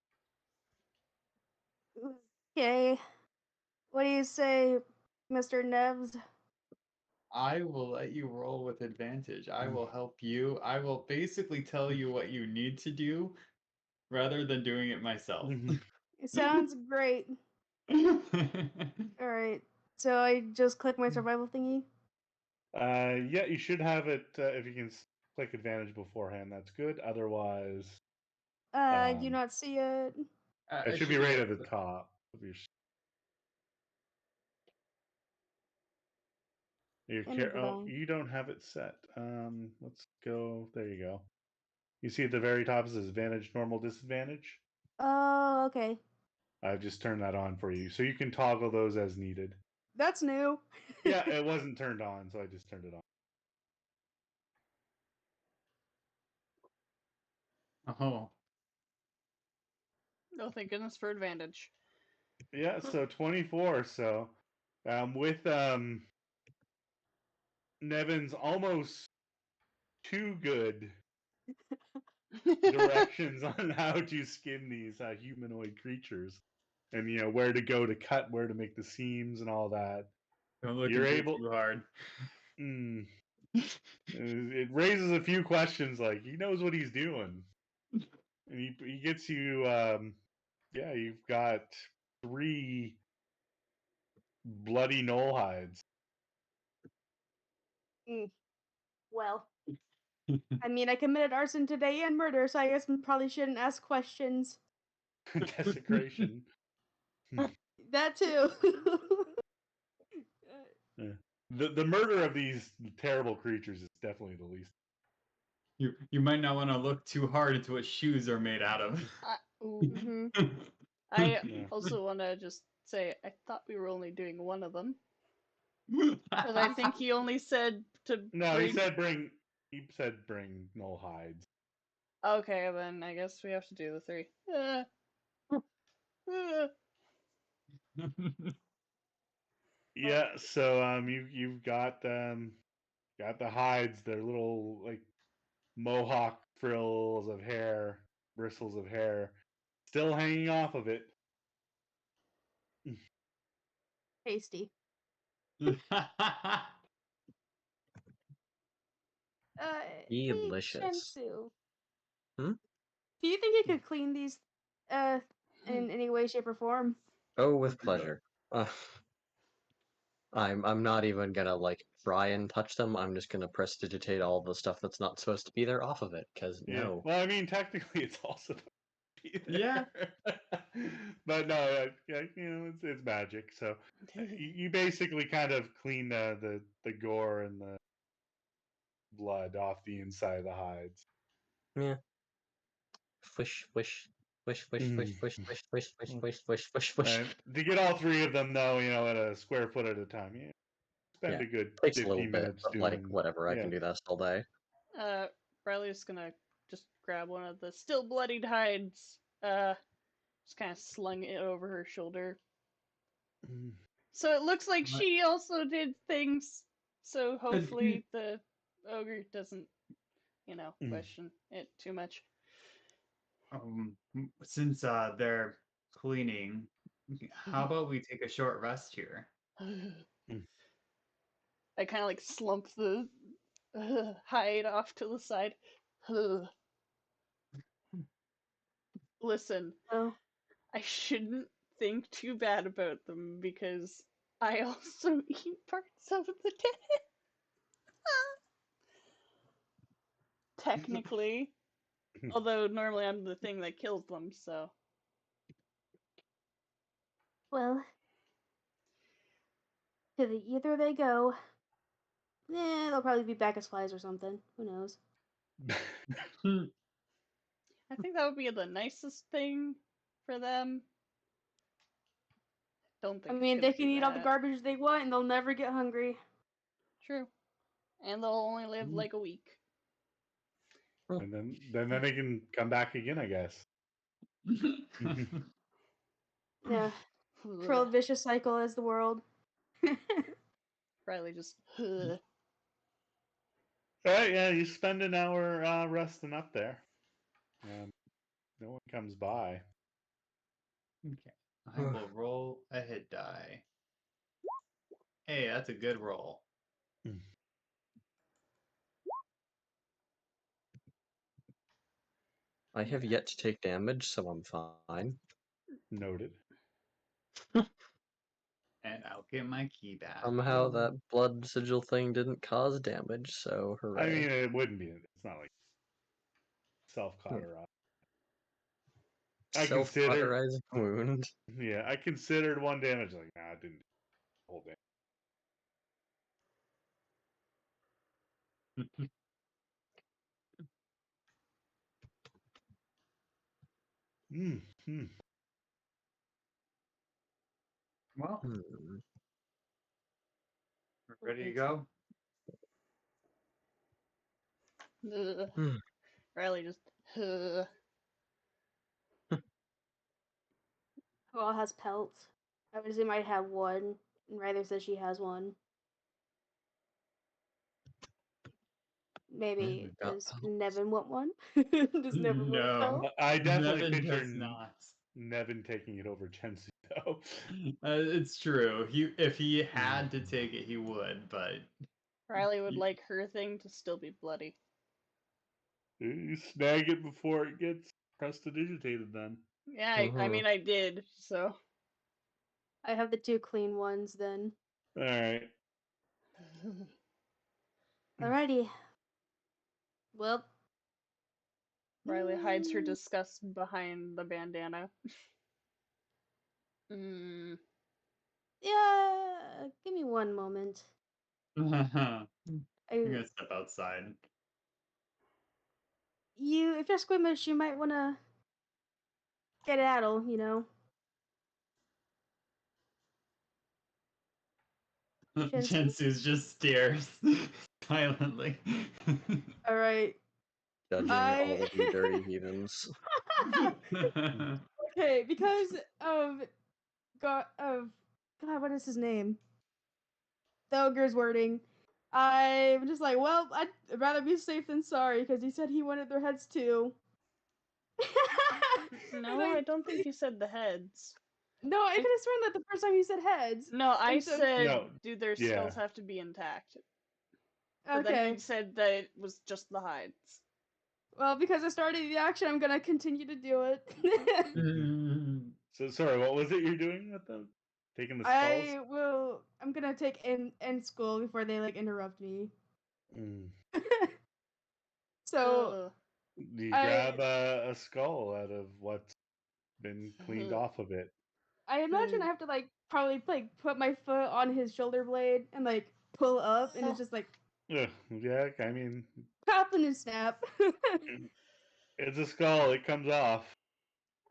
Okay. What do you say, Mr. Nevs? I will let you roll with advantage. I will help you. I will basically tell you what you need to do rather than doing it myself. It sounds great. Alright. So I just click my survival thingy? Yeah, you should have it if you can click advantage beforehand. That's good. Otherwise, Do not see it. it should be right at the top of your. Oh, you don't have it set. Let's go. There you go. You see at the very top it says advantage, normal, disadvantage. Oh, okay. I've just turned that on for you, so you can toggle those as needed. That's new. Yeah, it wasn't turned on, so I just turned it on. Oh. Oh, thank goodness for advantage. Yeah, so 24. So, with Nevin's almost too good directions on how to skin these humanoid creatures, and where to go to cut, where to make the seams, and all that. Don't look You're into it able. too hard. It raises a few questions, like he knows what he's doing, and he gets you. Yeah, you've got 3 bloody knoll hides. Well, I mean, I committed arson today and murder, so I guess we probably shouldn't ask questions. Desecration. That too. Yeah. The murder of these terrible creatures is definitely the least. You might not want to look too hard into what shoes are made out of. I Yeah. also want to just say I thought we were only doing one of them. Because I think he only said to No, bring. he said bring. He said bring knoll hides. Okay, then I guess we have to do the 3. Yeah, so you've got the hides, they're little like mohawk frills of hair, bristles of hair, still hanging off of it. Tasty. Hey, Delicious. Shensu. Hmm? Do you think you could clean these in any way, shape, or form? Oh, with pleasure. I'm not even gonna like try and touch them. I'm just gonna prestidigitate all the stuff that's not supposed to be there off of it, because Yeah. no. Well, I mean, technically, it's also be Yeah. there. But no, yeah, it's magic. So you basically kind of clean the gore and the blood off the inside of the hides. Yeah. Swish, swish, swish, swish, swish, Mm. swish, swish, swish, swish, swish, swish, swish, swish. And to get all 3 of them, though, at a square foot at a time, you spend Yeah. a good Takes a little 15 bit, minutes but like doing. whatever, I Yeah. can do that all day. Riley's gonna just grab one of the still bloodied hides, just kind of slung it over her shoulder. Mm. So it looks like What? she also did things. So hopefully the ogre doesn't, question it too much. Since they're cleaning, how about we take a short rest here? I kind of like slump the hide off to the side. Listen, Oh, I shouldn't think too bad about them because I also eat parts of the dead. Technically. Although normally I'm the thing that kills them, so. well, to the either they go. They'll probably be back as flies or something. Who knows? I think that would be the nicest thing for them. Don't I think it's mean, gonna they be can eat all the that. garbage they want and they'll never get hungry. True. And they'll only live like a week. And then they can come back again, I guess. Yeah. Cruel vicious cycle as the world. Riley just. All right, yeah, you spend an hour resting up there. No one comes by. Okay, I will roll a hit die. Hey, that's a good roll. I have yet to take damage, so I'm fine. Noted. And I'll get my key back. Somehow that blood sigil thing didn't cause damage, so hooray. I mean, it wouldn't be. It's not like self-cauterized. I considered. Self-cauterizing wound. Yeah, I considered 1 damage. Like, nah, I didn't do the whole damage. Well, Hmm. we're ready to go. Riley just. Who all has pelts? I would assume I have one, and Ryder says she has one. Maybe We've got does pelts. Nevin want one? Does Nevin want a No. pelt? I definitely Nevin picture does not. Nevin taking it over Chensu, though. It's true. If he had to take it, he would. But Riley would like her thing to still be bloody. You snag it before it gets prestidigitated, then. Yeah, I mean, I did, so. I have the 2 clean ones then. All right. Alrighty. Well. Riley hides her disgust behind the bandana. Yeah, give me 1 moment. I'm gonna step outside. If you're squeamish, you might want to get addle, Shensu? Jensu's just stares silently. Alright. judging all of you dirty heathens. Okay, because of God, what is his name? The ogre's wording. I'm just like, well, I'd rather be safe than sorry, because he said he wanted their heads too. No, I don't think you said the heads. No, I could have sworn that the first time he said heads. No, I And so- said, No, do their yeah. skulls have to be intact? But then Okay. you said that it was just the hides. Well, because I started the action, I'm gonna continue to do it. So sorry, what was it you're doing with them? Taking the skulls? I'm gonna take end school before they like interrupt me. Mm. So Ugh. You I- grab a skull out of what's been cleaned off of it. I imagine I have to like probably like put my foot on his shoulder blade and like pull up, and it's just like Yeah, I mean, happen and snap. it's a skull. It comes off.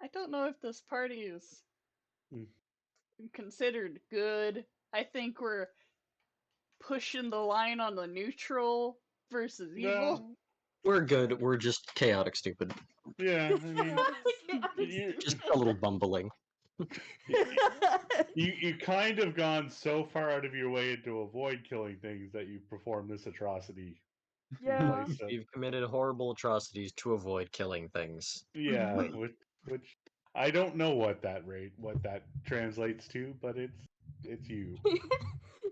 I don't know if this party is Mm. considered good. I think we're pushing the line on the neutral versus evil. No, We're good. We're just chaotic stupid. yeah, I mean, you, Just a little bumbling. you kind of gone so far out of your way to avoid killing things that you perform this atrocity. Yeah. Place of, We've committed horrible atrocities to avoid killing things. yeah, Wait. which I don't know what that translates to, but it's you.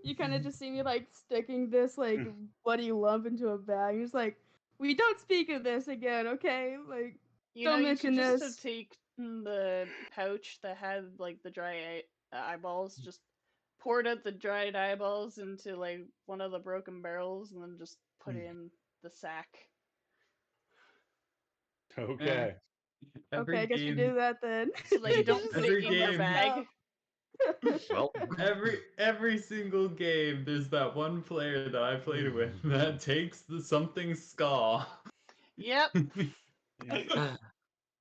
You kind of just see me like sticking this like bloody lump into a bag. He's like, we don't speak of this again, okay? Like, You know, don't you could mention just this. have taken the pouch that had like the dry eyeballs, just poured out the dried eyeballs into like one of the broken barrels, and then just put in the sack. Okay. Okay, I guess we do that then. So that you don't Just put it Every in your game- bag. Well, Every single game, there's that one player that I played with that takes something's skull. Yep.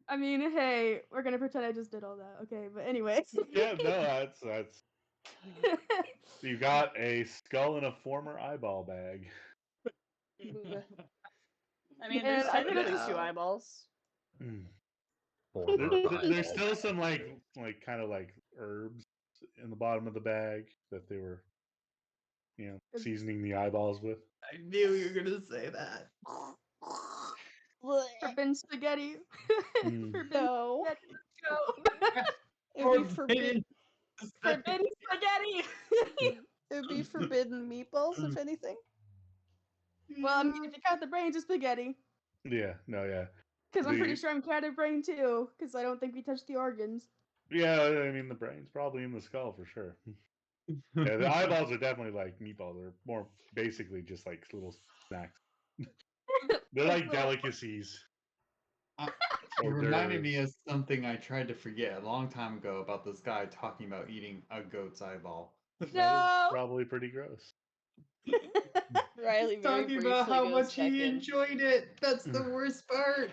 I mean, hey, we're gonna pretend I just did all that, okay? But anyway. Yeah, no, that's you got a skull in a former eyeball bag. I mean, And there's I could've- technically two eyeballs. There's still some like kind of like herbs in the bottom of the bag that they were, seasoning the eyeballs with. I knew you were gonna say that. Forbidden spaghetti. Mm. Forbidden No. spaghetti. Let's go. It would be forbidden. Forbidden spaghetti. It would be forbidden meatballs, if anything. Well, I mean, if you count the brains, it's spaghetti. Yeah, no, yeah. Because I'm pretty The- sure I'm counting brain too. Because I don't think we touched the organs. Yeah, I mean the brain's probably in the skull for sure. Yeah, the eyeballs are definitely like meatballs. They're more basically just like little snacks. They're like delicacies. It Hors reminded me d'oeuvres. of something I tried to forget a long time ago about this guy talking about eating a goat's eyeball. That is No. probably pretty gross. Riley very Talking briefly about how goes much back he in. enjoyed it. That's the worst part.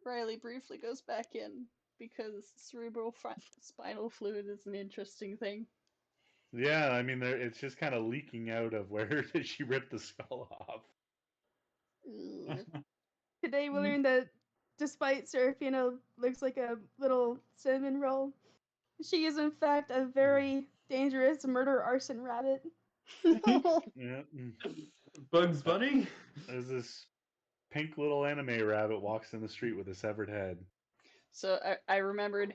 Riley briefly goes back in because cerebral spinal fluid is an interesting thing. Yeah, I mean, it's just kind of leaking out of where did she rip the skull off? Ugh. Today we learned that despite Serafina looks like a little cinnamon roll, she is in fact a very dangerous murder arson rabbit. No. Yeah. Bugs Bunny? There's this pink little anime rabbit walks in the street with a severed head. So I remembered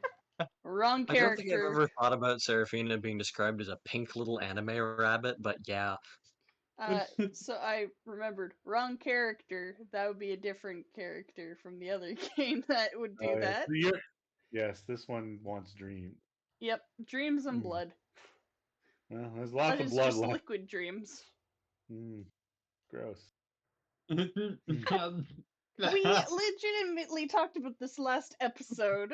wrong I don't think I've character. ever thought about Seraphina being described as a pink little anime rabbit, but yeah. So I remembered wrong character. That would be a different character from the other game that would do Oh, yeah. that. So yes, this one wants dream. Yep, dreams and Mm. blood. Well, there's But lots of it's blood just left. liquid dreams. Gross. We legitimately talked about this last episode.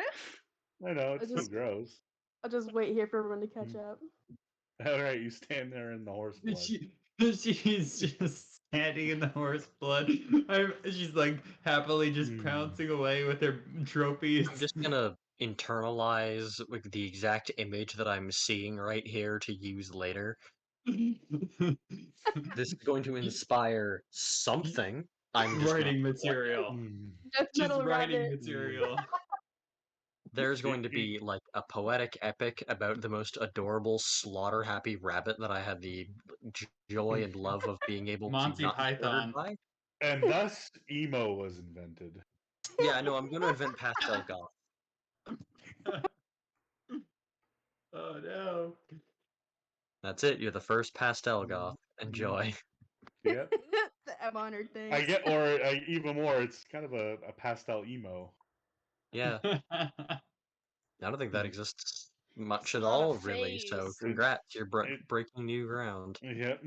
I know, it's still just- gross. I'll just wait here for everyone to catch up. Alright, you stand there in the horse blood. She's just standing in the horse blood. She's like happily just pouncing away with her trophies. I'm just gonna internalize like the exact image that I'm seeing right here to use later. This is going to inspire something. I'm just writing not. material. Death Just metal writing rabbit. material. There's going to be like a poetic epic about the most adorable slaughter happy rabbit that I had the joy and love of being able to Monty not be ordered Python. by. And thus emo was invented. Yeah, no, I'm gonna invent pastel goth. Oh no. That's it. You're the first pastel goth. Enjoy. Yep. I'm honored, I thanks. get, or even more, it's kind of a pastel emo. Yeah, I don't think that Mhm. exists much It's at not a all, really. So phase. congrats, you're It- breaking new ground. Yep.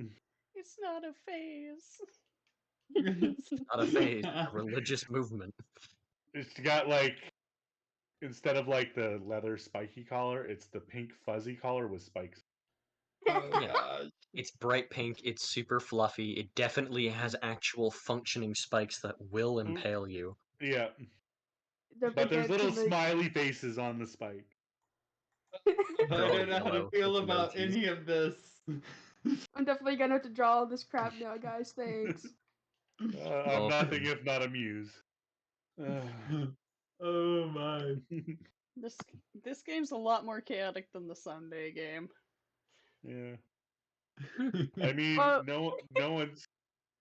It's not a phase. Not a phase, a religious movement. It's got like, instead of like the leather spiky collar, it's the pink fuzzy collar with spikes. Oh Yeah. gosh. It's bright pink. It's super fluffy. It definitely has actual functioning spikes that will Ooh. impale you. Yeah. Don't But there's forget to little smiley faces on the spike. I They're all don't know how to yellow feel with about emojis. any of this. I'm definitely gonna have to draw all this crap now, guys. Thanks. I'm Oh, nothing if not amused. Oh my. This game's a lot more chaotic than the Sunday game. Yeah. I mean, Well- no one's.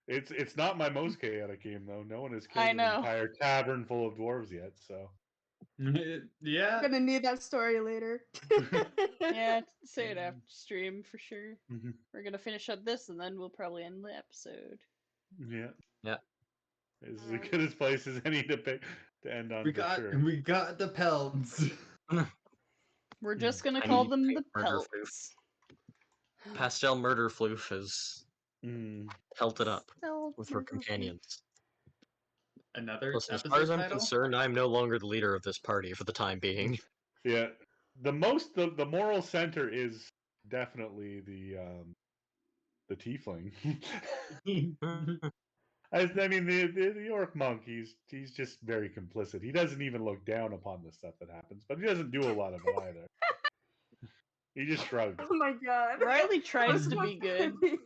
It's not my most chaotic game though. No one has I killed an know. entire tavern full of dwarves yet. So Yeah. I'm gonna need that story later. Yeah, say it after stream for sure. Mhm. We're gonna finish up this and then we'll probably end the episode. Yeah. Yeah. This is as good as place as any to end on We for got sure. we got the pelts. We're just gonna Tiny call them pink the murder floof. pelts. Pastel murder floof is Mm. pelted up Spell with her murder companions. Another Listen, as far as episode I'm title? concerned, I'm no longer the leader of this party for the time being. Yeah. The moral center is definitely the tiefling. I mean the orc monk. He's just very complicit. He doesn't even look down upon the stuff that happens, but he doesn't do a lot of it either. He just shrugs. Oh my god. Riley I tries was to be supposed good. be-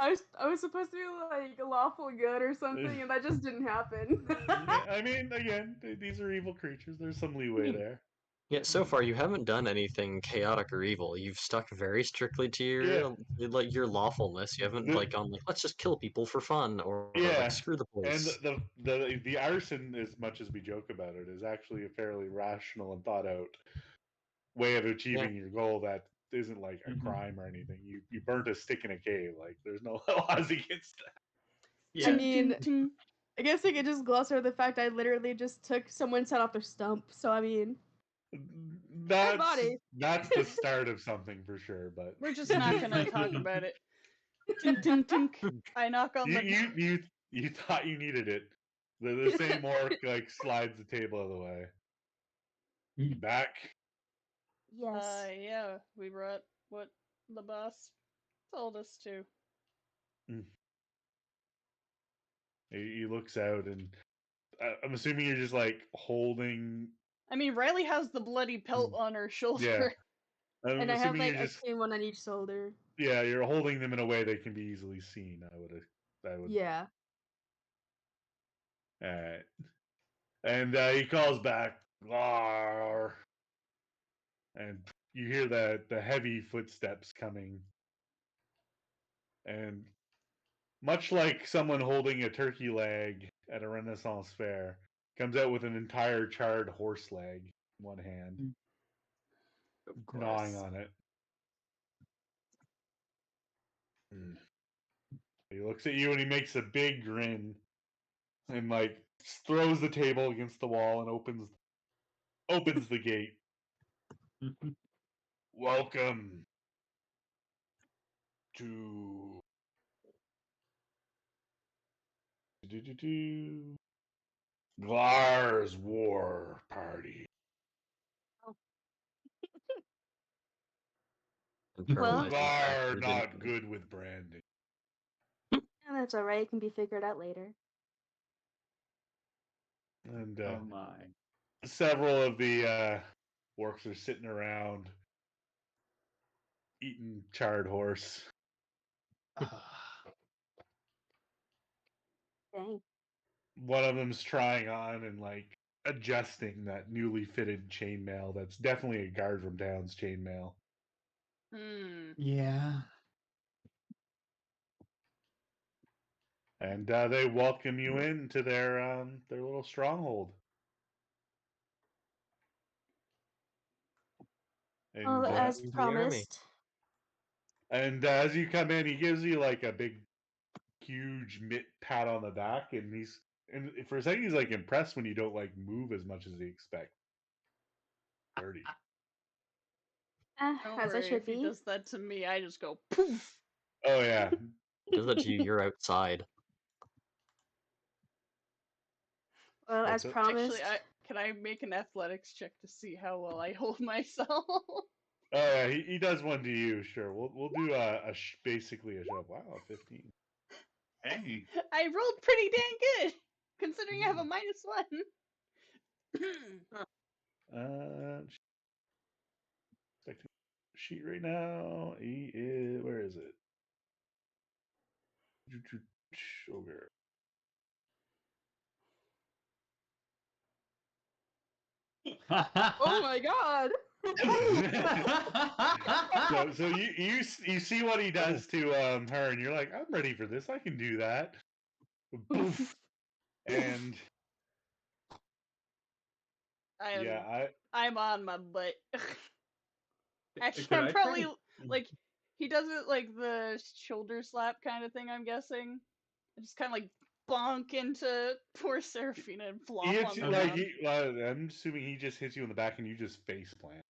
I was supposed to be like lawful good or something, and that just didn't happen. Yeah, I mean, again, these are evil creatures. There's some leeway there. Yet so far, you haven't done anything chaotic or evil. You've stuck very strictly to Yeah. your lawfulness. You haven't like gone like let's just kill people for fun or Yeah. like screw the And place. the arson, as much as we joke about it, is actually a fairly rational and thought out way of achieving your goal that isn't like a crime or anything. You burnt a stick in a cave. Like there's no laws against that. Yeah. I mean, I guess I could just gloss over the fact I literally just took someone's head off their stump. So I mean, That's body. that's the start of something for sure. But We're just not gonna talk about it. Tink tink tink. I knock on you the you thought you needed it. The same orc like slides the table out of the way. Back. Yes. Yeah, we brought what the boss told us to. He looks out, and I'm assuming you're just like holding. I mean, Riley has the bloody pelt on her shoulder. I'm And I have assuming like you're a just clean one on each shoulder. you're holding them in a way that can be easily seen. I would. Yeah. Alright. And he calls back, "Glar," and you hear the heavy footsteps coming, and much like someone holding a turkey leg at a Renaissance fair, comes out with an entire charred horse leg in one hand, Of gnawing course. on it. He looks at you and he makes a big grin and like throws the table against the wall and opens the gate. Welcome to Glar's War Party. Well- Internalizing the fact that Glar we not didn't- good with branding. And that's alright, it can be figured out later. And Oh my. several of the orcs are sitting around eating charred horse. Dang. one of them's trying on and like adjusting that newly fitted chainmail. That's definitely a guard from town's chainmail. Yeah. And they welcome you into their little stronghold. Well, And as The army. promised. as you come in, he gives you like a big, huge pat on the back, and for a second he's like impressed when you don't like move as much as he expects. 30. Don't As I worry, should if he be. does that to me, I just go poof. Oh yeah. Does that to you? You're outside. Well, as What's it? promised. Actually, can I make an athletics check to see how well I hold myself? Oh yeah, he does one to you. Sure, we'll do basically a shove. Wow, 15. Hey. I rolled pretty dang good, considering I have a -1. Checking sheet right now. He is, where is it? Ogre. Oh my god! So you see what he does to her, and you're like, I'm ready for this. I can do that. Boof. And I'm on my butt. Actually, Can I'm I try probably to- like he does it like the shoulder slap kind of thing. I'm guessing. I just kind of like bonk into poor Seraphina and he flop hits on you the like ground. I'm assuming he just hits you in the back, and you just face plant.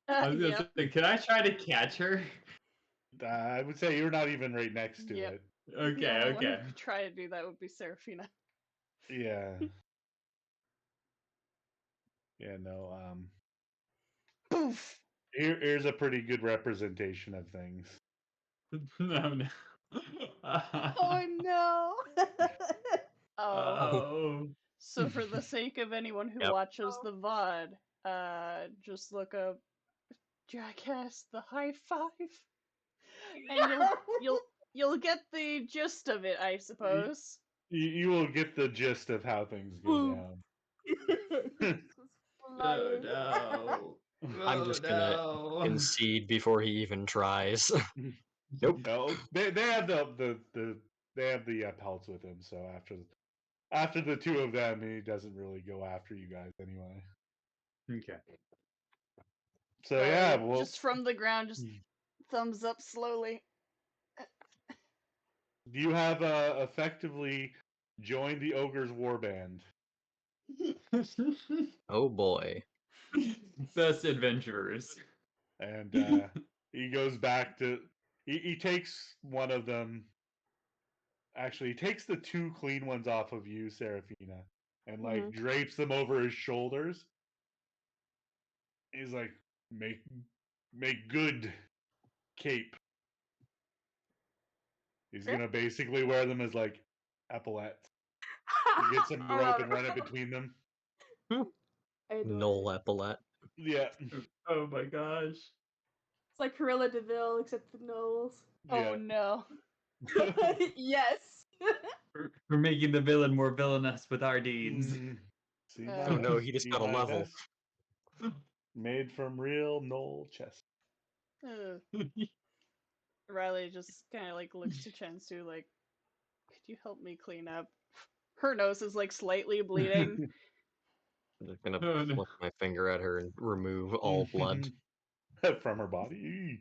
I was gonna Yep. say, can I try to catch her? I would say you're not even right next to Yep. it. The Okay, only one who okay. could try to do that would be Seraphina. Yeah. Yeah. No. Poof. Here's a pretty good representation of things. No, no. Oh no! Oh. Oh. So for the sake of anyone who Yep. watches the VOD, just look up Jackass the High Five, and you'll get the gist of it, I suppose. You will get the gist of how things go Boom. down. This was Oh flying. no. I'm Oh, just gonna no. concede before he even tries. Nope. No, they have they have the pelts with him. So after the two of them, he doesn't really go after you guys anyway. Okay. So yeah, well, Just from the ground, just thumbs up slowly. you have effectively joined the ogre's warband. Oh boy. Best adventurers. And he goes back to he takes one of them. Actually, he takes the two clean ones off of you, Seraphina, and like drapes them over his shoulders. He's like, make good cape. He's gonna basically wear them as like epaulets. He gets some rope and run it between them. I adore Null it. epaulette. Yeah. Oh my gosh. It's like Corilla Deville, except with Knowles. Oh no. Yes. We're making the villain more villainous with our deeds. See, Oh no, he just got a my level. best. Made from real Knoll chest. Riley just kind of like looks to Chensu like, could you help me clean up? Her nose is like slightly bleeding. I'm just gonna Oh, no. flick my finger at her and remove all blood. From her body.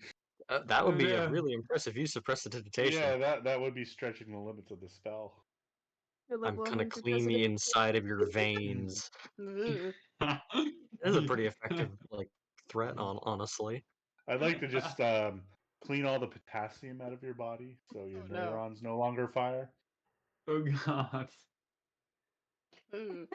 That would Oh, be a no. really impressive use of prestidigitation. Yeah, that would be stretching the limits of the spell. I'm gonna clean the inside of your veins. Ugh. That's a pretty effective like threat, honestly. I'd like to just clean all the potassium out of your body so your Oh, no. neurons no longer fire. Oh god. Ugh.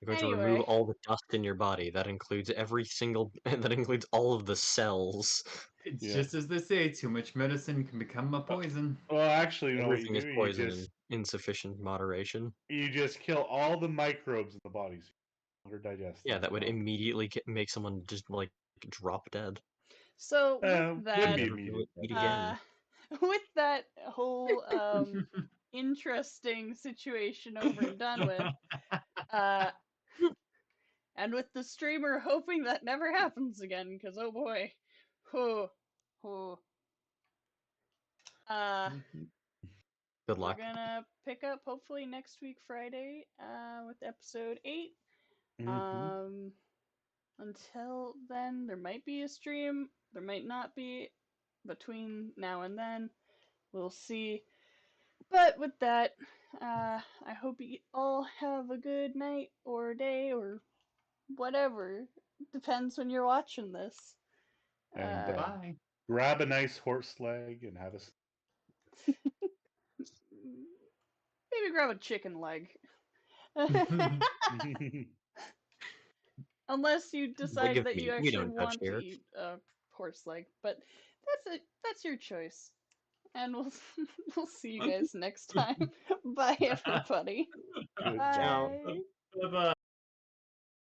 I'm going to Anyway. remove all the dust in your body. That includes every single. That includes all of the cells. It's Yeah. just as they say, too much medicine can become a poison. Well, actually, you know what you Everything is do? poison in insufficient moderation. You just kill all the microbes in the body, so you no longer digest. Yeah, them. that would immediately make someone just like drop dead. So with wouldn't that, be Never be able immediate. to eat again. with that whole interesting situation over and done with. And with the streamer hoping that never happens again, because oh boy. Oh, oh. Good We're luck. gonna pick up hopefully next week Friday with episode 8. Mhm. Until then, there might be a stream, there might not be between now and then. We'll see. But with that, I hope you all have a good night or day or whatever. Depends when you're watching this. And Bye. grab a nice horse leg and have a. Maybe grab a chicken leg. Unless you decide give that you meat. We actually don't judge want to here. eat a horse leg, but that's your choice. And we'll see you guys next time. Bye everybody. Good Ciao. job. Bye. Bye-bye.